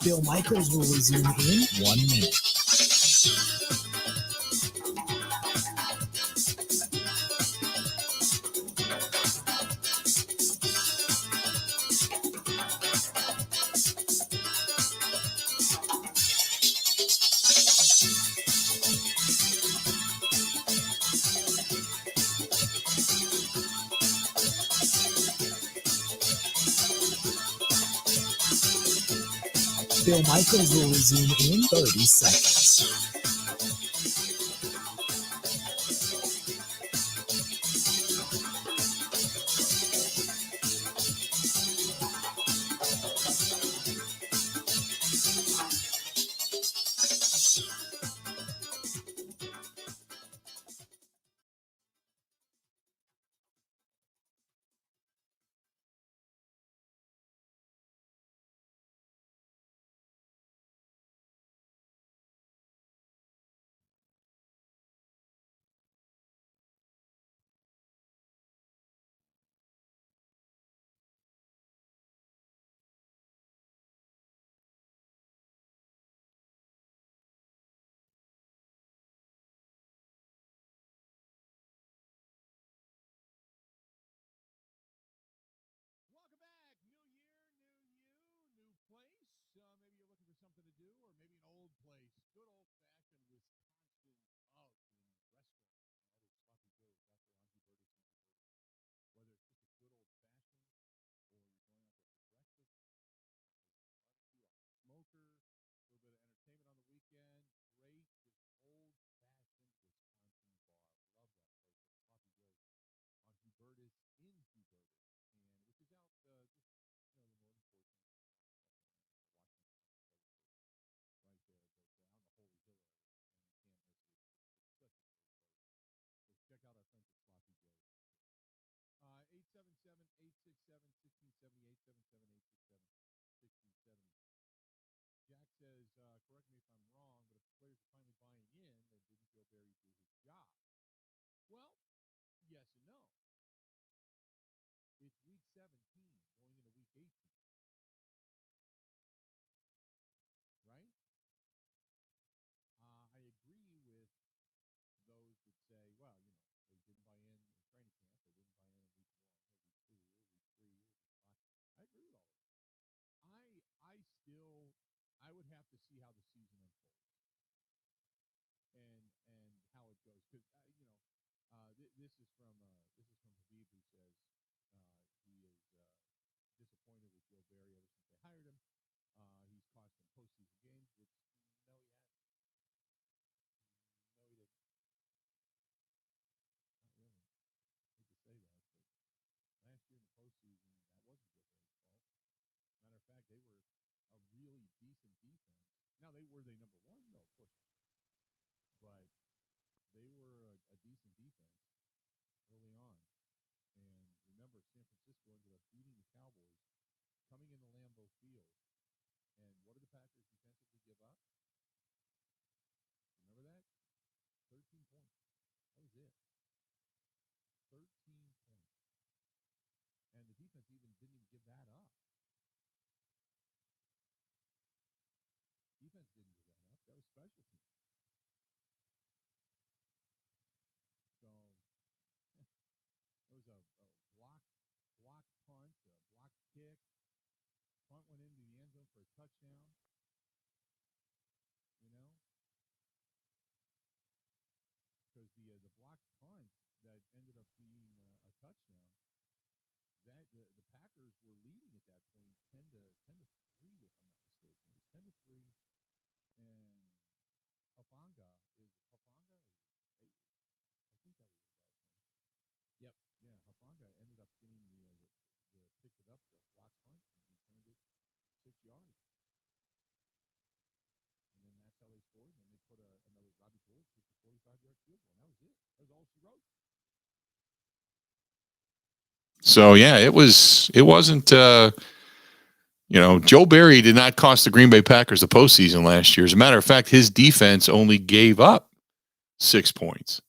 Bill Michaels will resume in 1 minute. Bill Michaels will resume in 30 seconds. Jack says, correct me if I'm wrong, but if the players are finally buying in, then didn't Joe Barry do his job? Well, yes and no. It's week 17 going into week 18. Right? I agree with those that say, well, they didn't buy in training camp. They didn't buy in week 1 or week 2 or week 3 or week 5. I agree with all of that. I would have to see how the season unfolds and how it goes. Because, this is from Habib, who says he is disappointed with Joe Barry ever since they hired him. He's cost them postseason games, which no, he hasn't. No, he didn't. Not really. I hate to say that, but last year in the postseason, that wasn't Joe Barry's fault. Matter of fact, they were a really decent defense. Now, were they number one? No, of course not. But they were a decent defense early on. And remember, San Francisco ended up beating the Cowboys, coming into Lambeau Field. And what did the Packers defensively give up? Remember that? 13 points. That was it. 13 points. And the defense didn't even give that up. Defense didn't give that up. That was special teams. So it was a block punt, a block kick. Punt went into the end zone for a touchdown. Because the blocked punt that ended up being a touchdown, that the Packers were leading at that point 10 to 3, if I'm not mistaken. It was 10 to 3, and Hufanga, I think that was his last name. Yep, yeah, Hufanga ended up getting picked it up, the block punt, and he turned it 6 yards. And then that's how they scored. And then they put another Robbie Gould kicked a 45-yard field goal. And that was it. That was all she wrote. So yeah, it wasn't. Joe Barry did not cost the Green Bay Packers the postseason last year. As a matter of fact, his defense only gave up 6 points.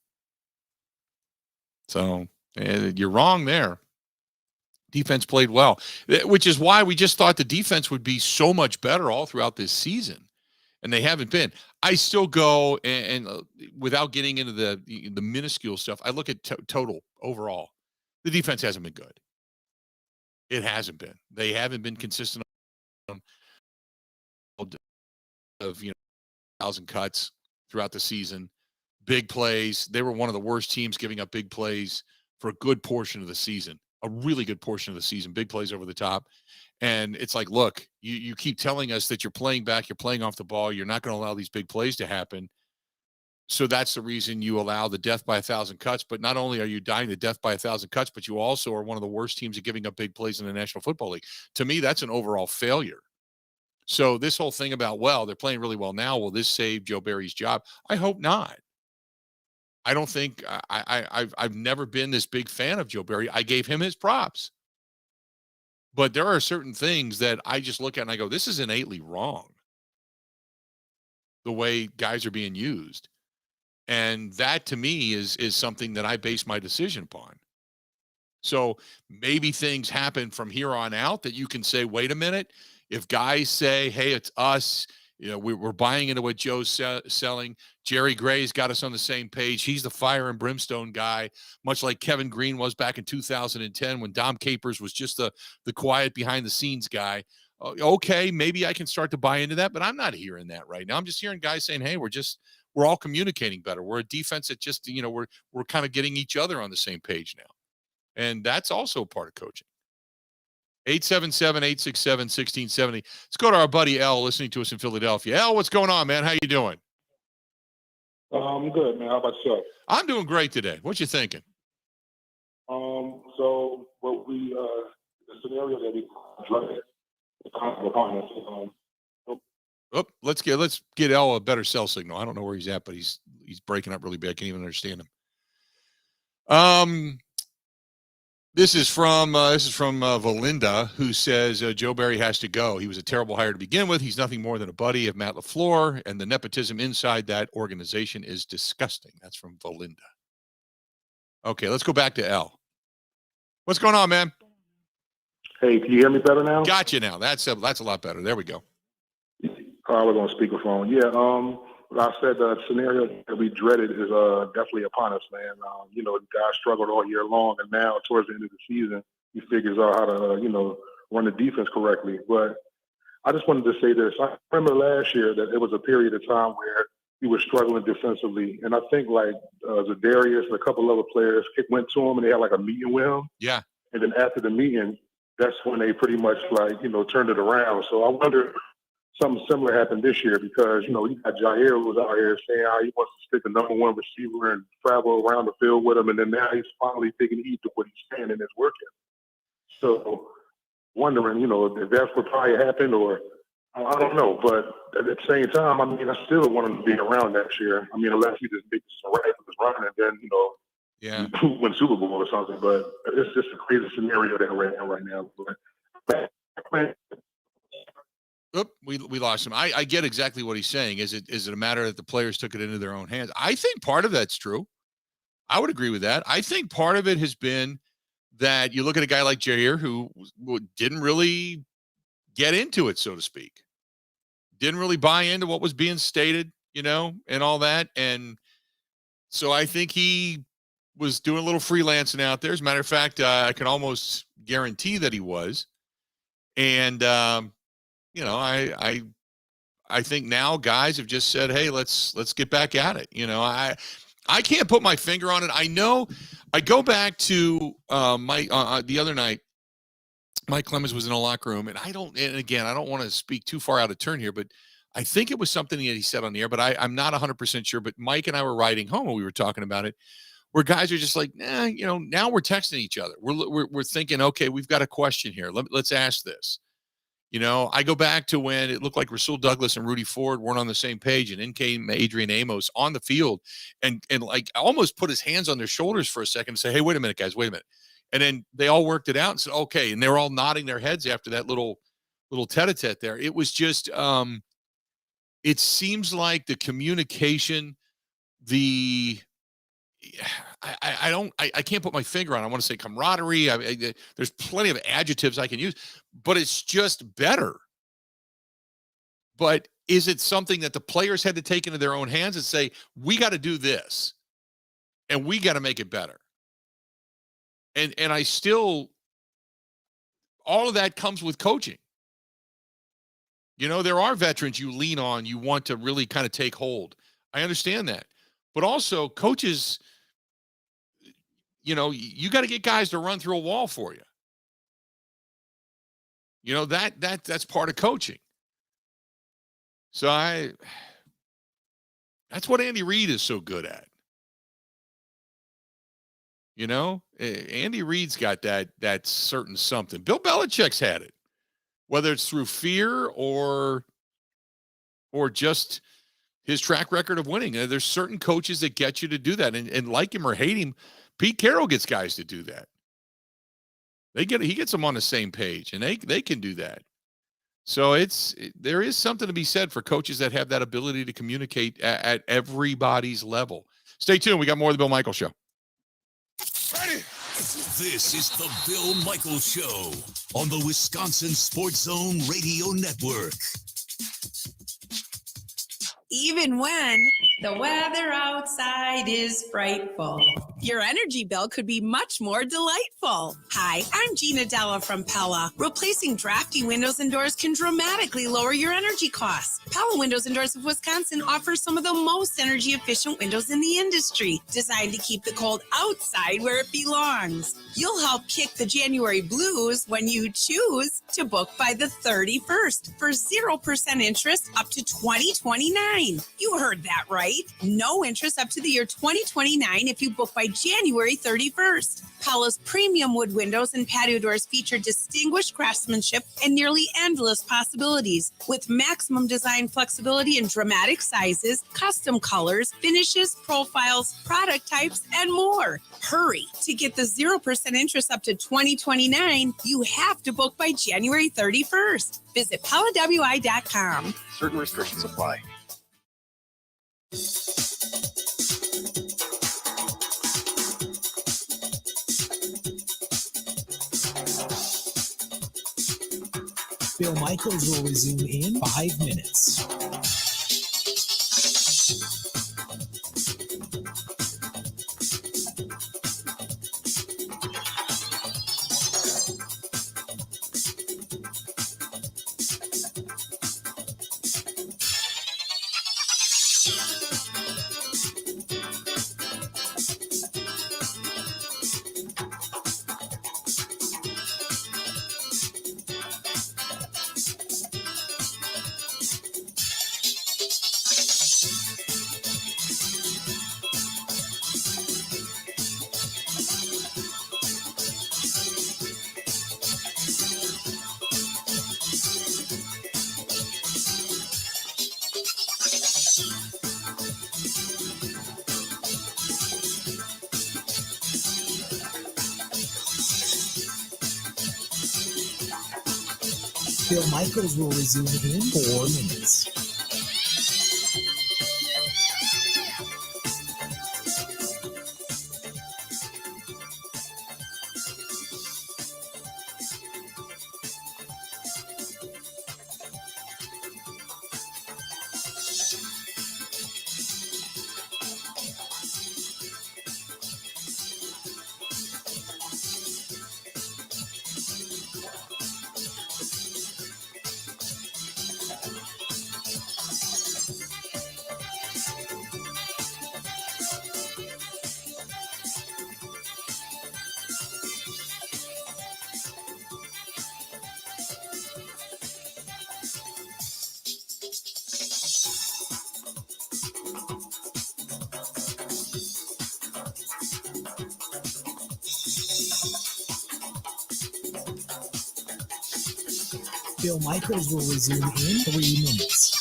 So you're wrong there. Defense played well, which is why we just thought the defense would be so much better all throughout this season, and they haven't been. I still go and without getting into the minuscule stuff, I look at total overall. The defense hasn't been good. It hasn't been. They haven't been consistent of 1,000 cuts throughout the season. Big plays. They were one of the worst teams giving up big plays for a good portion of the season, a really good portion of the season, big plays over the top. And it's like, look, you keep telling us that you're playing back, you're playing off the ball, you're not going to allow these big plays to happen. So that's the reason you allow the death by 1,000 cuts. But not only are you dying the death by 1,000 cuts, but you also are one of the worst teams at giving up big plays in the National Football League. To me, that's an overall failure. So this whole thing about, well, they're playing really well now, will this save Joe Barry's job? I hope not. I don't think I've never been this big fan of Joe Barry. I gave him his props. But there are certain things that I just look at and I go, this is innately wrong. The way guys are being used. And that to me is something that I base my decision upon. So maybe things happen from here on out that you can say, wait a minute, if guys say, hey, it's us, we're buying into what Joe's selling. Jerry Gray's got us on the same page. He's the fire and brimstone guy, much like Kevin Green was back in 2010 when Dom Capers was just the quiet behind the scenes guy. Okay, maybe I can start to buy into that, but I'm not hearing that right now. I'm just hearing guys saying, hey, we're all communicating better. We're a defense that just, we're kind of getting each other on the same page now. And that's also part of coaching. 877-867-1670. Let's go to our buddy L listening to us in Philadelphia. L, what's going on, man? How you doing? I'm good, man. How about yourself? I'm doing great today. What you thinking? So what the scenario that we let's get L a better cell signal. I don't know where he's at, but he's breaking up really bad. I can't even understand him. This is from Valinda, who says Joe Barry has to go. He was a terrible hire to begin with. He's nothing more than a buddy of Matt LaFleur, and the nepotism inside that organization is disgusting. That's from Valinda. Okay, let's go back to L. What's going on, man? Hey, can you hear me better now? Got you now. That's a lot better. There we go. I was on speakerphone. Yeah, I said the scenario that we dreaded is definitely upon us, man. The guy struggled all year long, and now towards the end of the season, he figures out how to, run the defense correctly. But I just wanted to say this. I remember last year that it was a period of time where he was struggling defensively, and I think like Zadarius and a couple other players went to him and they had like a meeting with him. Yeah. And then after the meeting, that's when they pretty much turned it around. So I wonder something similar happened this year because, you got Jair who was out here saying how he wants to stick the number one receiver and travel around the field with him. And then now he's finally taking heed to what he's saying and it's working. So wondering, if that's what probably happened or I don't know. But at the same time, I still want him to be around next year. Unless he just makes a miraculous run and then, yeah, win Super Bowl or something. But it's just a crazy scenario that we're in right now. But, Oop, we lost him. I get exactly what he's saying. Is it a matter that the players took it into their own hands? I think part of that's true. I would agree with that. I think part of it has been that you look at a guy like Jair who didn't really get into it, so to speak. Didn't really buy into what was being stated, and all that. And so I think he was doing a little freelancing out there. As a matter of fact, I can almost guarantee that he was. And, I think now guys have just said, hey, let's get back at it. I can't put my finger on it. I know I go back to the other night, Mike Clemens was in a locker room and I don't want to speak too far out of turn here, but I think it was something that he said on the air, but I'm not 100% sure. But Mike and I were riding home and we were talking about it, where guys are just like, now we're texting each other. We're thinking, okay, we've got a question here. Let's ask this. I go back to when it looked like Rasul Douglas and Rudy Ford weren't on the same page, and in came Adrian Amos on the field and like almost put his hands on their shoulders for a second and say, hey, wait a minute, guys, wait a minute. And then they all worked it out and said, okay. And they were all nodding their heads after that little tete-a-tete there. It was just, it seems like the communication, I can't put my finger on. I want to say camaraderie. There's plenty of adjectives I can use, but it's just better. But is it something that the players had to take into their own hands and say, we got to do this and we got to make it better? And I still, all of that comes with coaching. There are veterans you lean on, you want to really kind of take hold. I understand that. But also coaches, you got to get guys to run through a wall for you. That's part of coaching. So that's what Andy Reid is so good at. Andy Reid's got that certain something. Bill Belichick's had it, whether it's through fear or just his track record of winning. There's certain coaches that get you to do that, and like him or hate him, Pete Carroll gets guys to do that. He gets them on the same page, and they can do that. So there is something to be said for coaches that have that ability to communicate at everybody's level. Stay tuned. We got more of the Bill Michaels Show. Ready? This is the Bill Michaels Show on the Wisconsin Sports Zone Radio Network. Even when the weather outside is frightful, your energy bill could be much more delightful. Hi, I'm Gina Della from Pella. Replacing drafty windows and doors can dramatically lower your energy costs. Pella Windows and Doors of Wisconsin offers some of the most energy efficient windows in the industry, designed to keep the cold outside where it belongs. You'll help kick the January blues when you choose to book by the 31st for 0% interest up to 2029. You heard that right. right? No interest up to the year 2029 if you book by January 31st. Paula's premium wood windows and patio doors feature distinguished craftsmanship and nearly endless possibilities. With maximum design flexibility in dramatic sizes, custom colors, finishes, profiles, product types, and more. Hurry! To get the 0% interest up to 2029, you have to book by January 31st. Visit PaulaWI.com. Certain restrictions apply. Bill Michaels will resume in 5 minutes. Bill Michaels will resume in 4 minutes. Bill Michaels will resume in 3 minutes.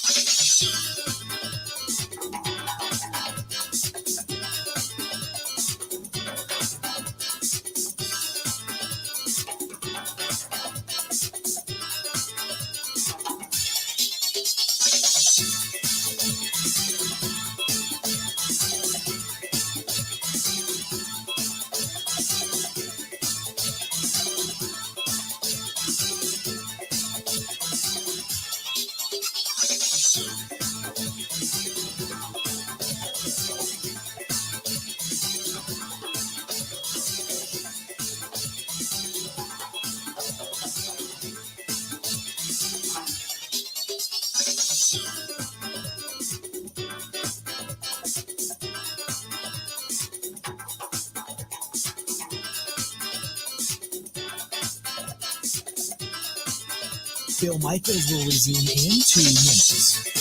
Bill Michaels will resume in 2 minutes.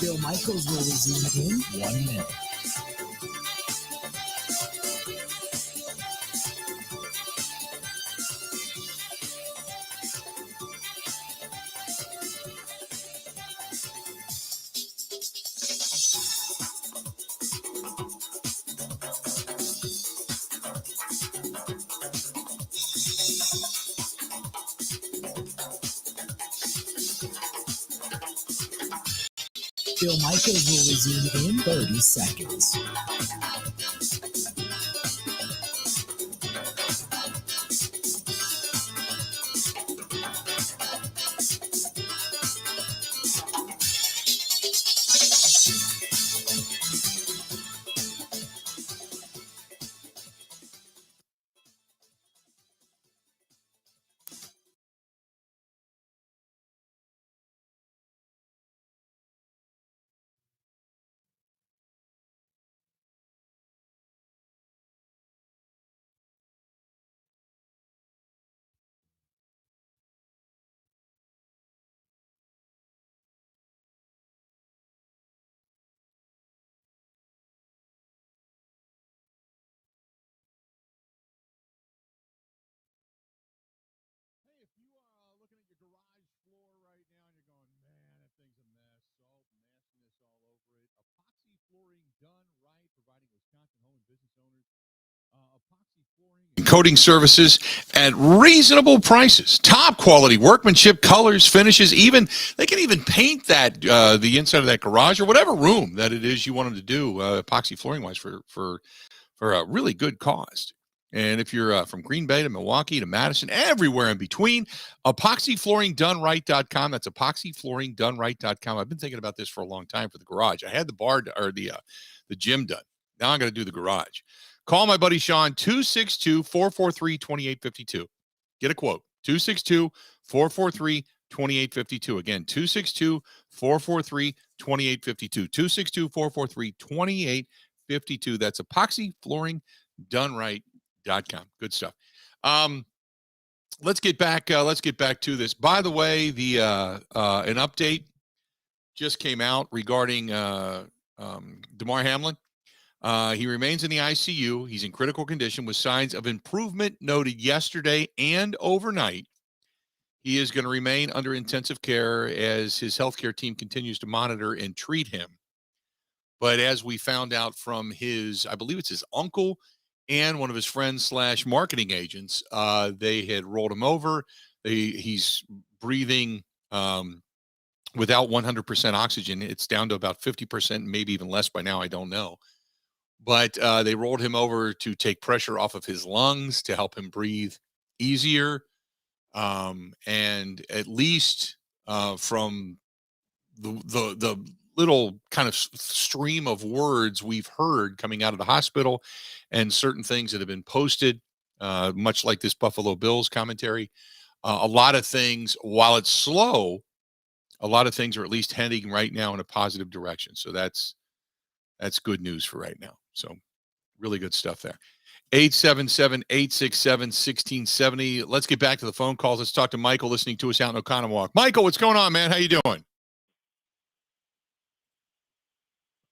Bill Michaels will resume in 1 minute. Bill Michaels will resume in 30 seconds. Coating services at reasonable prices, top quality workmanship, colors, finishes. Even they can even paint that the inside of that garage or whatever room that it is you want them to do epoxy flooring wise for a really good cost. And if you're from Green Bay to Milwaukee to Madison, everywhere in between, epoxyflooringdoneright.com. That's epoxyflooringdoneright.com. I've been thinking about this for a long time for the garage. I had the bar or the gym done. Now I'm going to do the garage. Call my buddy Sean, 262-443-2852. Get a quote, 262-443-2852. Again, 262-443-2852. 262-443-2852. That's epoxyflooringdoneright.com. Good stuff. Let's get back to this. By the way, the an update just came out regarding Damar Hamlin. He remains in the ICU. He's in critical condition with signs of improvement noted yesterday and overnight. He is going to remain under intensive care as his healthcare team continues to monitor and treat him. But as we found out from his, I believe it's his uncle and one of his friends / marketing agents, they had rolled him over. He's breathing without 100% oxygen. It's down to about 50%, maybe even less by now. I don't know. But they rolled him over to take pressure off of his lungs to help him breathe easier. And at least from the little kind of stream of words we've heard coming out of the hospital and certain things that have been posted, much like this Buffalo Bills commentary, a lot of things, while it's slow, a lot of things are at least heading right now in a positive direction. So that's good news for right now. So really good stuff there. 877-867-1670. Let's get back to the phone calls. Let's talk to Michael listening to us out in Oconomowoc. Michael, what's going on, man? How you doing?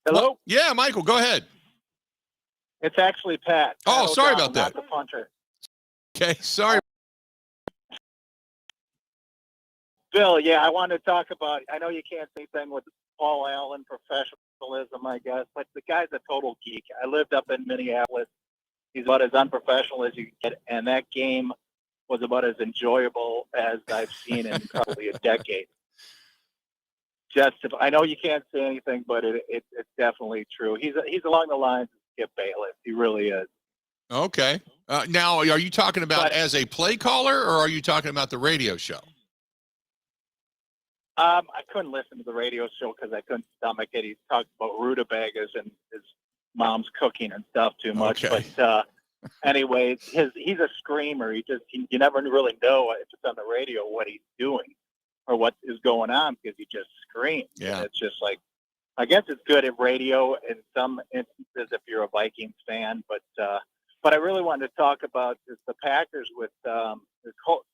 Hello? Yeah, Michael, go ahead. It's actually Pat. Oh, Pat sorry O'Donnell, about that. Not the punter. Okay, sorry. Bill, yeah, I wanted to talk about, I know you can't say anything with Paul Allen, professionalism, I guess, but the guy's a total geek. I lived up in Minneapolis. He's about as unprofessional as you can get, and that game was about as enjoyable as I've seen in probably a decade. I know you can't say anything, but it's definitely true. He's along the lines of Skip Bayless. He really is. Okay. Now, are you talking about as a play caller, or are you talking about the radio show? I couldn't listen to the radio show because I couldn't stomach it. He talked about rutabagas and his mom's cooking and stuff too much. Okay. But anyway, he's a screamer. You never really know if it's on the radio what he's doing or what is going on because he just screams. Yeah. And it's just like, I guess it's good at radio in some instances if you're a Vikings fan, but I really wanted to talk about the Packers with the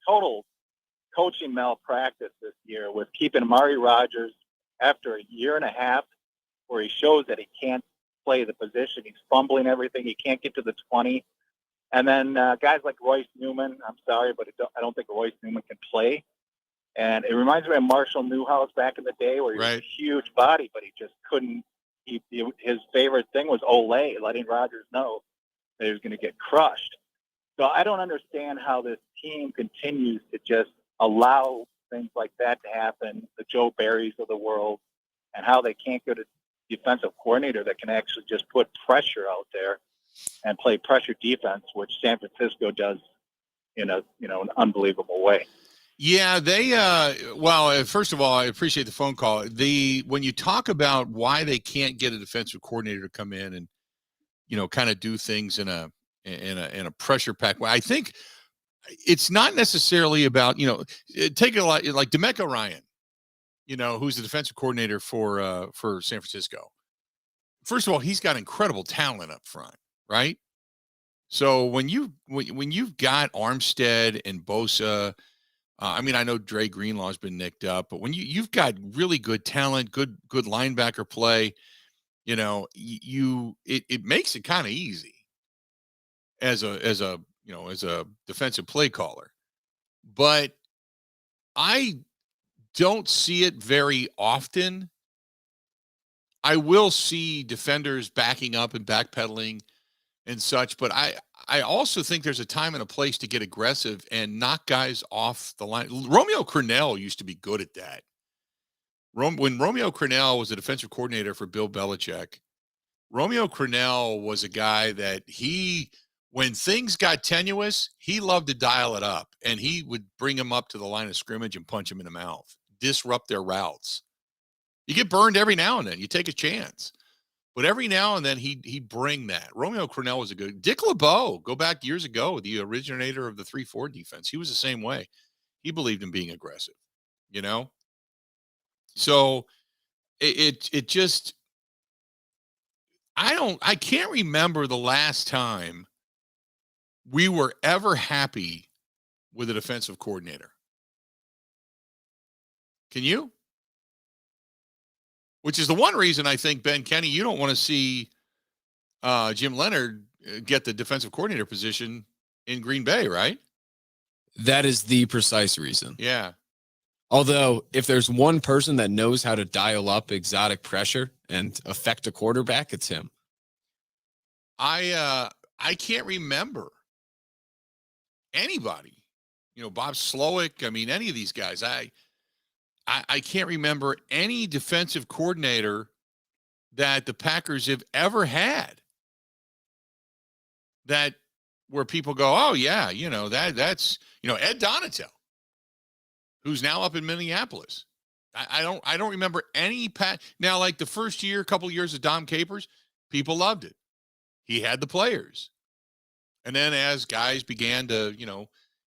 total coaching malpractice this year with keeping Amari Rodgers after a year and a half where he shows that he can't play the position. He's fumbling everything. He can't get to the 20. And then guys like Royce Newman, I'm sorry, but I don't think Royce Newman can play. And it reminds me of Marshall Newhouse back in the day where he was a huge body, but he just couldn't. His favorite thing was Olay, letting Rodgers know that he was going to get crushed. So I don't understand how this team continues to just allow things like that to happen, the Joe Barrys of the world. and how they can't get a defensive coordinator that can actually just put pressure out there and play pressure defense, which San Francisco does in an unbelievable way. Yeah, they well, first of all, I appreciate the phone call. When you talk about why they can't get a defensive coordinator to come in and kind of do things in a pressure pack way, I think it's not necessarily about take a lot like DeMeco Ryan, who's the defensive coordinator for San Francisco. First of all, he's got incredible talent up front, right? So when you've got Armstead and Bosa, I mean, I know Dre Greenlaw's been nicked up, but when you've got really good talent, good linebacker play, it makes it kind of easy as a defensive play caller. But I don't see it very often. I will see defenders backing up and backpedaling and such, but I also think there's a time and a place to get aggressive and knock guys off the line. Romeo Crennel used to be good at that. When Romeo Crennel was a defensive coordinator for Bill Belichick, Romeo Crennel was a guy that when things got tenuous, he loved to dial it up, and he would bring them up to the line of scrimmage and punch them in the mouth, disrupt their routes. You get burned every now and then. You take a chance. But every now and then he'd bring that. Romeo Crennel was a good. Dick LeBeau, go back years ago, the originator of the 3-4 defense. He was the same way. He believed in being aggressive, So it just I can't remember the last time we were ever happy with a defensive coordinator. Can you? Which is the one reason I think, Ben Kenny, you don't want to see Jim Leonard get the defensive coordinator position in Green Bay, right? That is the precise reason. Yeah. Although, if there's one person that knows how to dial up exotic pressure and affect a quarterback, it's him. I can't remember anybody. Bob Slowick. I mean, any of these guys. I can't remember any defensive coordinator that the Packers have ever had that where people go, oh yeah, that's Ed Donatel, who's now up in Minneapolis. I don't remember any now, like the first year, couple of years of Dom Capers, people loved it. He had the players. And then as guys began to,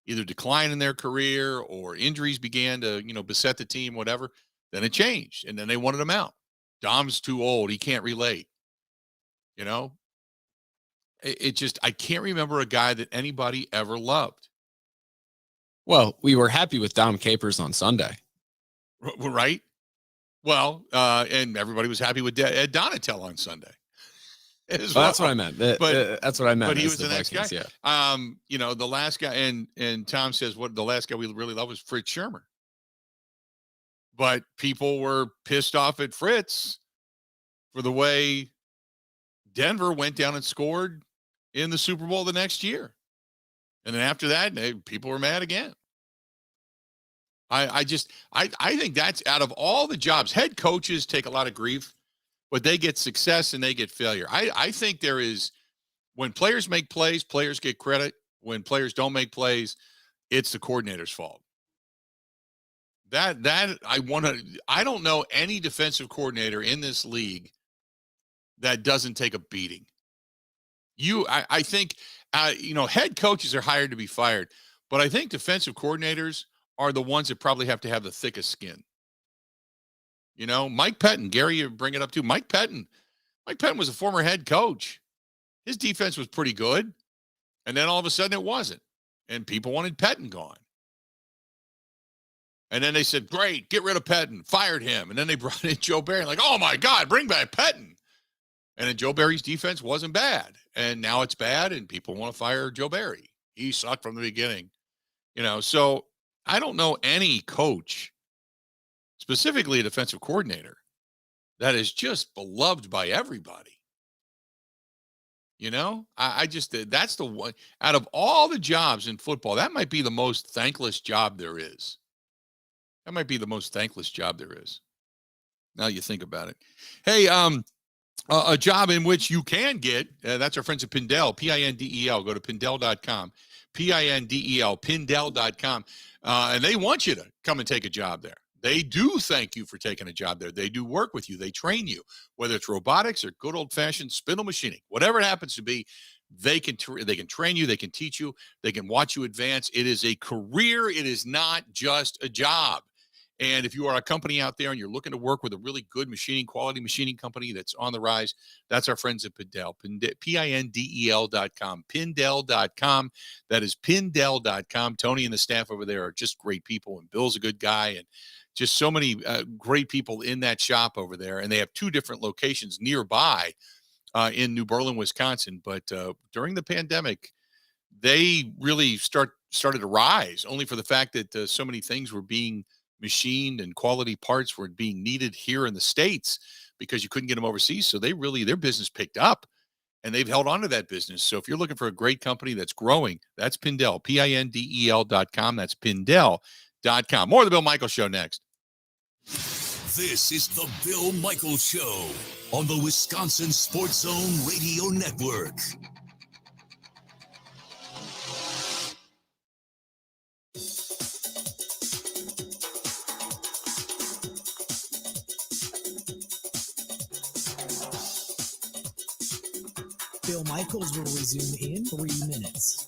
either decline in their career or injuries began to, beset the team, whatever, then it changed. And then they wanted him out. Dom's too old. He can't relate. It just, I can't remember a guy that anybody ever loved. Well, we were happy with Dom Capers on Sunday. Right? Well, and everybody was happy with Ed Donatel on Sunday. That's what I meant. That's what I meant. But he was the next Vikings, guy. Yeah. The last guy, and Tom says what the last guy we really loved was Fritz Shermer. But people were pissed off at Fritz for the way Denver went down and scored in the Super Bowl the next year. And then after that, people were mad again. I think that's out of all the jobs, head coaches take a lot of grief, but they get success and they get failure. I think there is, when players make plays, players get credit. When players don't make plays, it's the coordinator's fault. I don't know any defensive coordinator in this league that doesn't take a beating. I think, head coaches are hired to be fired, but I think defensive coordinators are the ones that probably have to have the thickest skin. Mike Pettin, Gary, you bring it up too. Mike Pettin was a former head coach. His defense was pretty good. And then all of a sudden it wasn't. And people wanted Pettin gone. And then they said, great, get rid of Pettin, fired him. And then they brought in Joe Barry, like, oh my God, bring back Pettin. And then Joe Barry's defense wasn't bad. And now it's bad and people want to fire Joe Barry. He sucked from the beginning. So I don't know any coach, specifically a defensive coordinator, that is just beloved by everybody. I just, that's the one out of all the jobs in football, that might be the most thankless job there is. That might be the most thankless job there is. Now you think about it. Hey, a job in which you can get, that's our friends at Pindel, Pindel. Go to Pindel.com, Pindel, Pindel.com. And they want you to come and take a job there. They do thank you for taking a job there. They do work with you. They train you, whether it's robotics or good old-fashioned spindle machining, whatever it happens to be. They can train you. They can teach you. They can watch you advance. It is a career. It is not just a job. And if you are a company out there and you're looking to work with a really good quality machining company that's on the rise, that's our friends at Pindel, Pindel.com, Pindel.com. That is Pindel.com. Tony and the staff over there are just great people, and Bill's a good guy, and just so many great people in that shop over there. And they have 2 different locations nearby in New Berlin, Wisconsin. But during the pandemic, they really started to rise, only for the fact that so many things were being machined and quality parts were being needed here in the States because you couldn't get them overseas. So their business picked up, and they've held on to that business. So if you're looking for a great company that's growing, that's Pindel, Pindel.com. That's Pindel.com. More of the Bill Michaels Show next. This is the Bill Michaels Show on the Wisconsin Sports Zone Radio Network. Bill Michaels will resume in 3 minutes.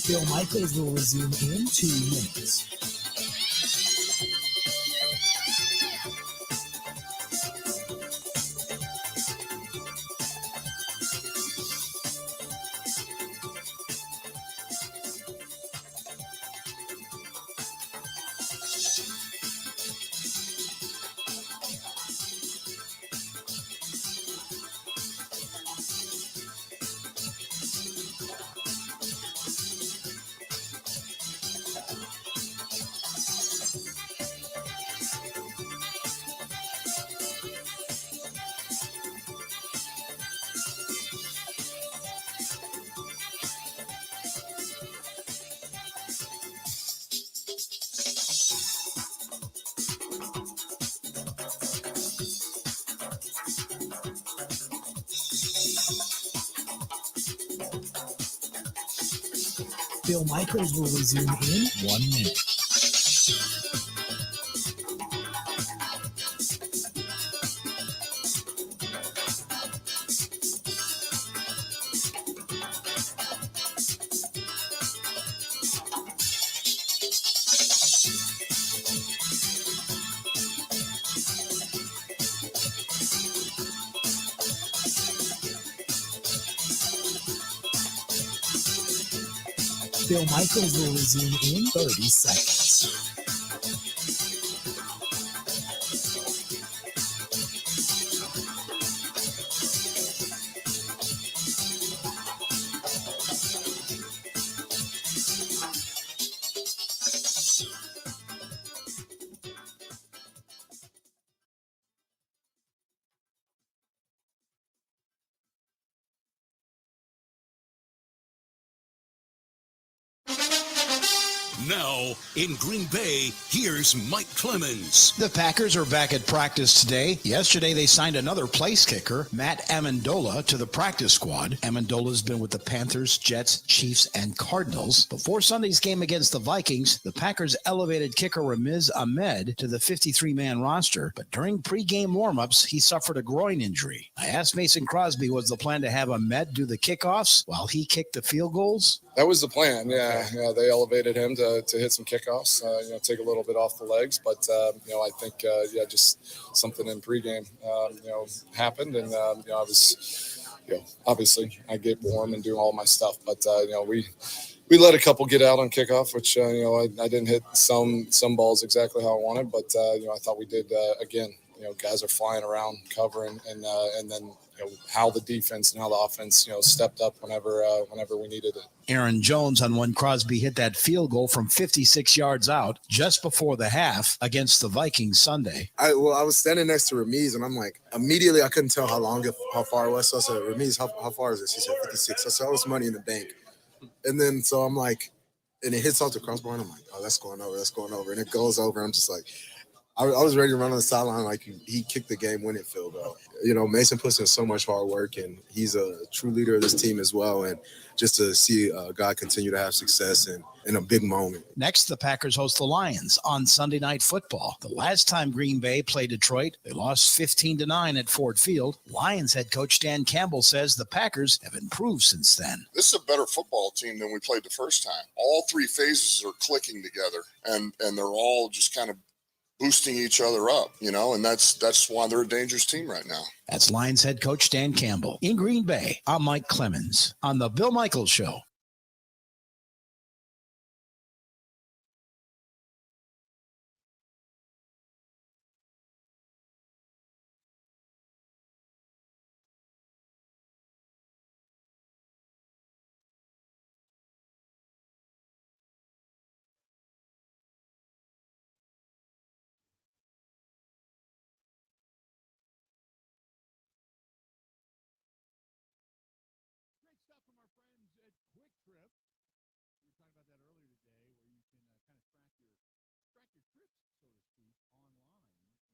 Bill Michaels will resume in 2 minutes. Bill Michaels will resume in 1 minute. Bill Michaels will resume in 30 seconds. Now, in Green Bay, here's Mike Clemens. The Packers are back at practice today. Yesterday, they signed another place kicker, Matt Amendola, to the practice squad. Amendola's been with the Panthers, Jets, Chiefs, and Cardinals. Before Sunday's game against the Vikings, the Packers elevated kicker Ramiz Ahmed to the 53-man roster. But during pregame warmups, he suffered a groin injury. I asked Mason Crosby, was the plan to have Ahmed do the kickoffs while he kicked the field goals? That was the plan, yeah. They elevated him to hit some kickoffs, take a little bit off the legs. But, I think, just something in pregame, happened. And, I was, obviously I get warm and do all my stuff. But, we let a couple get out on kickoff, which, I didn't hit some balls exactly how I wanted. But, I thought we did, again. Guys are flying around covering, and then how the defense and how the offense stepped up whenever we needed it. Aaron Jones on when Crosby hit that field goal from 56 yards out just before the half against the Vikings Sunday. I was standing next to Ramiz, and I'm like, immediately I couldn't tell how far it was. So I said, Ramiz, how far is this? He said 56. I said, I was money in the bank. And then so I'm like, and it hits off the crossbar, and I'm like, oh, that's going over. And it goes over. I'm just like, I was ready to run on the sideline like he kicked the game-winning field goal. Mason puts in so much hard work, and he's a true leader of this team as well. And just to see a guy continue to have success in a big moment. Next, the Packers host the Lions on Sunday Night Football. The last time Green Bay played Detroit, they lost 15-9 at Ford Field. Lions head coach Dan Campbell says the Packers have improved since then. This is a better football team than we played the first time. All three phases are clicking together, and they're all just kind of boosting each other up, and that's why they're a dangerous team right now. That's Lions head coach Dan Campbell. In Green Bay, I'm Mike Clemens on the Bill Michaels Show.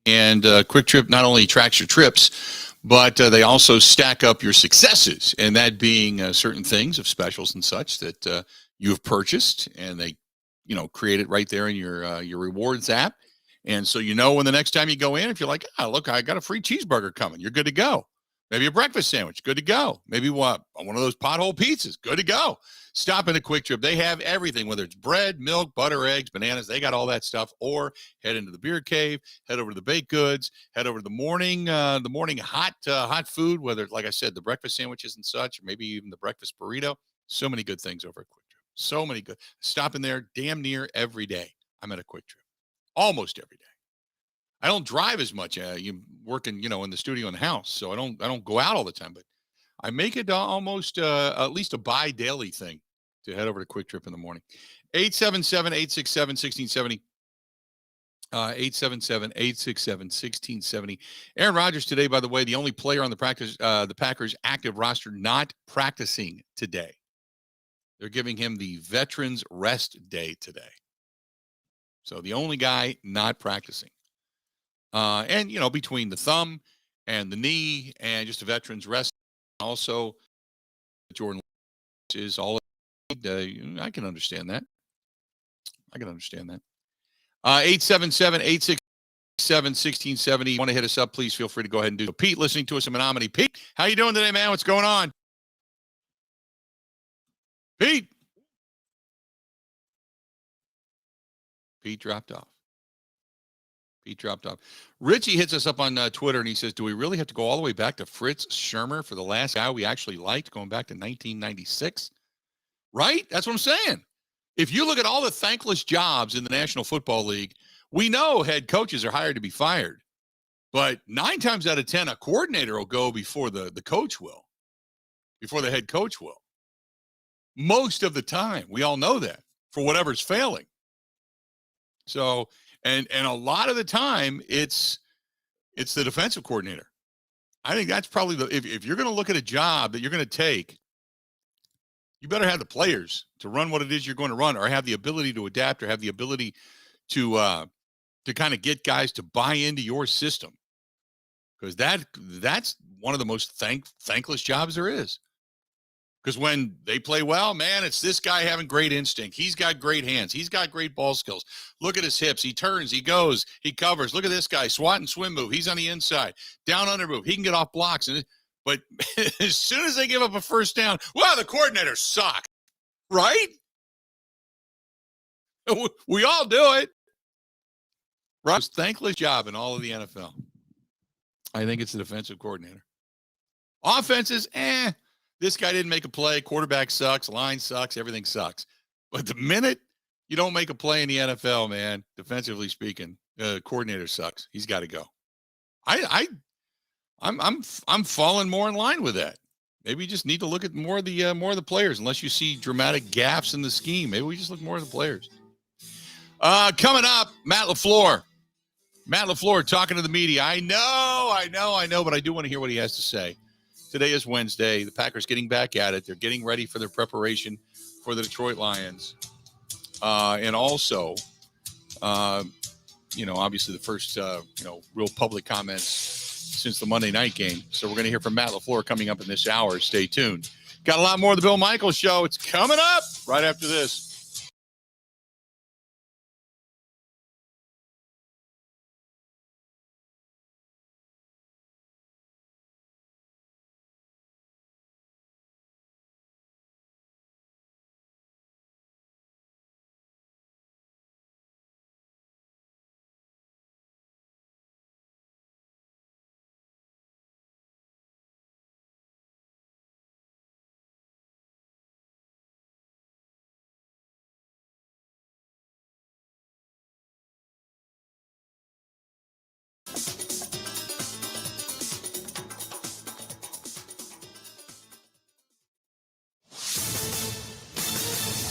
And Quick Trip not only tracks your trips, but they also stack up your successes, and that being certain things of specials and such that you have purchased, and they, create it right there in your rewards app. And so when the next time you go in, if you're like, look, I got a free cheeseburger coming, you're good to go. Maybe a breakfast sandwich, good to go. Maybe one of those pothole pizzas, good to go. Stop in a Quick Trip. They have everything, whether it's bread, milk, butter, eggs, bananas. They got all that stuff. Or head into the beer cave, head over to the baked goods, head over to the morning hot food, whether, like I said, the breakfast sandwiches and such, or maybe even the breakfast burrito. So many good things over at Quick Trip. So many good. Stop in there damn near every day. I'm at a Quick Trip. Almost every day. I don't drive as much. You working, in the studio and the house, so I don't go out all the time. But I make it almost at least a bi-daily thing to head over to Quick Trip in the morning. 877-867-1670. 877-867-1670. Aaron Rodgers today, by the way, the only player on the Packers active roster not practicing today. They're giving him the Veterans Rest Day today. So the only guy not practicing. And, between the thumb and the knee and just a veteran's rest, also Jordan is all I can understand that. 877-867-1670. Want to hit us up, please feel free to go ahead and do so. Pete, listening to us in Menominee. Pete, how you doing today, man? What's going on? Pete dropped off. Richie hits us up on Twitter, and he says, do we really have to go all the way back to Fritz Shermer for the last guy we actually liked, going back to 1996? Right? That's what I'm saying. If you look at all the thankless jobs in the National Football League, we know head coaches are hired to be fired. But 9 times out of 10, a coordinator will go before the coach will, before the head coach will. Most of the time. We all know that, for whatever's failing. So, and a lot of the time, it's the defensive coordinator. I think that's probably if you're going to look at a job that you're going to take, You better have the players to run what it is you're going to run, or have the ability to adapt, or have the ability to kind of get guys to buy into your system. Because that's one of the most thankless jobs there is. Because when they play well, man, it's this guy having great instinct. He's got great hands. He's got great ball skills. Look at his hips. He turns, he goes, he covers. Look at this guy, swat and swim move. He's on the inside, down under move. He can get off blocks. But as soon as they give up a first down, well, the coordinators suck, right? We all do it. Right? Most thankless job in all of the NFL. I think it's the defensive coordinator. Offenses, this guy didn't make a play. Quarterback sucks. Line sucks. Everything sucks. But the minute you don't make a play in the NFL, man, defensively speaking, coordinator sucks. He's got to go. I'm falling more in line with that. Maybe you just need to look at more of the players, unless you see dramatic gaps in the scheme. Maybe we just look more at the players. Coming up, Matt LaFleur. Matt LaFleur talking to the media. I know, but I do want to hear what he has to say. Today is Wednesday. The Packers getting back at it. They're getting ready for their preparation for the Detroit Lions. And also, obviously the first, real public comments since the Monday night game. So we're going to hear from Matt LaFleur coming up in this hour. Stay tuned. Got a lot more of the Bill Michaels Show. It's coming up right after this.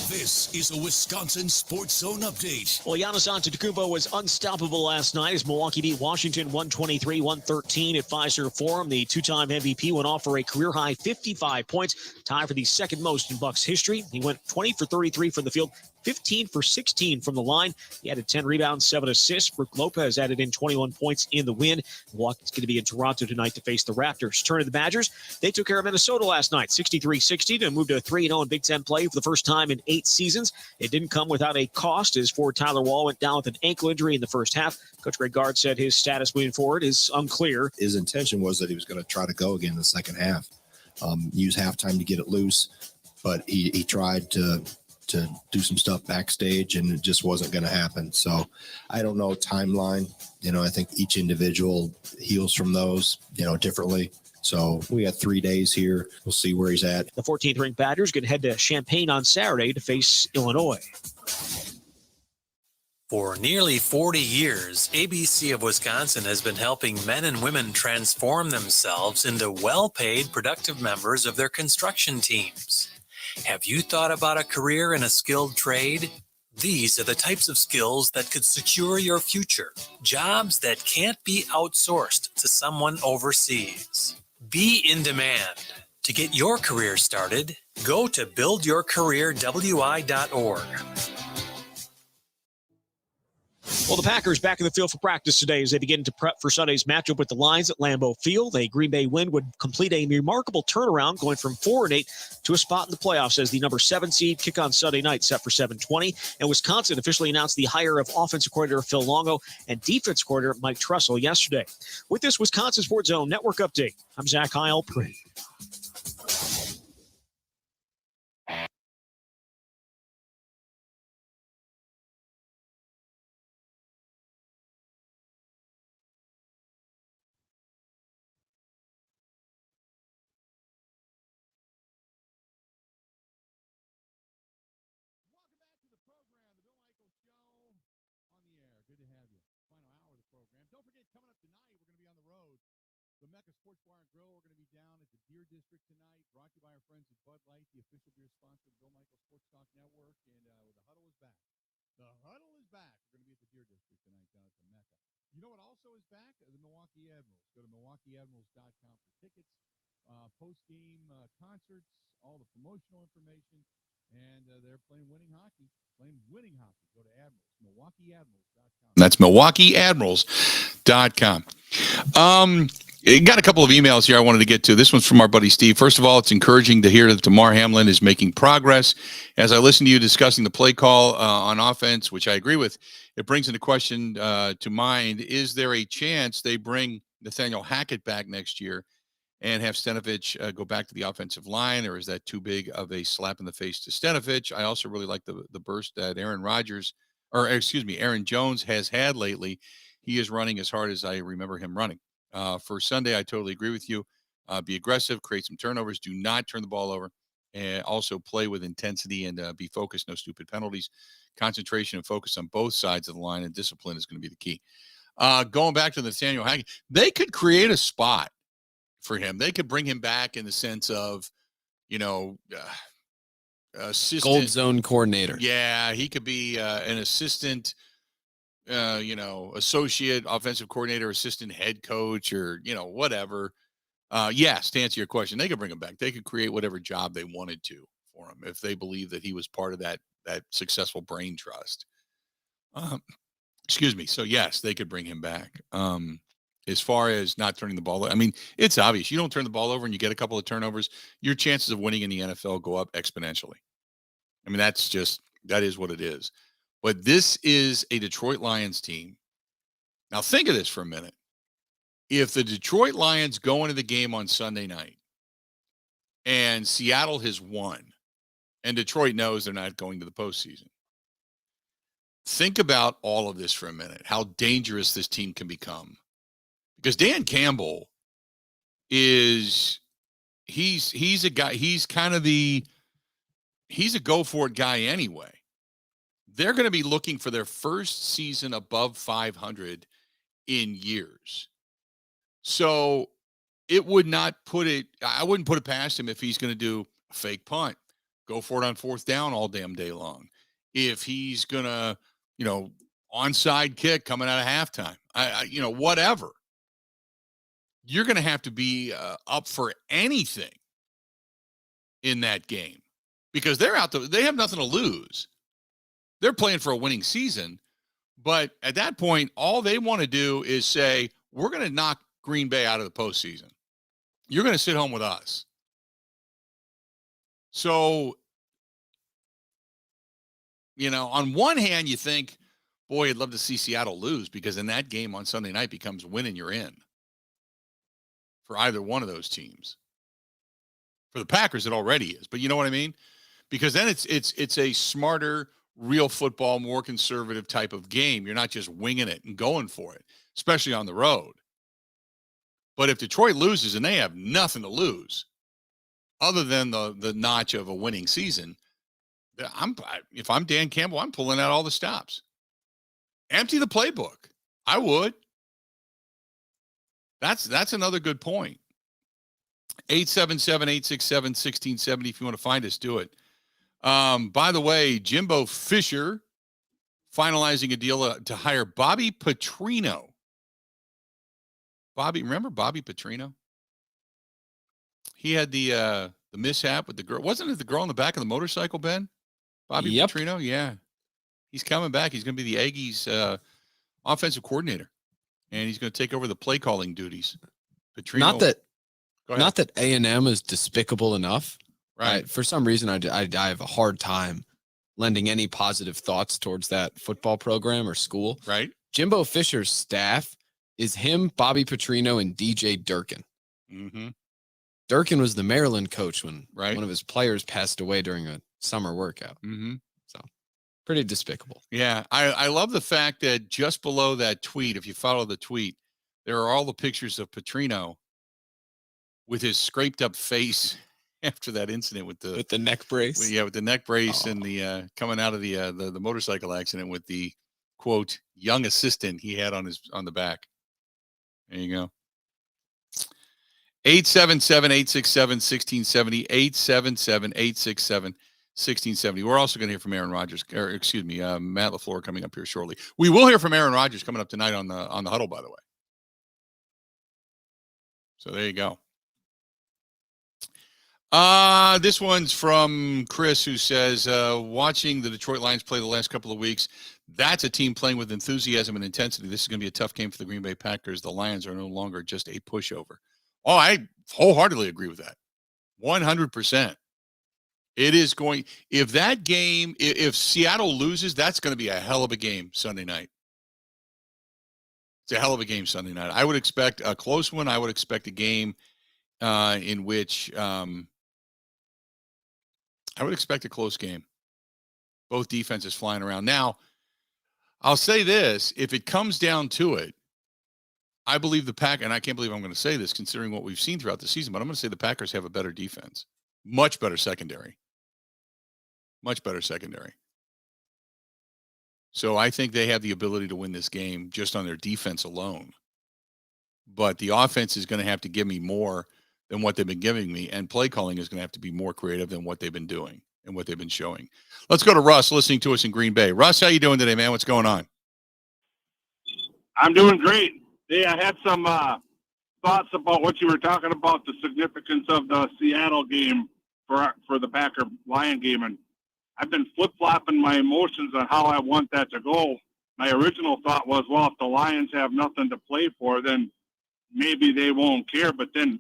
This is a Wisconsin Sports Zone update. Well, Giannis Antetokounmpo was unstoppable last night as Milwaukee beat Washington 123-113 at Fiserv Forum. The two-time MVP went off for a career-high 55 points, tied for the second most in Bucks history. He went 20 for 33 from the field, 15 for 16 from the line. He added 10 rebounds, 7 assists. Brook Lopez added in 21 points in the win. Milwaukee's going to be in Toronto tonight to face the Raptors. Turn to the Badgers. They took care of Minnesota last night, 63-60, to move to 3-0 in Big Ten play for the first time in 8 seasons. It didn't come without a cost as forward Tyler Wall went down with an ankle injury in the first half. Coach Greg Gard said his status moving forward is unclear. His intention was that he was going to try to go again in the second half, use halftime to get it loose, but he tried to do some stuff backstage, and it just wasn't going to happen. So I don't know timeline. I think each individual heals from those, differently. So we got 3 days here. We'll see where he's at. The 14th ranked Badgers going to head to Champaign on Saturday to face Illinois. For nearly 40 years, ABC of Wisconsin has been helping men and women transform themselves into well-paid, productive members of their construction teams. Have you thought about a career in a skilled trade? These are the types of skills that could secure your future. Jobs that can't be outsourced to someone overseas. Be in demand. To get your career started, go to buildyourcareerwi.org. Well, the Packers back in the field for practice today as they begin to prep for Sunday's matchup with the Lions at Lambeau Field. A Green Bay win would complete a remarkable turnaround, going from 4-8 to a spot in the playoffs as the number 7 seed. Kick on Sunday night, set for 7:20. And Wisconsin officially announced the hire of offensive coordinator Phil Longo and defense coordinator Mike Tressel yesterday. With this Wisconsin Sports Zone Network update, I'm Zach Heilprin. The Mecca Sports Bar and Grill. We're going to be down at the Deer District tonight, brought to you by our friends at Bud Light, the official beer sponsor of the Bill Michaels Sports Talk Network, and the Huddle is back. The Huddle is back. We're going to be at the Deer District tonight down at the Mecca. You know what also is back? The Milwaukee Admirals. Go to MilwaukeeAdmirals.com for tickets, post-game concerts, all the promotional information, and they're playing winning hockey. Go to Admirals, MilwaukeeAdmirals.com. That's MilwaukeeAdmirals.com. Got a couple of emails here I wanted to get to. This one's from our buddy Steve. First of all, it's encouraging to hear that Damar Hamlin is making progress. As I listen to you discussing the play call on offense, which I agree with, it brings into question to mind, is there a chance they bring Nathaniel Hackett back next year and have Stenavich go back to the offensive line, or is that too big of a slap in the face to Stenavich? I also really like the burst that Aaron Jones has had lately. He is running as hard as I remember him running. For Sunday, I totally agree with you. Be aggressive, create some turnovers, do not turn the ball over, and also play with intensity and be focused, no stupid penalties. Concentration and focus on both sides of the line, and discipline is going to be the key. Going back to Nathaniel Hackett, they could create a spot for him. They could bring him back in the sense of, assistant. Gold zone coordinator. Yeah, he could be an assistant, associate offensive coordinator, assistant head coach, or, whatever. Yes, to answer your question, they could bring him back. They could create whatever job they wanted to for him if they believe that he was part of that successful brain trust. Excuse me. So, yes, they could bring him back. As far as not turning the ball, I mean, it's obvious. You don't turn the ball over and you get a couple of turnovers, your chances of winning in the NFL go up exponentially. I mean, that is what it is. But this is a Detroit Lions team. Now, think of this for a minute. If the Detroit Lions go into the game on Sunday night and Seattle has won and Detroit knows they're not going to the postseason, think about all of this for a minute, how dangerous this team can become. Because Dan Campbell he's a guy, he's a go for it guy anyway. They're going to be looking for their first season above 500 in years. So I wouldn't put it past him if he's going to do a fake punt, go for it on fourth down all damn day long. If he's going to, onside kick coming out of halftime, whatever. You're going to have to be up for anything in that game because they have nothing to lose. They're playing for a winning season, but at that point, all they want to do is say, we're going to knock Green Bay out of the postseason. You're going to sit home with us. So, on one hand, you think, boy, I'd love to see Seattle lose because in that game on Sunday night becomes win and you're in for either one of those teams. For the Packers, it already is, but you know what I mean? Because then it's a smarter, real football, more conservative type of game. You're not just winging it and going for it, especially on the road. But if Detroit loses and they have nothing to lose other than the notch of a winning season, if I'm Dan Campbell, I'm pulling out all the stops. Empty the playbook. I would. That's another good point. 877-867-1670. If you want to find us, do it. By the way, Jimbo Fisher finalizing a deal to hire Bobby Petrino. Remember Bobby Petrino? He had the mishap with the girl. Wasn't it the girl in the back of the motorcycle, Ben? Bobby Petrino? Yeah. He's coming back. He's going to be the Aggies offensive coordinator. And he's going to take over the play calling duties. Petrino. Not that A&M is despicable enough. Right. For some reason, I have a hard time lending any positive thoughts towards that football program or school. Right. Jimbo Fisher's staff is him, Bobby Petrino, and DJ Durkin. Mm-hmm. Durkin was the Maryland coach when one of his players passed away during a summer workout. Mm-hmm. So pretty despicable. Yeah. I love the fact that just below that tweet, if you follow the tweet, there are all the pictures of Petrino with his scraped up face after that incident with the neck brace. With the neck brace and the coming out of the motorcycle accident with the quote young assistant he had on the back. There you go. 877-867-1670. 877-867-1670. We're also going to hear from Aaron Rodgers, or excuse me, Matt LaFleur coming up here shortly. We will hear from Aaron Rodgers coming up tonight on the huddle, by the way. So there you go. This one's from Chris, who says, watching the Detroit Lions play the last couple of weeks, that's a team playing with enthusiasm and intensity. This is going to be a tough game for the Green Bay Packers. The Lions are no longer just a pushover. Oh, I wholeheartedly agree with that. 100%. It is going, if that game, if Seattle loses, that's going to be a hell of a game Sunday night. It's a hell of a game Sunday night. I would expect a close one. I would expect a game in which I would expect a close game. Both defenses flying around. Now, I'll say this. If it comes down to it, I believe the Pack, and I can't believe I'm going to say this considering what we've seen throughout the season, but I'm going to say the Packers have a better defense. Much better secondary. Much better secondary. So I think they have the ability to win this game just on their defense alone. But the offense is going to have to give me more than what they've been giving me, and play calling is going to have to be more creative than what they've been doing and what they've been showing. Let's go to Russ, listening to us in Green Bay. Russ, how you doing today, man? What's going on? I'm doing great. Hey, I had some thoughts about what you were talking about, the significance of the Seattle game for the Packer Lion game, and I've been flip-flopping my emotions on how I want that to go. My original thought was, well, if the Lions have nothing to play for, then maybe they won't care. But then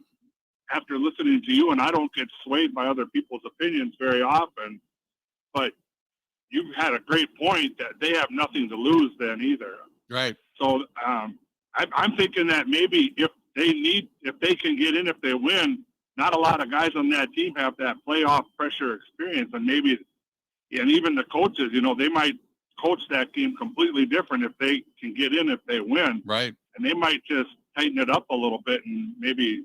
after listening to you, and I don't get swayed by other people's opinions very often, but you had a great point that they have nothing to lose then either. Right. So I'm thinking that maybe if they can get in, if they win, not a lot of guys on that team have that playoff pressure experience, and maybe, and even the coaches, they might coach that game completely different if they can get in, if they win. Right. And they might just tighten it up a little bit and maybe,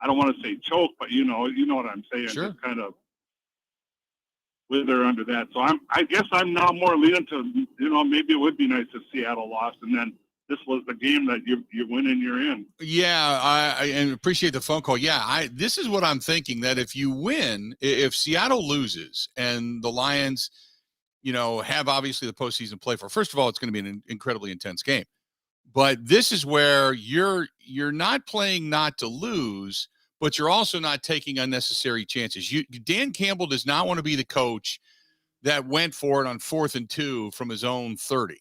I don't want to say choke, but you know what I'm saying. Sure. Just kind of wither under that. So I guess I'm now more leaning to, maybe it would be nice if Seattle lost, and then this was the game that you win and you're in. Yeah, I appreciate the phone call. Yeah, this is what I'm thinking, that if you win, if Seattle loses and the Lions, have obviously the postseason play for, first of all, it's going to be an incredibly intense game. But this is where you're not playing not to lose, but you're also not taking unnecessary chances. Dan Campbell does not want to be the coach that went for it on 4th and 2 from his own 30,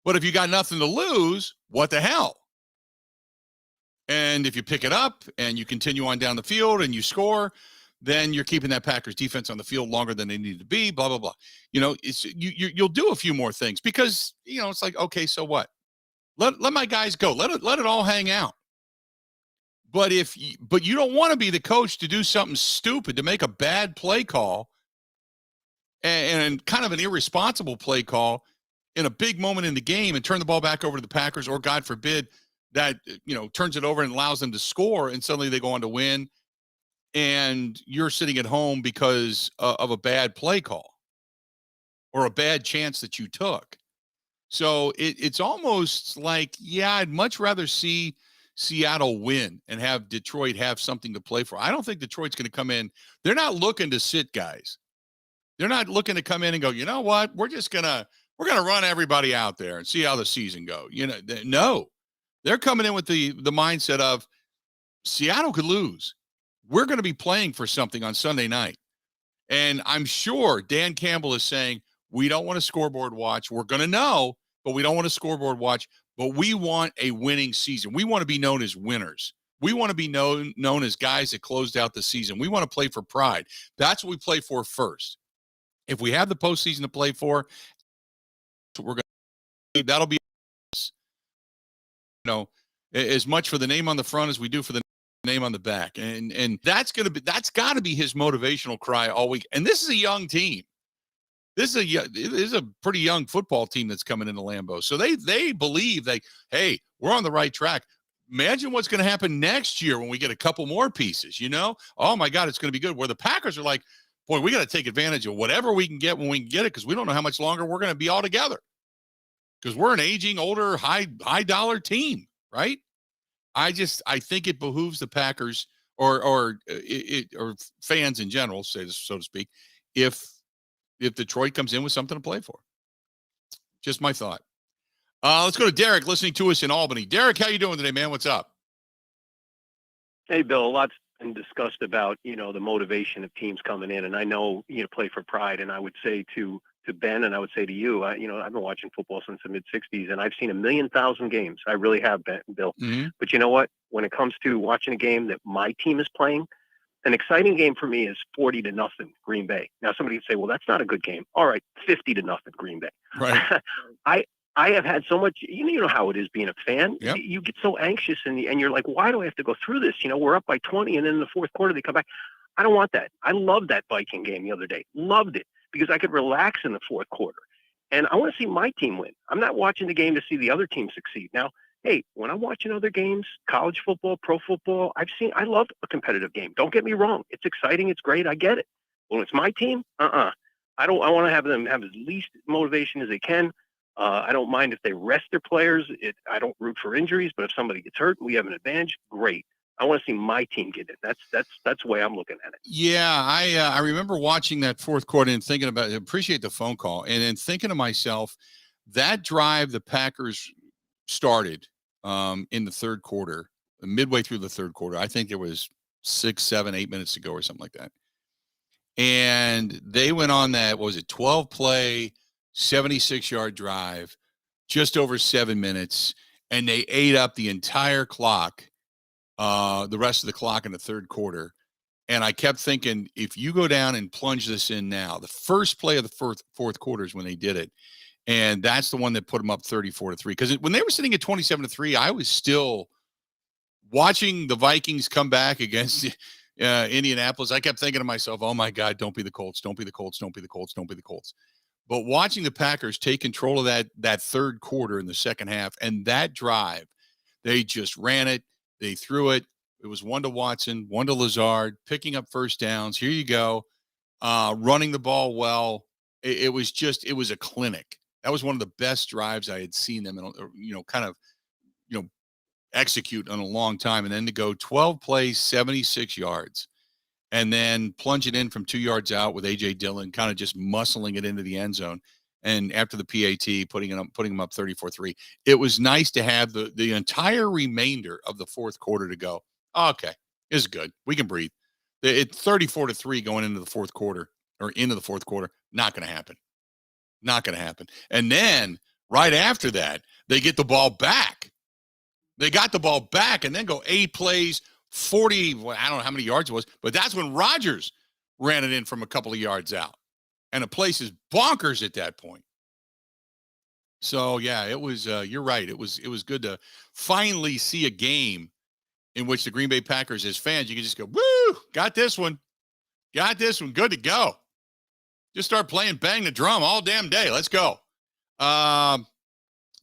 But if you got nothing to lose, what the hell? And if you pick it up and you continue on down the field and you score, then you're keeping that Packers defense on the field longer than they need to be, blah, blah, blah. You'll do a few more things because, it's like, okay, so what? Let my guys go. Let it all hang out. But you don't want to be the coach to do something stupid, to make a bad play call and kind of an irresponsible play call in a big moment in the game and turn the ball back over to the Packers, or God forbid that, turns it over and allows them to score, and suddenly they go on to win, and you're sitting at home because of a bad play call or a bad chance that you took. So it's almost like, yeah, I'd much rather see Seattle win and have Detroit have something to play for. I don't think Detroit's going to come in. They're not looking to sit guys. They're not looking to come in and go, you know what? We're going to run everybody out there and see how the season goes. No, they're coming in with the mindset of Seattle could lose. We're going to be playing for something on Sunday night. And I'm sure Dan Campbell is saying, we don't want a scoreboard watch. We're going to know, but we don't want a scoreboard watch. But we want a winning season. We want to be known as winners. We want to be known as guys that closed out the season. We want to play for pride. That's what we play for first. If we have the postseason to play for, we're going to, that'll be, as much for the name on the front as we do for the name on the back. And that's got to be his motivational cry all week. And this is a young team. This is a pretty young football team that's coming into Lambeau. So they believe hey, we're on the right track. Imagine what's going to happen next year when we get a couple more pieces, Oh my God, it's going to be good. Where the Packers are like, boy, we got to take advantage of whatever we can get when we can get it, because we don't know how much longer we're going to be all together. Because we're an aging, older, high dollar team, right? I think it behooves the Packers or fans in general, so to speak, if Detroit comes in with something to play for. Just my thought. Let's go to Derek, listening to us in Albany. Derek, how you doing today, man? What's up? Hey, Bill. and discussed about, the motivation of teams coming in. And I know, play for pride. And I would say to Ben, and I would say to you, I've been watching football since the mid '60s, and I've seen 1,000,000 games. I really have, Bill. Mm-hmm. But you know what? When it comes to watching a game that my team is playing, an exciting game for me is 40-0 Green Bay. Now, somebody would say, well, that's not a good game. All right, 50-0 Green Bay. Right. I have had so much, you know how it is being a fan. Yep. You get so anxious and you're like, why do I have to go through this? We're up by 20 and then in the fourth quarter they come back. I don't want that. I loved that Viking game the other day. Loved it because I could relax in the fourth quarter. And I want to see my team win. I'm not watching the game to see the other team succeed. Now, hey, when I'm watching other games, college football, pro football, I love a competitive game. Don't get me wrong. It's exciting. It's great. I get it. When it's my team, I want to have them have as least motivation as they can. I don't mind if they rest their players. I don't root for injuries, but if somebody gets hurt, we have an advantage. Great. I want to see my team get it. That's the way I'm looking at it. Yeah, I remember watching that fourth quarter and thinking about it. Appreciate the phone call, and then thinking to myself, that drive the Packers started in the third quarter, midway through the third quarter. I think it was 6, 7, 8 minutes to go or something like that. And they went on that, 12-play, 76-yard drive, just over 7 minutes, and they ate up the entire clock, the rest of the clock in the third quarter. And I kept thinking, if you go down and plunge this in now, the first play of the fourth quarter is when they did it. And that's the one that put them up 34-3. Because when they were sitting at 27-3, I was still watching the Vikings come back against Indianapolis. I kept thinking to myself, oh, my God, don't be the Colts. Don't be the Colts. Don't be the Colts. Don't be the Colts. But watching the Packers take control of that third quarter in the second half and that drive, they just ran it. They threw it. It was one to Watson, one to Lazard, picking up first downs. Here you go. Running the ball well. It was a clinic. That was one of the best drives I had seen them, execute in a long time. And then to go 12 plays, 76 yards, and then plunge it in from 2 yards out with A.J. Dillon, kind of just muscling it into the end zone. And after the PAT, putting them up 34-3. It was nice to have the entire remainder of the fourth quarter to go, okay, this is good. We can breathe. It's 34-3 going into the fourth quarter. Not going to happen. Not going to happen. And then right after that, they get the ball back. They got the ball back and then go 8 plays, 40, I don't know how many yards it was, but that's when Rodgers ran it in from a couple of yards out. And the place is bonkers at that point. So, yeah, it was, you're right. It was good to finally see a game in which the Green Bay Packers, as fans, you can just go, woo, got this one. Good to go. Just start playing Bang the Drum all damn day. Let's go.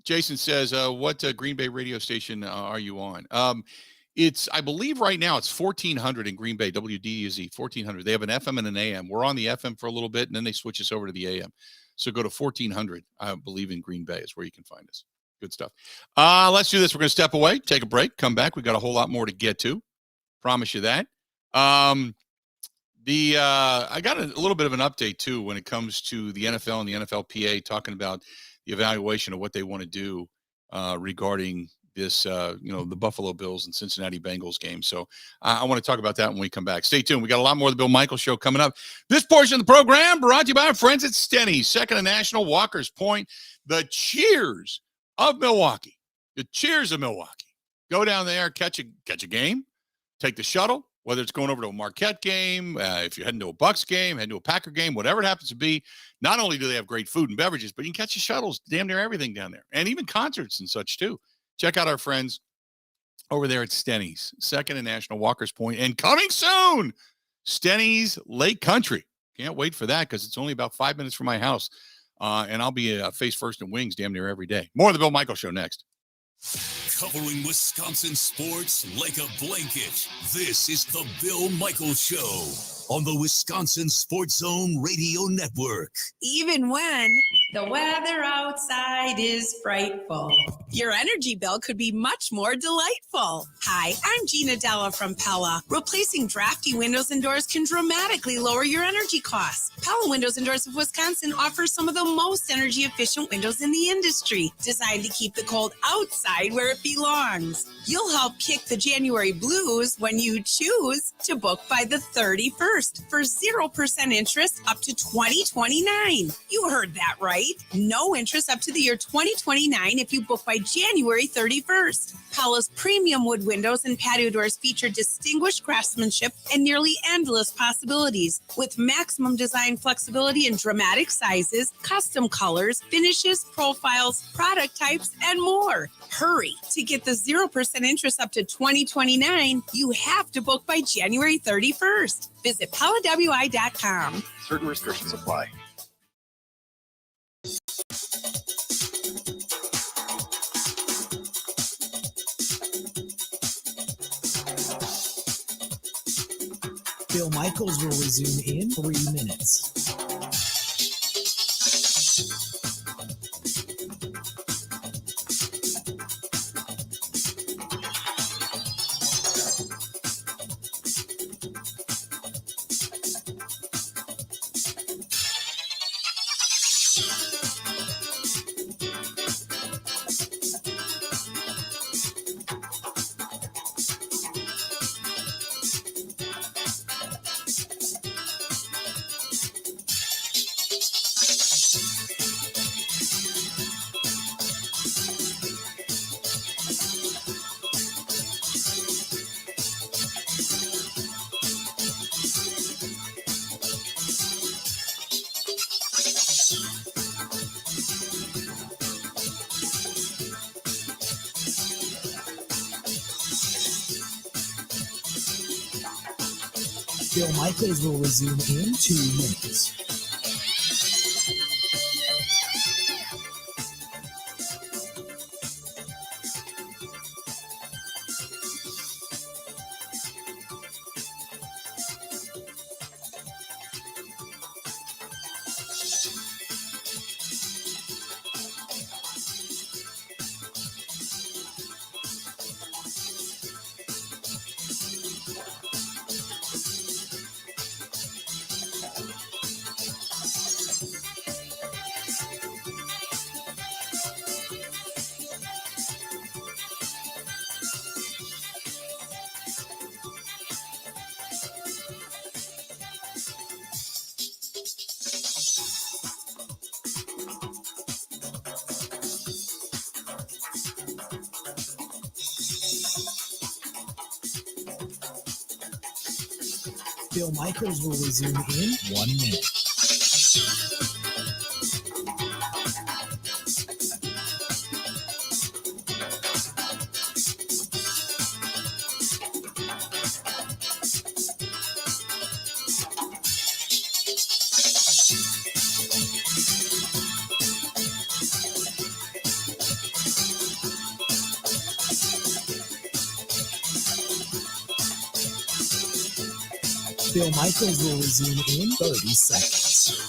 Jason says, what Green Bay radio station are you on? I believe right now it's 1400 in Green Bay, WDUZ, 1400. They have an FM and an AM. We're on the FM for a little bit, and then they switch us over to the AM. So go to 1400, I believe, in Green Bay is where you can find us. Good stuff. Let's do this. We're going to step away, take a break, come back. We got a whole lot more to get to. Promise you that. I got a little bit of an update, too, when it comes to the NFL and the NFLPA, talking about the evaluation of what they want to do regarding this, the Buffalo Bills and Cincinnati Bengals game. So I want to talk about that when we come back. Stay tuned. We got a lot more of the Bill Michaels Show coming up. This portion of the program brought to you by our friends at Stenny's, Second and National, Walker's Point, the Cheers of Milwaukee. The Cheers of Milwaukee. Go down there, catch a game, take the shuttle, whether it's going over to a Marquette game, if you're heading to a Bucks game, heading to a Packer game, whatever it happens to be. Not only do they have great food and beverages, but you can catch the shuttles, damn near everything down there, and even concerts and such too. Check out our friends over there at Stenny's, Second and National, Walker's Point, and coming soon, Stenny's Lake Country. Can't wait for that because it's only about 5 minutes from my house, and I'll be face first in wings damn near every day. More of the Bill Michaels Show next. Covering Wisconsin sports like a blanket. This is the Bill Michaels Show. on the Wisconsin Sports Zone Radio Network. Even when the weather outside is frightful, your energy bill could be much more delightful. Hi, I'm Gina Della from Pella. Replacing drafty windows and doors can dramatically lower your energy costs. Pella Windows and Doors of Wisconsin offers some of the most energy efficient windows in the industry, designed to keep the cold outside where it belongs. You'll help kick the January blues when you choose to book by the 31st for 0% interest up to 2029. You heard that right. No interest up to the year 2029 if you book by January 31st. Pella's premium wood windows and patio doors feature distinguished craftsmanship and nearly endless possibilities, with maximum design flexibility in dramatic sizes, custom colors, finishes, profiles, product types, and more. Hurry. To get the 0% interest up to 2029, you have to book by January 31st. Visit PellaWI.com. Certain restrictions apply. Bill Michaels will resume in 3 minutes. Bill Michaels will resume in 2 minutes. Bill Michaels will resume in 1 minute. Bill Michaels will resume in 30 seconds.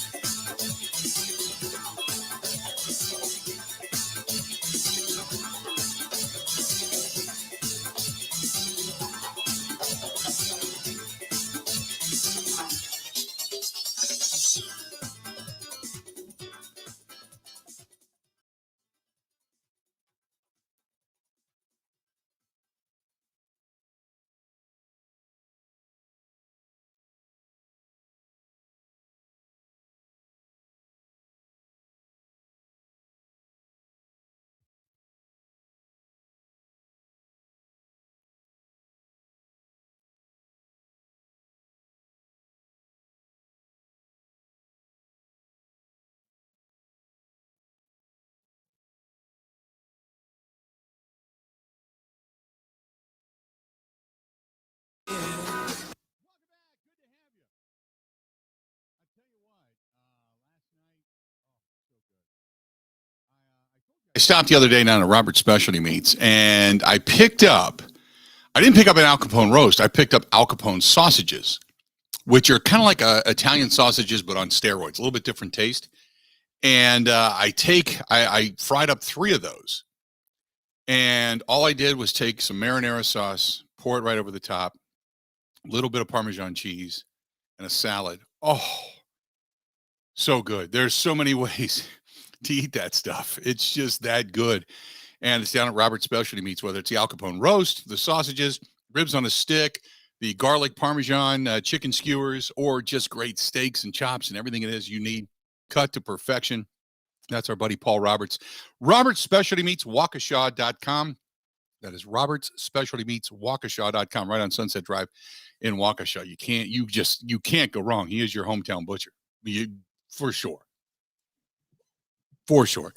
I stopped the other day down at Robert's Specialty Meats, and I didn't pick up an Al Capone roast. I picked up Al Capone sausages. which are kind of like Italian sausages, but on steroids, a little bit different taste. And I fried up 3 of those. And all I did was take some marinara sauce, pour it right over the top, a little bit of Parmesan cheese, and a salad. Oh, so good. There's so many ways to eat that stuff. It's just that good. And it's down at Robert's Specialty Meats, whether it's the Al Capone roast, the sausages, ribs on a stick, the garlic Parmesan chicken skewers, or just great steaks and chops and everything it is you need cut to perfection. That's our buddy Paul Roberts. Robert's Specialty Meats, Waukesha.com. That is Robert's Specialty Meats, Waukesha.com, right on Sunset Drive in Waukesha. You can't go wrong. He is your hometown butcher. For sure. For sure.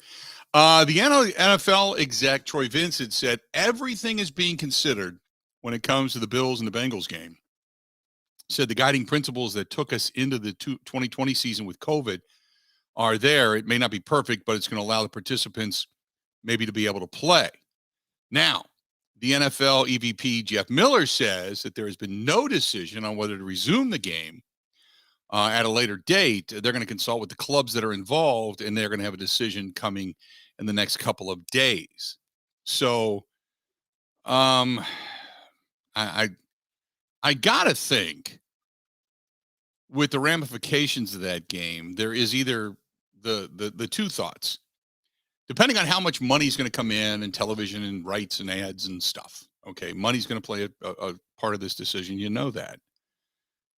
The NFL exec, Troy Vincent, said everything is being considered when it comes to the Bills and the Bengals game. Said the guiding principles that took us into the 2020 season with COVID are there. It may not be perfect, but it's going to allow the participants maybe to be able to play. Now, the NFL EVP, Jeff Miller, says that there has been no decision on whether to resume the game at a later date. They're going to consult with the clubs that are involved, and they're going to have a decision coming in the next couple of days. So, I gotta think with the ramifications of that game, there is either the two thoughts, depending on how much money is going to come in and television and rights and ads and stuff. Okay, money's going to play a part of this decision. You know that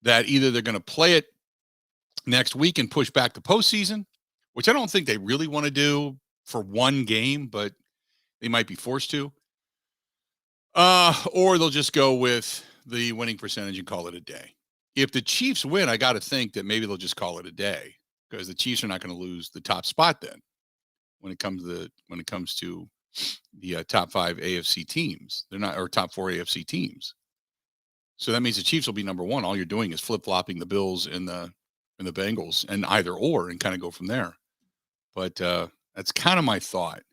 either they're going to play it next week and push back the postseason, which I don't think they really want to do for one game, but they might be forced to. Or they'll just go with the winning percentage and call it a day. If the Chiefs win, I got to think that maybe they'll just call it a day, because the Chiefs are not going to lose the top spot then when it comes to the top 5 AFC teams. They're not, or top 4 AFC teams. So that means the Chiefs will be number 1. All you're doing is flip-flopping the Bills and the Bengals, and either or, and kind of go from there. But that's kind of my thought,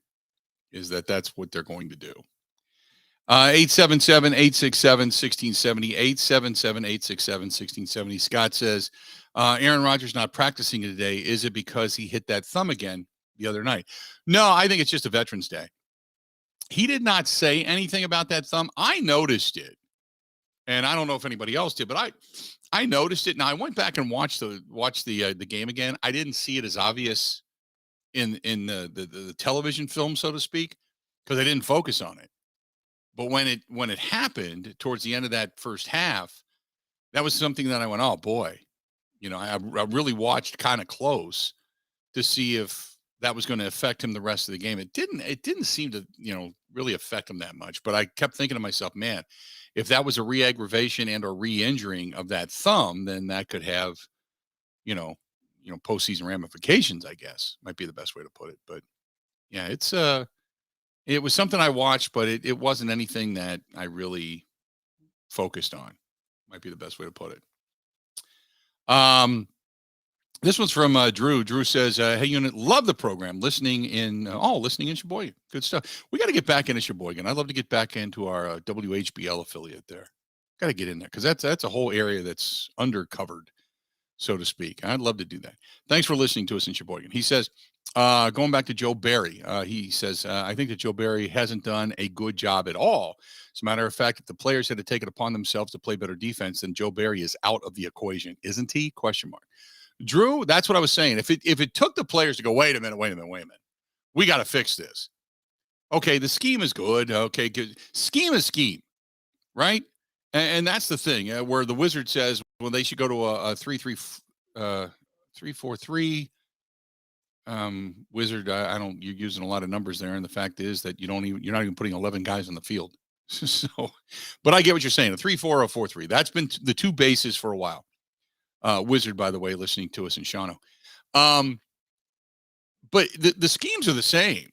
is that that's what they're going to do. 877-867-1670, 877-867-1670. Scott says, Aaron Rodgers not practicing today. Is it because he hit that thumb again the other night? No, I think it's just a Veterans Day. He did not say anything about that thumb. I noticed it, and I don't know if anybody else did, but I noticed it. Now I went back and watched the game again. I didn't see it as obvious in the television film, so to speak, because I didn't focus on it. But when it happened towards the end of that first half, that was something that I went, oh boy, I really watched kind of close to see if that was going to affect him the rest of the game. It didn't seem to, really affect him that much. But I kept thinking to myself, man, if that was a re-aggravation and or re-injuring of that thumb, then that could have, postseason ramifications, I guess, might be the best way to put it. But yeah, it was something I watched, but it wasn't anything that I really focused on. Might be the best way to put it. This one's from Drew. Drew says, hey, unit, love the program. Listening in Sheboygan. Good stuff. We got to get back into Sheboygan. I'd love to get back into our WHBL affiliate there. Got to get in there, because that's a whole area that's undercovered, so to speak. I'd love to do that. Thanks for listening to us in Sheboygan. He says, going back to Joe Barry, he says, I think that Joe Barry hasn't done a good job at all. As a matter of fact, if the players had to take it upon themselves to play better defense, then Joe Barry is out of the equation, isn't he? ? Drew, that's what I was saying. If it took the players to go, wait a minute, we got to fix this. Okay, the scheme is good. Okay, good. Scheme is scheme, right? And that's the thing where the Wizard says, well, they should go to a 3-4-3. Wizard, you're using a lot of numbers there, and the fact is that you're not even putting 11 guys on the field. So, but I get what you're saying. A 3-4 or 4-3. That's been the two bases for a while. Wizard, by the way, listening to us in Shawano. But the schemes are the same.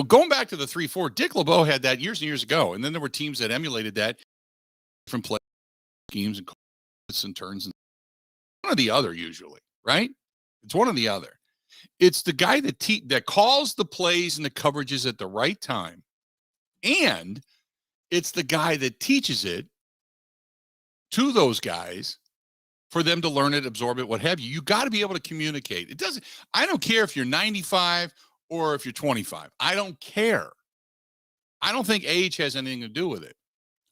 Going back to the 3-4, Dick LeBeau had that years and years ago, and then there were teams that emulated that, different play schemes and turns, and one or the other usually, right? It's one or the other. It's the guy that calls the plays and the coverages at the right time, and it's the guy that teaches it to those guys for them to learn it, absorb it, what have you. You got to be able to communicate. I don't care if you're 95 or if you're 25. I don't care. I don't think age has anything to do with it.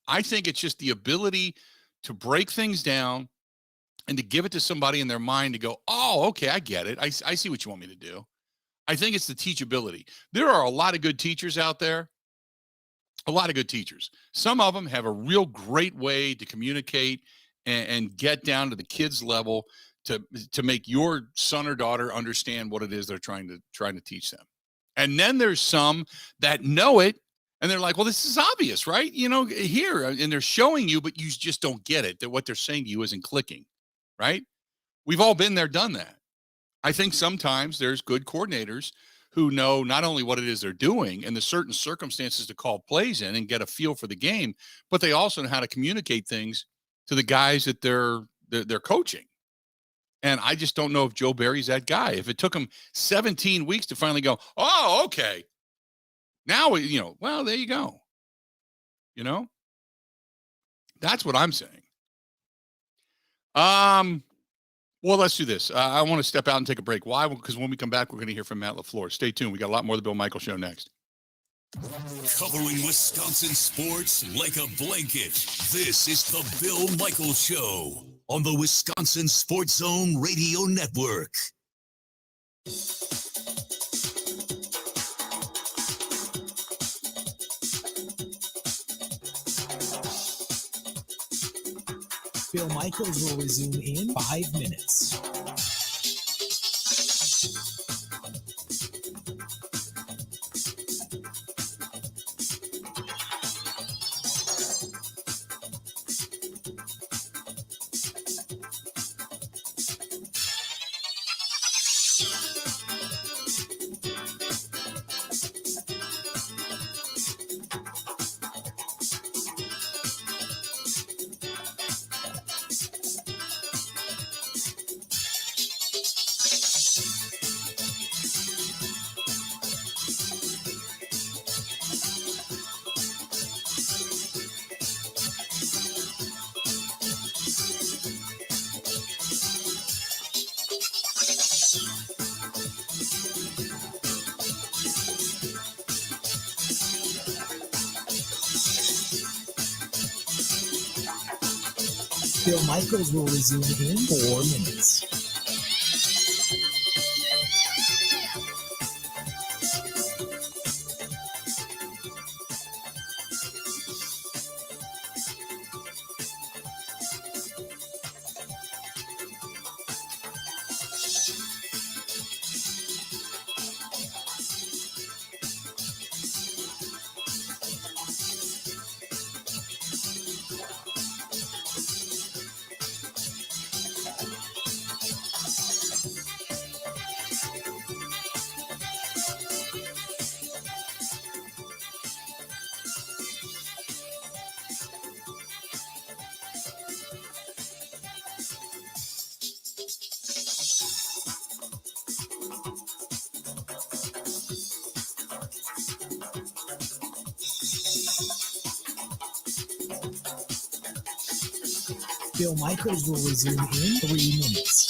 I think it's just the ability to break things down and to give it to somebody in their mind to go, oh, okay, I get it. I see what you want me to do. I think it's the teachability. There are a lot of good teachers out there, a lot of good teachers. Some of them have a real great way to communicate and get down to the kids' level to make your son or daughter understand what it is they're trying to teach them. And then there's some that know it, and they're like, well, this is obvious, right? Here, and they're showing you, but you just don't get it, that what they're saying to you isn't clicking, right? We've all been there, done that. I think sometimes there's good coordinators who know not only what it is they're doing and the certain circumstances to call plays in and get a feel for the game, but they also know how to communicate things to the guys that they're coaching. And I just don't know if Joe Barry's that guy. If it took him 17 weeks to finally go, oh, okay, now well, there you go. That's what I'm saying. Well, let's do this. I want to step out and take a break. Why? Because when we come back, we're going to hear from Matt LaFleur. Stay tuned. We got a lot more of the Bill Michaels Show next. Covering Wisconsin sports like a blanket. This is the Bill Michaels Show on the Wisconsin Sports Zone Radio Network. Bill Michaels will resume in 5 minutes. Bill Michaels will resume in 4 minutes. Bill Michaels will resume in 3 minutes.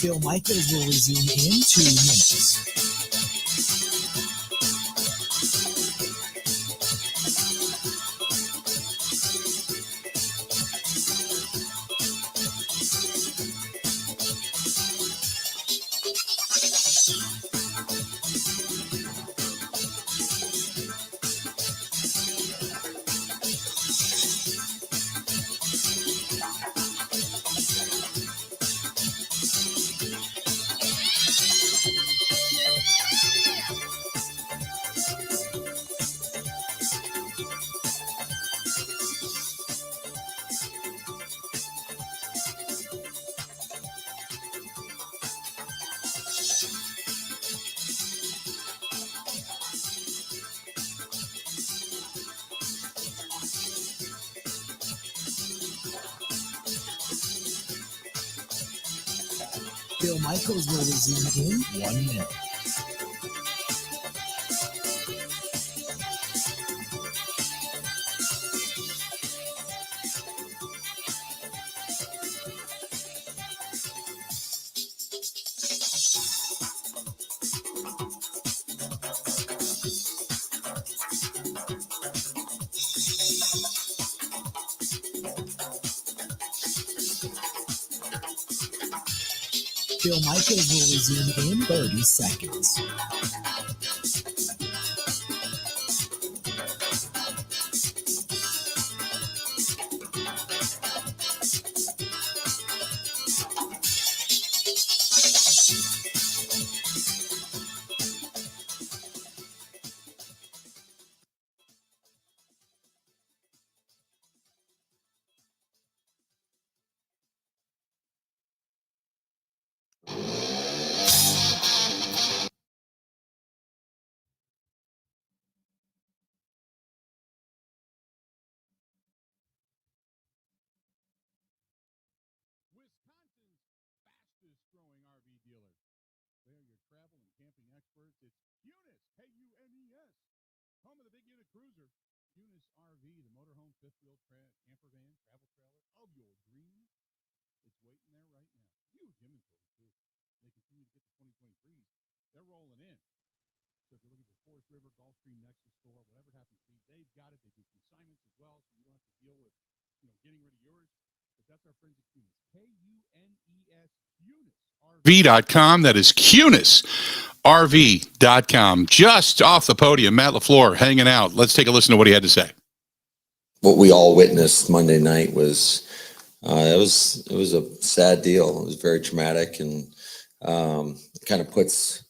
Bill Michaels will resume in 2 minutes. Bill Michaels will resume in 1 minute. Bill Michaels will resume in 30 seconds. Wisconsin's fastest growing RV dealer. They are your travel and camping experts. It's Kunes, Kunes. Home of the big unit cruiser. Kunes RV, the motorhome, fifth wheel camper van, travel trailer of your dreams. It's waiting there right now. Huge inventory, too. They continue to get the 2023s. They're rolling in. So if you're looking for Forest River, Gulfstream, Nexus Store, whatever it happens to be, they've got it. They do consignments as well, so you don't have to deal with, getting rid of yours. But that's our friends at Kunes. Kunes, Kunes. RV.com. That is Kunes. RV.com. Just off the podium, Matt LaFleur hanging out. Let's take a listen to what he had to say. What we all witnessed Monday night was it was a sad deal. It was very traumatic, and it kind of puts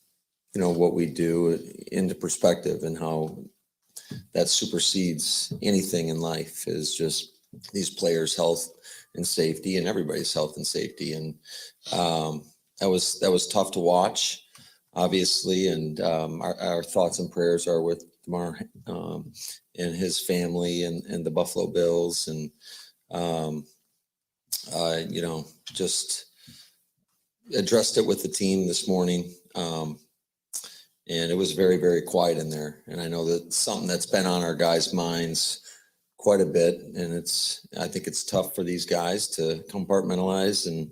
what we do into perspective, and how that supersedes anything in life is just these players' health and safety, and everybody's health and safety. And that was tough to watch, obviously. And our thoughts and prayers are with Damar and his family and the Buffalo Bills. And just addressed it with the team this morning. And it was very, very quiet in there. And I know that something that's been on our guys' minds quite a bit. And I think it's tough for these guys to compartmentalize and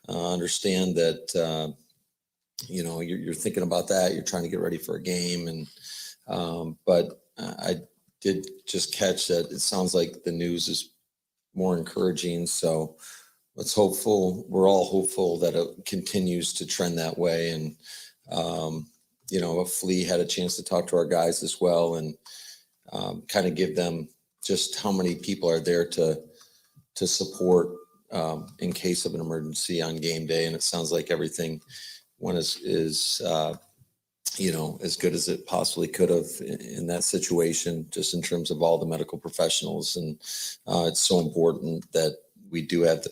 understand that, you're thinking about that. You're trying to get ready for a game. And, but I did just catch that it sounds like the news is more encouraging. So we're all hopeful that it continues to trend that way. And, Flea had a chance to talk to our guys as well, and kind of give them just how many people are there to support in case of an emergency on game day. And it sounds like everything went as good as it possibly could have in that situation, just in terms of all the medical professionals. And it's so important that we do have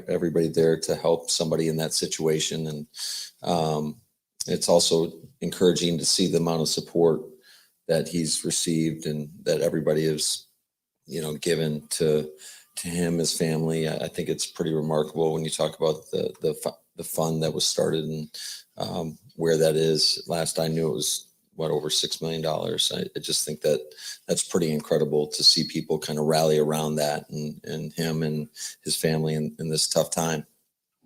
everybody there to help somebody in that situation. And it's also encouraging to see the amount of support that he's received, and that everybody is, given to him, his family. I think it's pretty remarkable when you talk about the fund that was started, and where that is. Last I knew, it was over $6 million. I just think that that's pretty incredible to see people kind of rally around that, and him and his family in this tough time.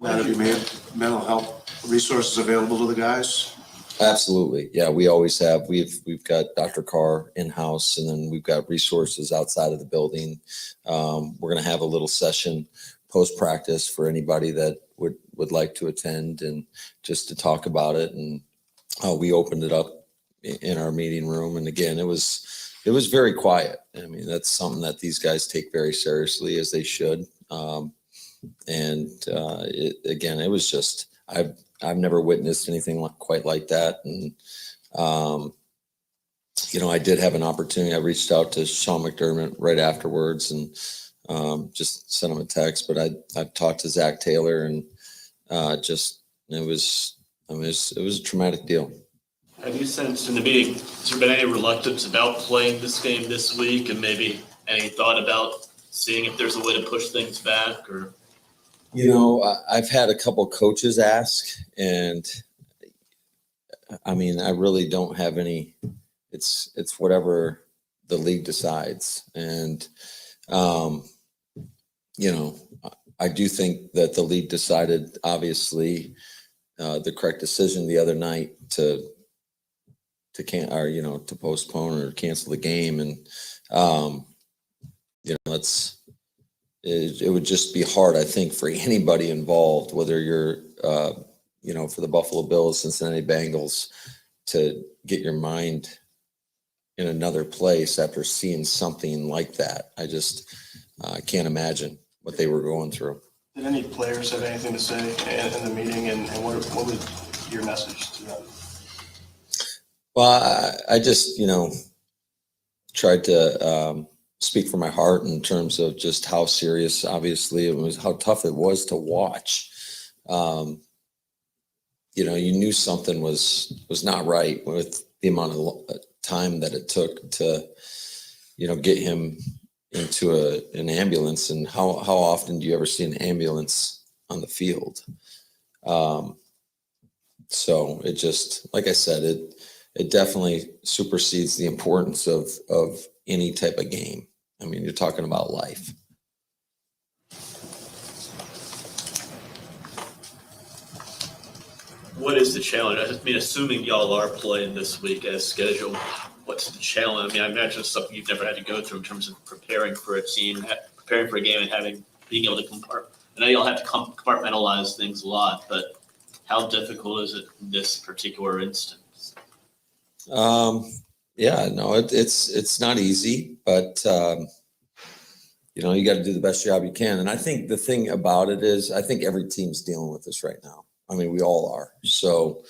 Now, have you made mental health resources available to the guys? Absolutely. Yeah, we always have. We've got Dr. Carr in-house, and then we've got resources outside of the building. We're going to have a little session post-practice for anybody that would like to attend, and just to talk about it. And we opened it up in our meeting room. And again, it was very quiet. I mean, that's something that these guys take very seriously, as they should. It was just, I've never witnessed anything quite like that. And, I did have an opportunity. I reached out to Sean McDermott right afterwards, and just sent him a text, but I've talked to Zach Taylor, and it was a traumatic deal. Have you sensed in the meeting, has there been any reluctance about playing this game this week, and maybe any thought about seeing if there's a way to push things back? Or I've had a couple coaches ask, and I mean, I really don't have any. It's whatever the league decides, and I do think that the league decided, obviously, the correct decision the other night to postpone or cancel the game, and it would just be hard, I think, for anybody involved, whether you're for the Buffalo Bills, Cincinnati Bengals, to get your mind in another place after seeing something like that. I just can't imagine what they were going through. Did any players have anything to say in the meeting, and what was your message to them? Well, I just, tried to speak from my heart in terms of just how serious, obviously, it was, how tough it was to watch. You knew something was not right with the amount of time that it took to, get him into an ambulance. And how often do you ever see an ambulance on the field? So it just, like I said, it definitely supersedes the importance of any type of game. I mean, you're talking about life. What is the challenge? I mean, assuming y'all are playing this week as scheduled, what's the challenge? I mean, I imagine it's something you've never had to go through in terms of preparing for a team, preparing for a game, and being able to I know y'all have to compartmentalize things a lot, but how difficult is it in this particular instance? It's not easy, but you got to do the best job you can. And I think the thing about it is, I think every team's dealing with this right now. I mean, we all are. So,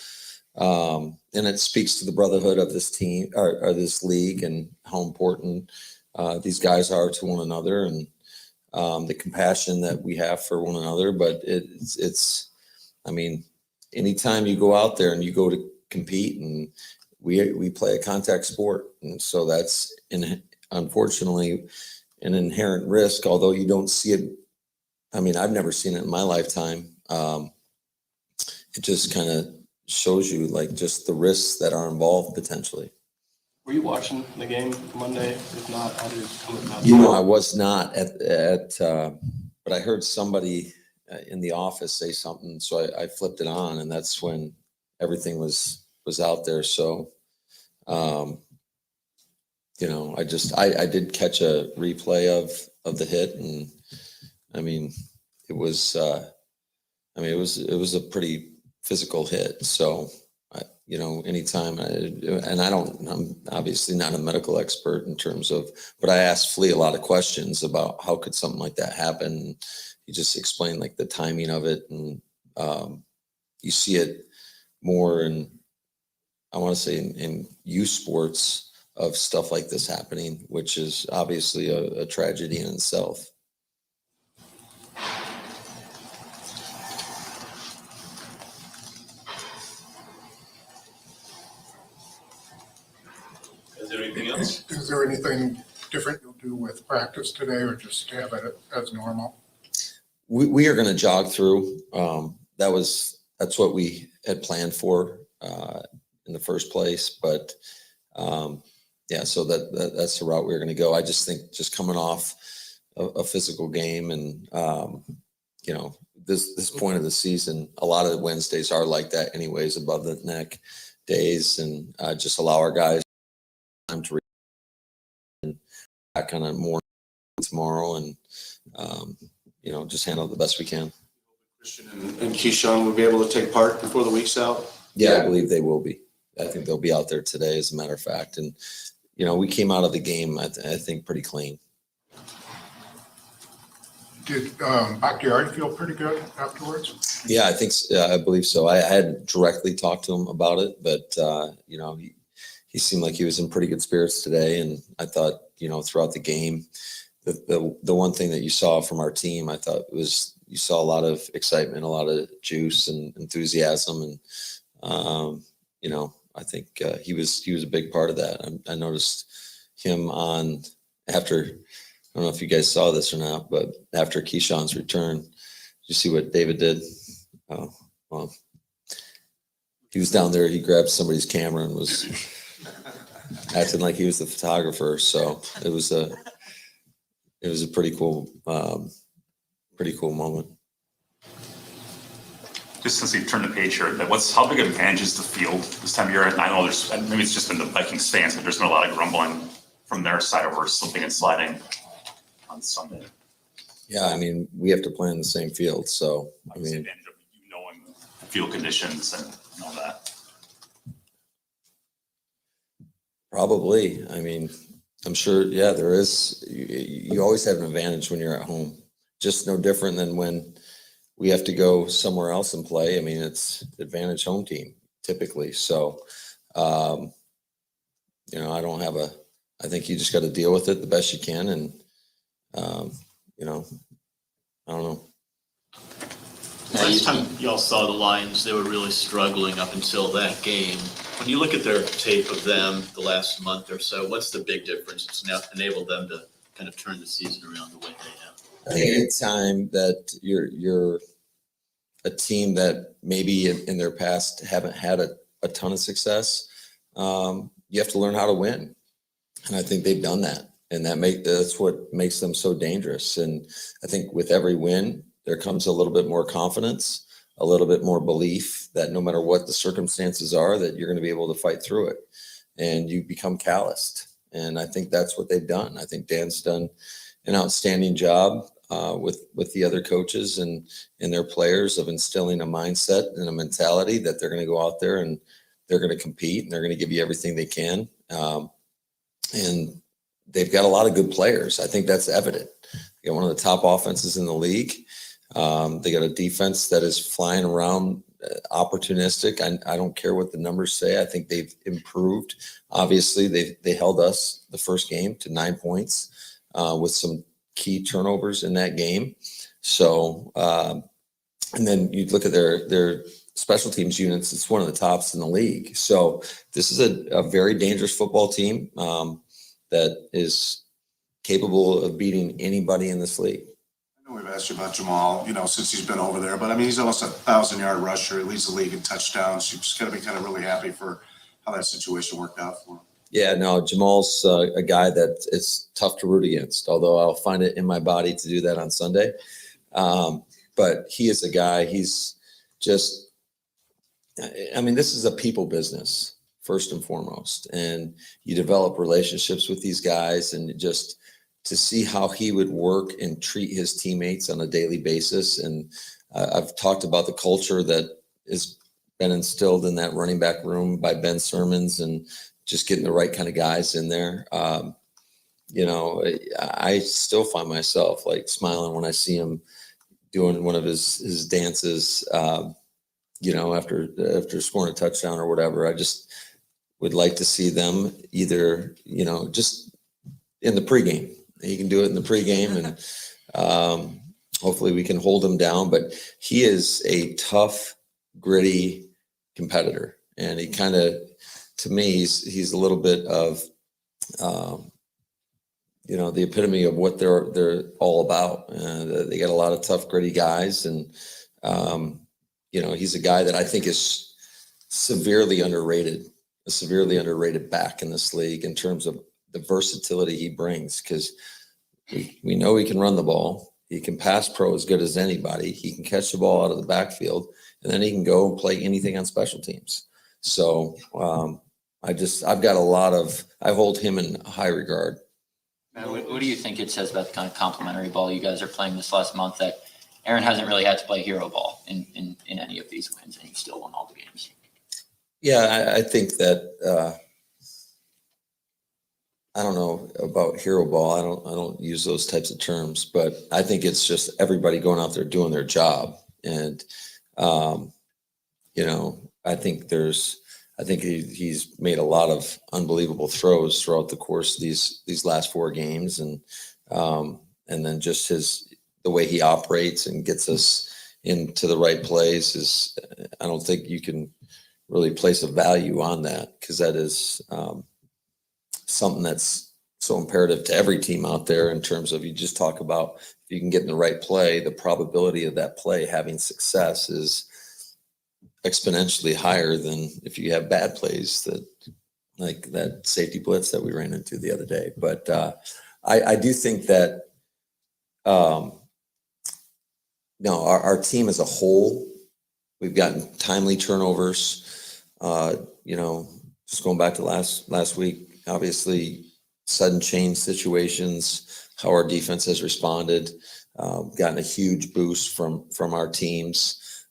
and it speaks to the brotherhood of this team or this league, and how important these guys are to one another, and the compassion that we have for one another. But it's anytime you go out there and you go to compete, and we play a contact sport, and so that's unfortunately an inherent risk, although you don't see it. I mean, I've never seen it in my lifetime. It just kind of shows you just the risks that are involved potentially. Were you watching the game Monday? If not, how did it come about? I was not but I heard somebody in the office say something, so I flipped it on, and that's when everything was out there. So, I did catch a replay of the hit, and I mean, it was a pretty physical hit. So, anytime I'm obviously not a medical expert in terms of, but I asked Flea a lot of questions about how could something like that happen. He just explained the timing of it, and you see it more in, I want to say in youth sports, of stuff like this happening, which is obviously a tragedy in itself. Is there anything else? Is there anything different you'll do with practice today, or just have it as normal? We are going to jog through. That's what we had planned for in the first place. But so that's the route we're going to go. I just think just coming off a physical game, and this point of the season, a lot of the Wednesdays are like that anyways, above the neck days, and just allow our guys time to and back on a more tomorrow, and just handle it the best we can. Christian and Keyshawn will be able to take part before the week's out? Yeah, I believe they will be. I think they'll be out there today, as a matter of fact. And, we came out of the game, I think, pretty clean. Did Bakhtiari feel pretty good afterwards? Yeah, I believe so. I hadn't directly talked to him about it, but, he seemed like he was in pretty good spirits today. And I thought, throughout the game, the one thing that you saw from our team, I thought was you saw a lot of excitement, a lot of juice and enthusiasm. And, I think he was a big part of that. I noticed him after, I don't know if you guys saw this or not, but after Keyshawn's return, you see what David did? Oh, well, he was down there. He grabbed somebody's camera and was acting like he was the photographer. So it was a pretty cool moment. Just since you've turned the page here, how big of an advantage is the field this time of year? And I know maybe it's just been the Vikings fans, but there's been a lot of grumbling from their side over slipping and sliding on Sunday. Yeah, I mean, we have to play in the same field, so I mean, advantage of you knowing the field conditions and all that. probably. I mean, I'm sure. Yeah, there is. You always have an advantage when you're at home. Just no different than when we have to go somewhere else and play. I mean, it's advantage home team typically. So, I think you just got to deal with it the best you can. And, I don't know. Last time y'all saw the Lions, they were really struggling up until that game. When you look at their tape of them the last month or so, what's the big difference that's now enabled them to kind of turn the season around the way they have? I think anytime that you're a team that maybe in their past haven't had a ton of success, you have to learn how to win. And I think they've done that. And that's what makes them so dangerous. And I think with every win, there comes a little bit more confidence, a little bit more belief that no matter what the circumstances are, that you're going to be able to fight through it. And you become calloused. And I think that's what they've done. I think Dan's done an outstanding job with the other coaches and their players of instilling a mindset and a mentality that they're going to go out there and they're going to compete and they're going to give you everything they can. And they've got a lot of good players. I think that's evident. They got one of the top offenses in the league. They got a defense that is flying around, opportunistic. I don't care what the numbers say. I think they've improved. Obviously, they held us the first game to 9 points with some key turnovers in that game. So, and then you look at their special teams units, it's one of the tops in the league. So this is a very dangerous football team that is capable of beating anybody in this league. I know we've asked you about Jamal, since he's been over there, but I mean, he's almost 1,000-yard rusher. He leads the league in touchdowns. You just got to be kind of really happy for how that situation worked out for him. Yeah, no, Jamal's a guy that is tough to root against, although I'll find it in my body to do that on Sunday. But he is a guy, he's just, this is a people business, first and foremost. And you develop relationships with these guys, and just to see how he would work and treat his teammates on a daily basis. And I've talked about the culture that has been instilled in that running back room by Ben Sermons and just getting the right kind of guys in there. I still find myself like smiling when I see him doing one of his dances, after scoring a touchdown or whatever. I just would like to see them either, just in the pregame. He can do it in the pregame, and hopefully we can hold him down. But he is a tough, gritty competitor, and he kind of, to me, he's a little bit of, the epitome of what they're all about. They got a lot of tough, gritty guys, and he's a guy that I think is severely underrated back in this league in terms of the versatility he brings, because we know he can run the ball. He can pass pro as good as anybody. He can catch the ball out of the backfield, and then he can go and play anything on special teams. So I hold him in high regard. What do you think it says about the kind of complimentary ball you guys are playing this last month, that Aaron hasn't really had to play hero ball in any of these wins, and you still won all the games? Yeah, I think that I don't know about hero ball. I don't use those types of terms, but I think it's just everybody going out there doing their job. And I think he's made a lot of unbelievable throws throughout the course of these last 4 games, and then just the way he operates and gets us into the right place is, I don't think you can really place a value on that, because that is something that's so imperative to every team out there in terms of, you just talk about, if you can get in the right play, the probability of that play having success is exponentially higher than if you have bad plays, that like that safety blitz that we ran into the other day. But I do think that no, our team as a whole, we've gotten timely turnovers. Just going back to last week, obviously sudden change situations, how our defense has responded, gotten a huge boost from our teams.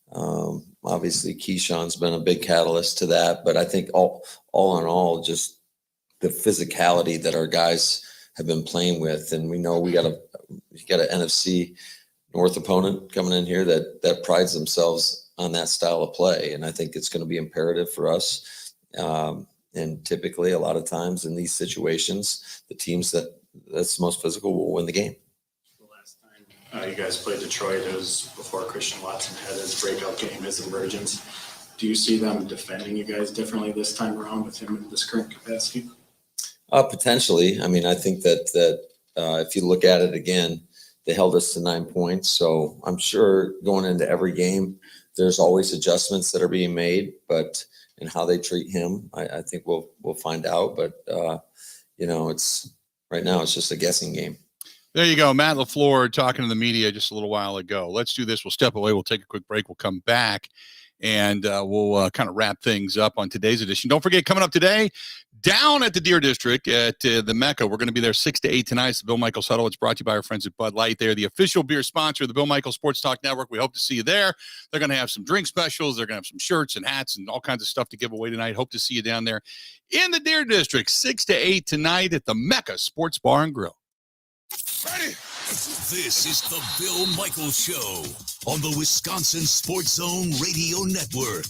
Obviously Keyshawn's been a big catalyst to that, but I think all in all, just the physicality that our guys have been playing with, and we know we got an NFC North opponent coming in here that prides themselves on that style of play, and I think it's going to be imperative for us. And typically, a lot of times in these situations, the teams that's most physical will win the game. You guys played Detroit. It was before Christian Watson had his breakout game, his emergence. Do you see them defending you guys differently this time around with him in this current capacity? Potentially. I mean, I think that if you look at it again, they held us to 9 points. So I'm sure going into every game, there's always adjustments that are being made, but in how they treat him, I think we'll find out. But it's right now it's just a guessing game. There you go. Matt LaFleur talking to the media just a little while ago. Let's do this. We'll step away. We'll take a quick break. We'll come back and we'll kind of wrap things up on today's edition. Don't forget, coming up today, down at the Deer District at the Mecca. We're going to be there 6 to 8 tonight. It's the Bill Michaels Huddle. It's brought to you by our friends at Bud Light. They're the official beer sponsor of the Bill Michaels Sports Talk Network. We hope to see you there. They're going to have some drink specials. They're going to have some shirts and hats and all kinds of stuff to give away tonight. Hope to see you down there in the Deer District, 6 to 8 tonight at the Mecca Sports Bar and Grill. Ready? This is the Bill Michaels Show on the Wisconsin Sports Zone Radio Network.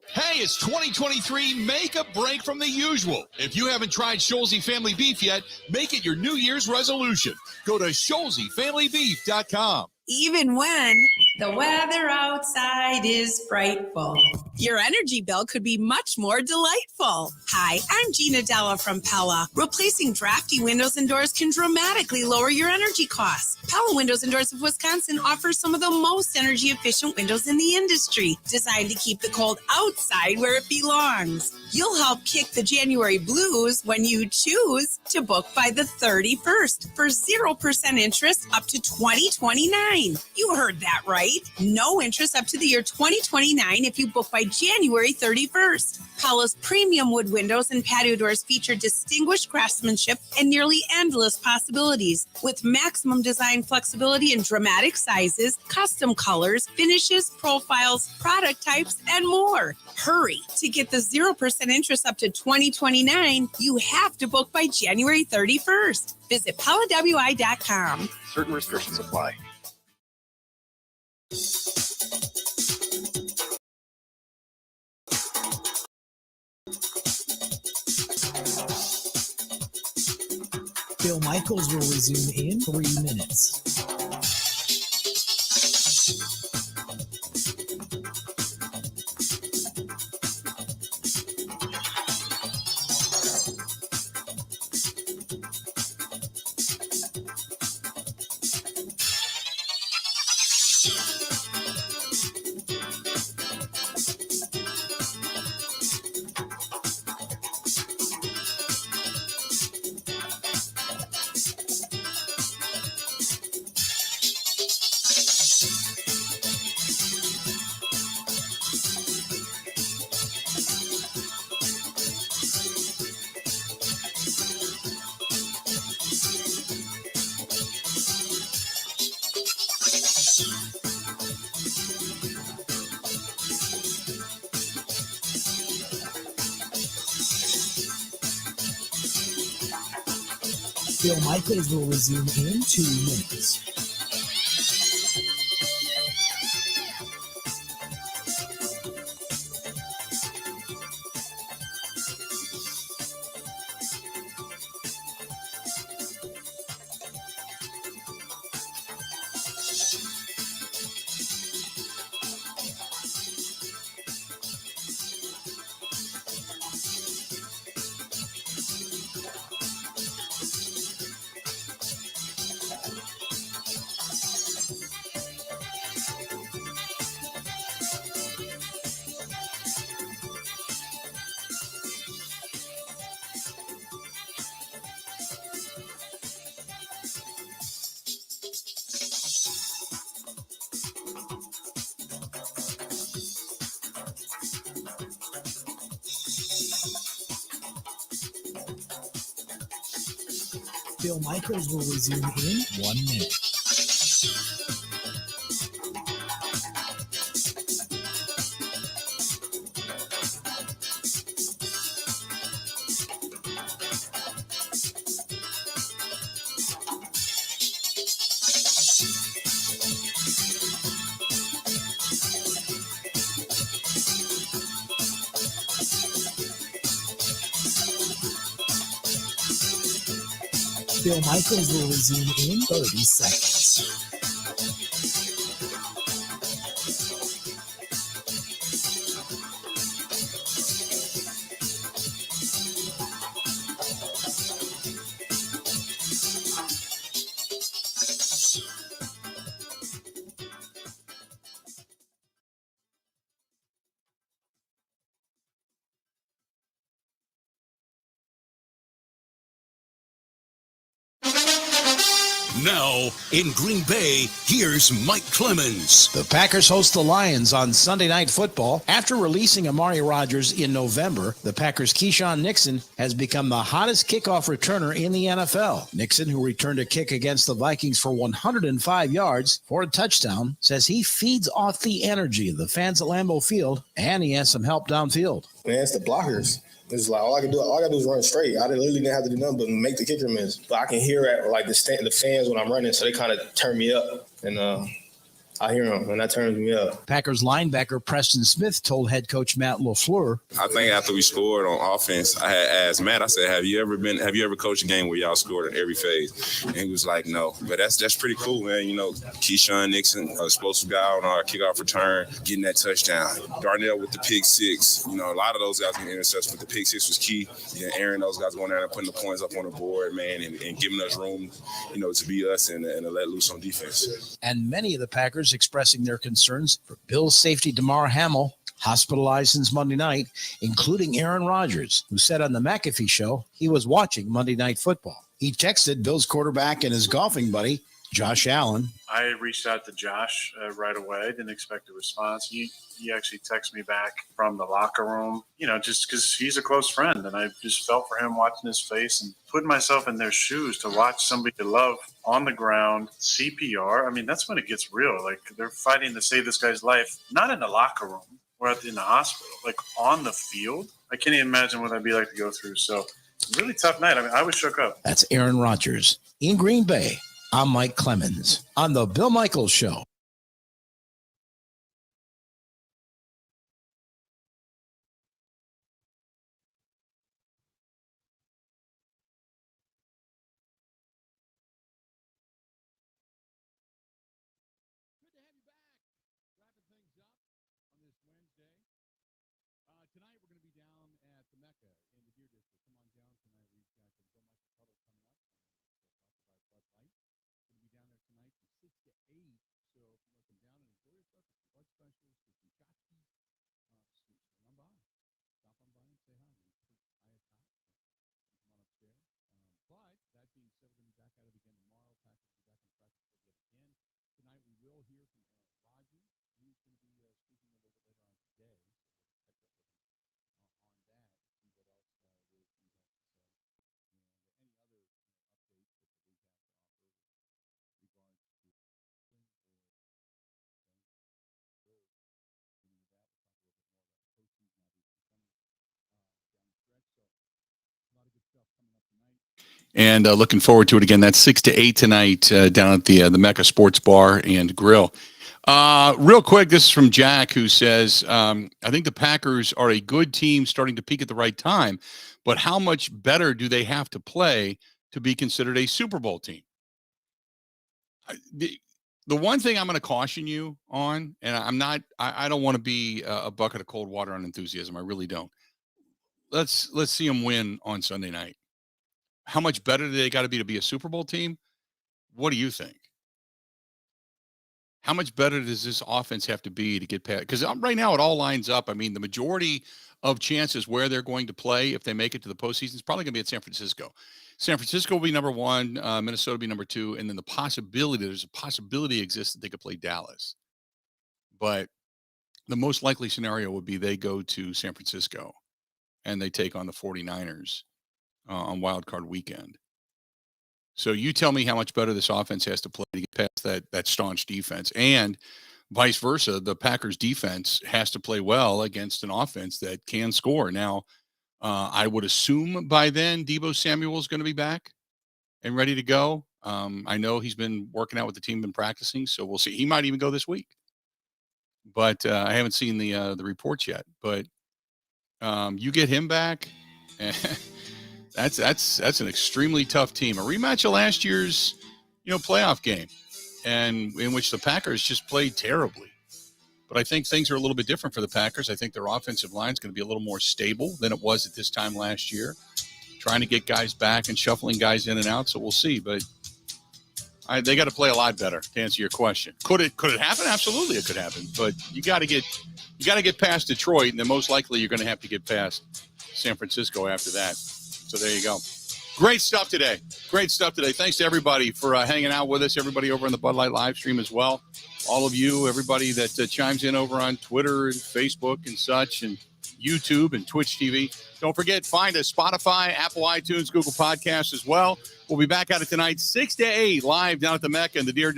Hey, it's 2023. Make a break from the usual. If you haven't tried Scholze Family Beef yet, make it your New Year's resolution. Go to ScholzeFamilyBeef.com. Even when the weather outside is frightful, your energy bill could be much more delightful. Hi, I'm Gina Della from Pella. Replacing drafty windows and doors can dramatically lower your energy costs. Pella Windows and Doors of Wisconsin offers some of the most energy efficient windows in the industry, designed to keep the cold outside where it belongs. You'll help kick the January blues when you choose to book by the 31st for 0% interest up to 2029. You heard that right. No interest up to the year 2029 if you book by January 31st. Pella's premium wood windows and patio doors feature distinguished craftsmanship and nearly endless possibilities, with maximum design flexibility in dramatic sizes, custom colors, finishes, profiles, product types, and more. Hurry. To get the 0% interest up to 2029, you have to book by January 31st. Visit PellaWI.com. Certain restrictions apply. Bill Michaels will resume in 3 minutes. Bill Michaels will resume in 2 minutes. Bill Michaels will resume in 1 minute. Bill Michaels will resume in 30 seconds. Now, in Green Bay, here's Mike Clemens. The Packers host the Lions on Sunday Night Football. After releasing Amari Rodgers in November, the Packers' Keyshawn Nixon has become the hottest kickoff returner in the NFL. Nixon, who returned a kick against the Vikings for 105 yards for a touchdown, says he feeds off the energy of the fans at Lambeau Field, and he has some help downfield. Man, it's the blockers. It's like all I gotta do is run straight. I literally didn't have to do nothing but make the kicker miss. But I can hear it like the fans when I'm running, so they kind of turn me up, and I hear them, and that turns me up. Packers linebacker Preston Smith told head coach Matt LaFleur, I think after we scored on offense, I had asked Matt, I said, have you ever coached a game where y'all scored in every phase? And he was like, no. But that's pretty cool, man. You know, Keyshawn Nixon, explosive guy on our kickoff return, getting that touchdown. Darnell with the pick six. You know, a lot of those guys getting interceptions, but the pick six was key. Yeah, Aaron, those guys going down and putting the points up on the board, man, and giving us room, you know, to be us and to let loose on defense. And many of the Packers expressing their concerns for Bills safety Damar Hamlin, hospitalized since Monday night, including Aaron Rodgers, who said on the McAfee show he was watching Monday Night Football. He texted Bills quarterback and his golfing buddy, Josh Allen. I reached out to Josh right away. I didn't expect a response. He actually texted me back from the locker room, you know, just because he's a close friend. And I just felt for him watching his face and putting myself in their shoes to watch somebody you love on the ground, CPR. I mean, that's when it gets real. Like, they're fighting to save this guy's life, not in the locker room or in the hospital, like on the field. I can't even imagine what that'd be like to go through. So, really tough night. I mean, I was shook up. That's Aaron Rodgers. In Green Bay, I'm Mike Clemens on the Bill Michaels Show. Tonight we're going to be down at the Mecca in the Deer District. Come on down tonight. We've got the Bill Michaels Huddle coming up. Brought to you by Bud Light. Going to be down there tonight from 6 to 8. So if you want to come down and enjoy yourself, get some blood specials, get some tchotchkes, swing on by. Stop on by and say hi. We're pretty high at top. So come on upstairs. But that being said, we're going to be back at it again tomorrow. Packers will be back on practice field yet again. Tonight we will hear from Aaron Rodgers. He's going to be speaking a little bit later on today. And looking forward to it again. That's 6 to 8 tonight down at the Mecca Sports Bar and Grill. Real quick, this is from Jack, who says, I think the Packers are a good team starting to peak at the right time, but how much better do they have to play to be considered a Super Bowl team? The one thing I'm going to caution you on, and I don't want to be a bucket of cold water on enthusiasm. I really don't. Let's see them win on Sunday night. How much better do they got to be a Super Bowl team? What do you think? How much better does this offense have to be to get past? Because right now it all lines up. I mean, the majority of chances where they're going to play if they make it to the postseason is probably going to be at San Francisco. San Francisco will be number one, Minnesota will be number two, and then there's a possibility exists that they could play Dallas. But the most likely scenario would be they go to San Francisco and they take on the 49ers on Wild Card weekend. So you tell me how much better this offense has to play to get past that staunch defense, and vice versa. The Packers defense has to play well against an offense that can score. Now, I would assume by then Deebo Samuel is going to be back and ready to go. I know he's been working out with the team, been practicing, so we'll see. He might even go this week, but I haven't seen the reports yet. But you get him back, that's an extremely tough team. A rematch of last year's playoff game, and in which the Packers just played terribly. But I think things are a little bit different for the Packers. I think their offensive line is going to be a little more stable than it was at this time last year, trying to get guys back and shuffling guys in and out. So we'll see. But they got to play a lot better to answer your question. Could it happen? Absolutely, it could happen. But you got to get past Detroit, and then most likely you're going to have to get past San Francisco after that. So there you go. Great stuff today. Thanks to everybody for hanging out with us. Everybody over on the Bud Light live stream as well. All of you, everybody that chimes in over on Twitter and Facebook and such, and YouTube and Twitch TV. Don't forget, find us Spotify, Apple iTunes, Google Podcasts as well. We'll be back at it tonight, 6 to 8, live down at the Mecca and the Deer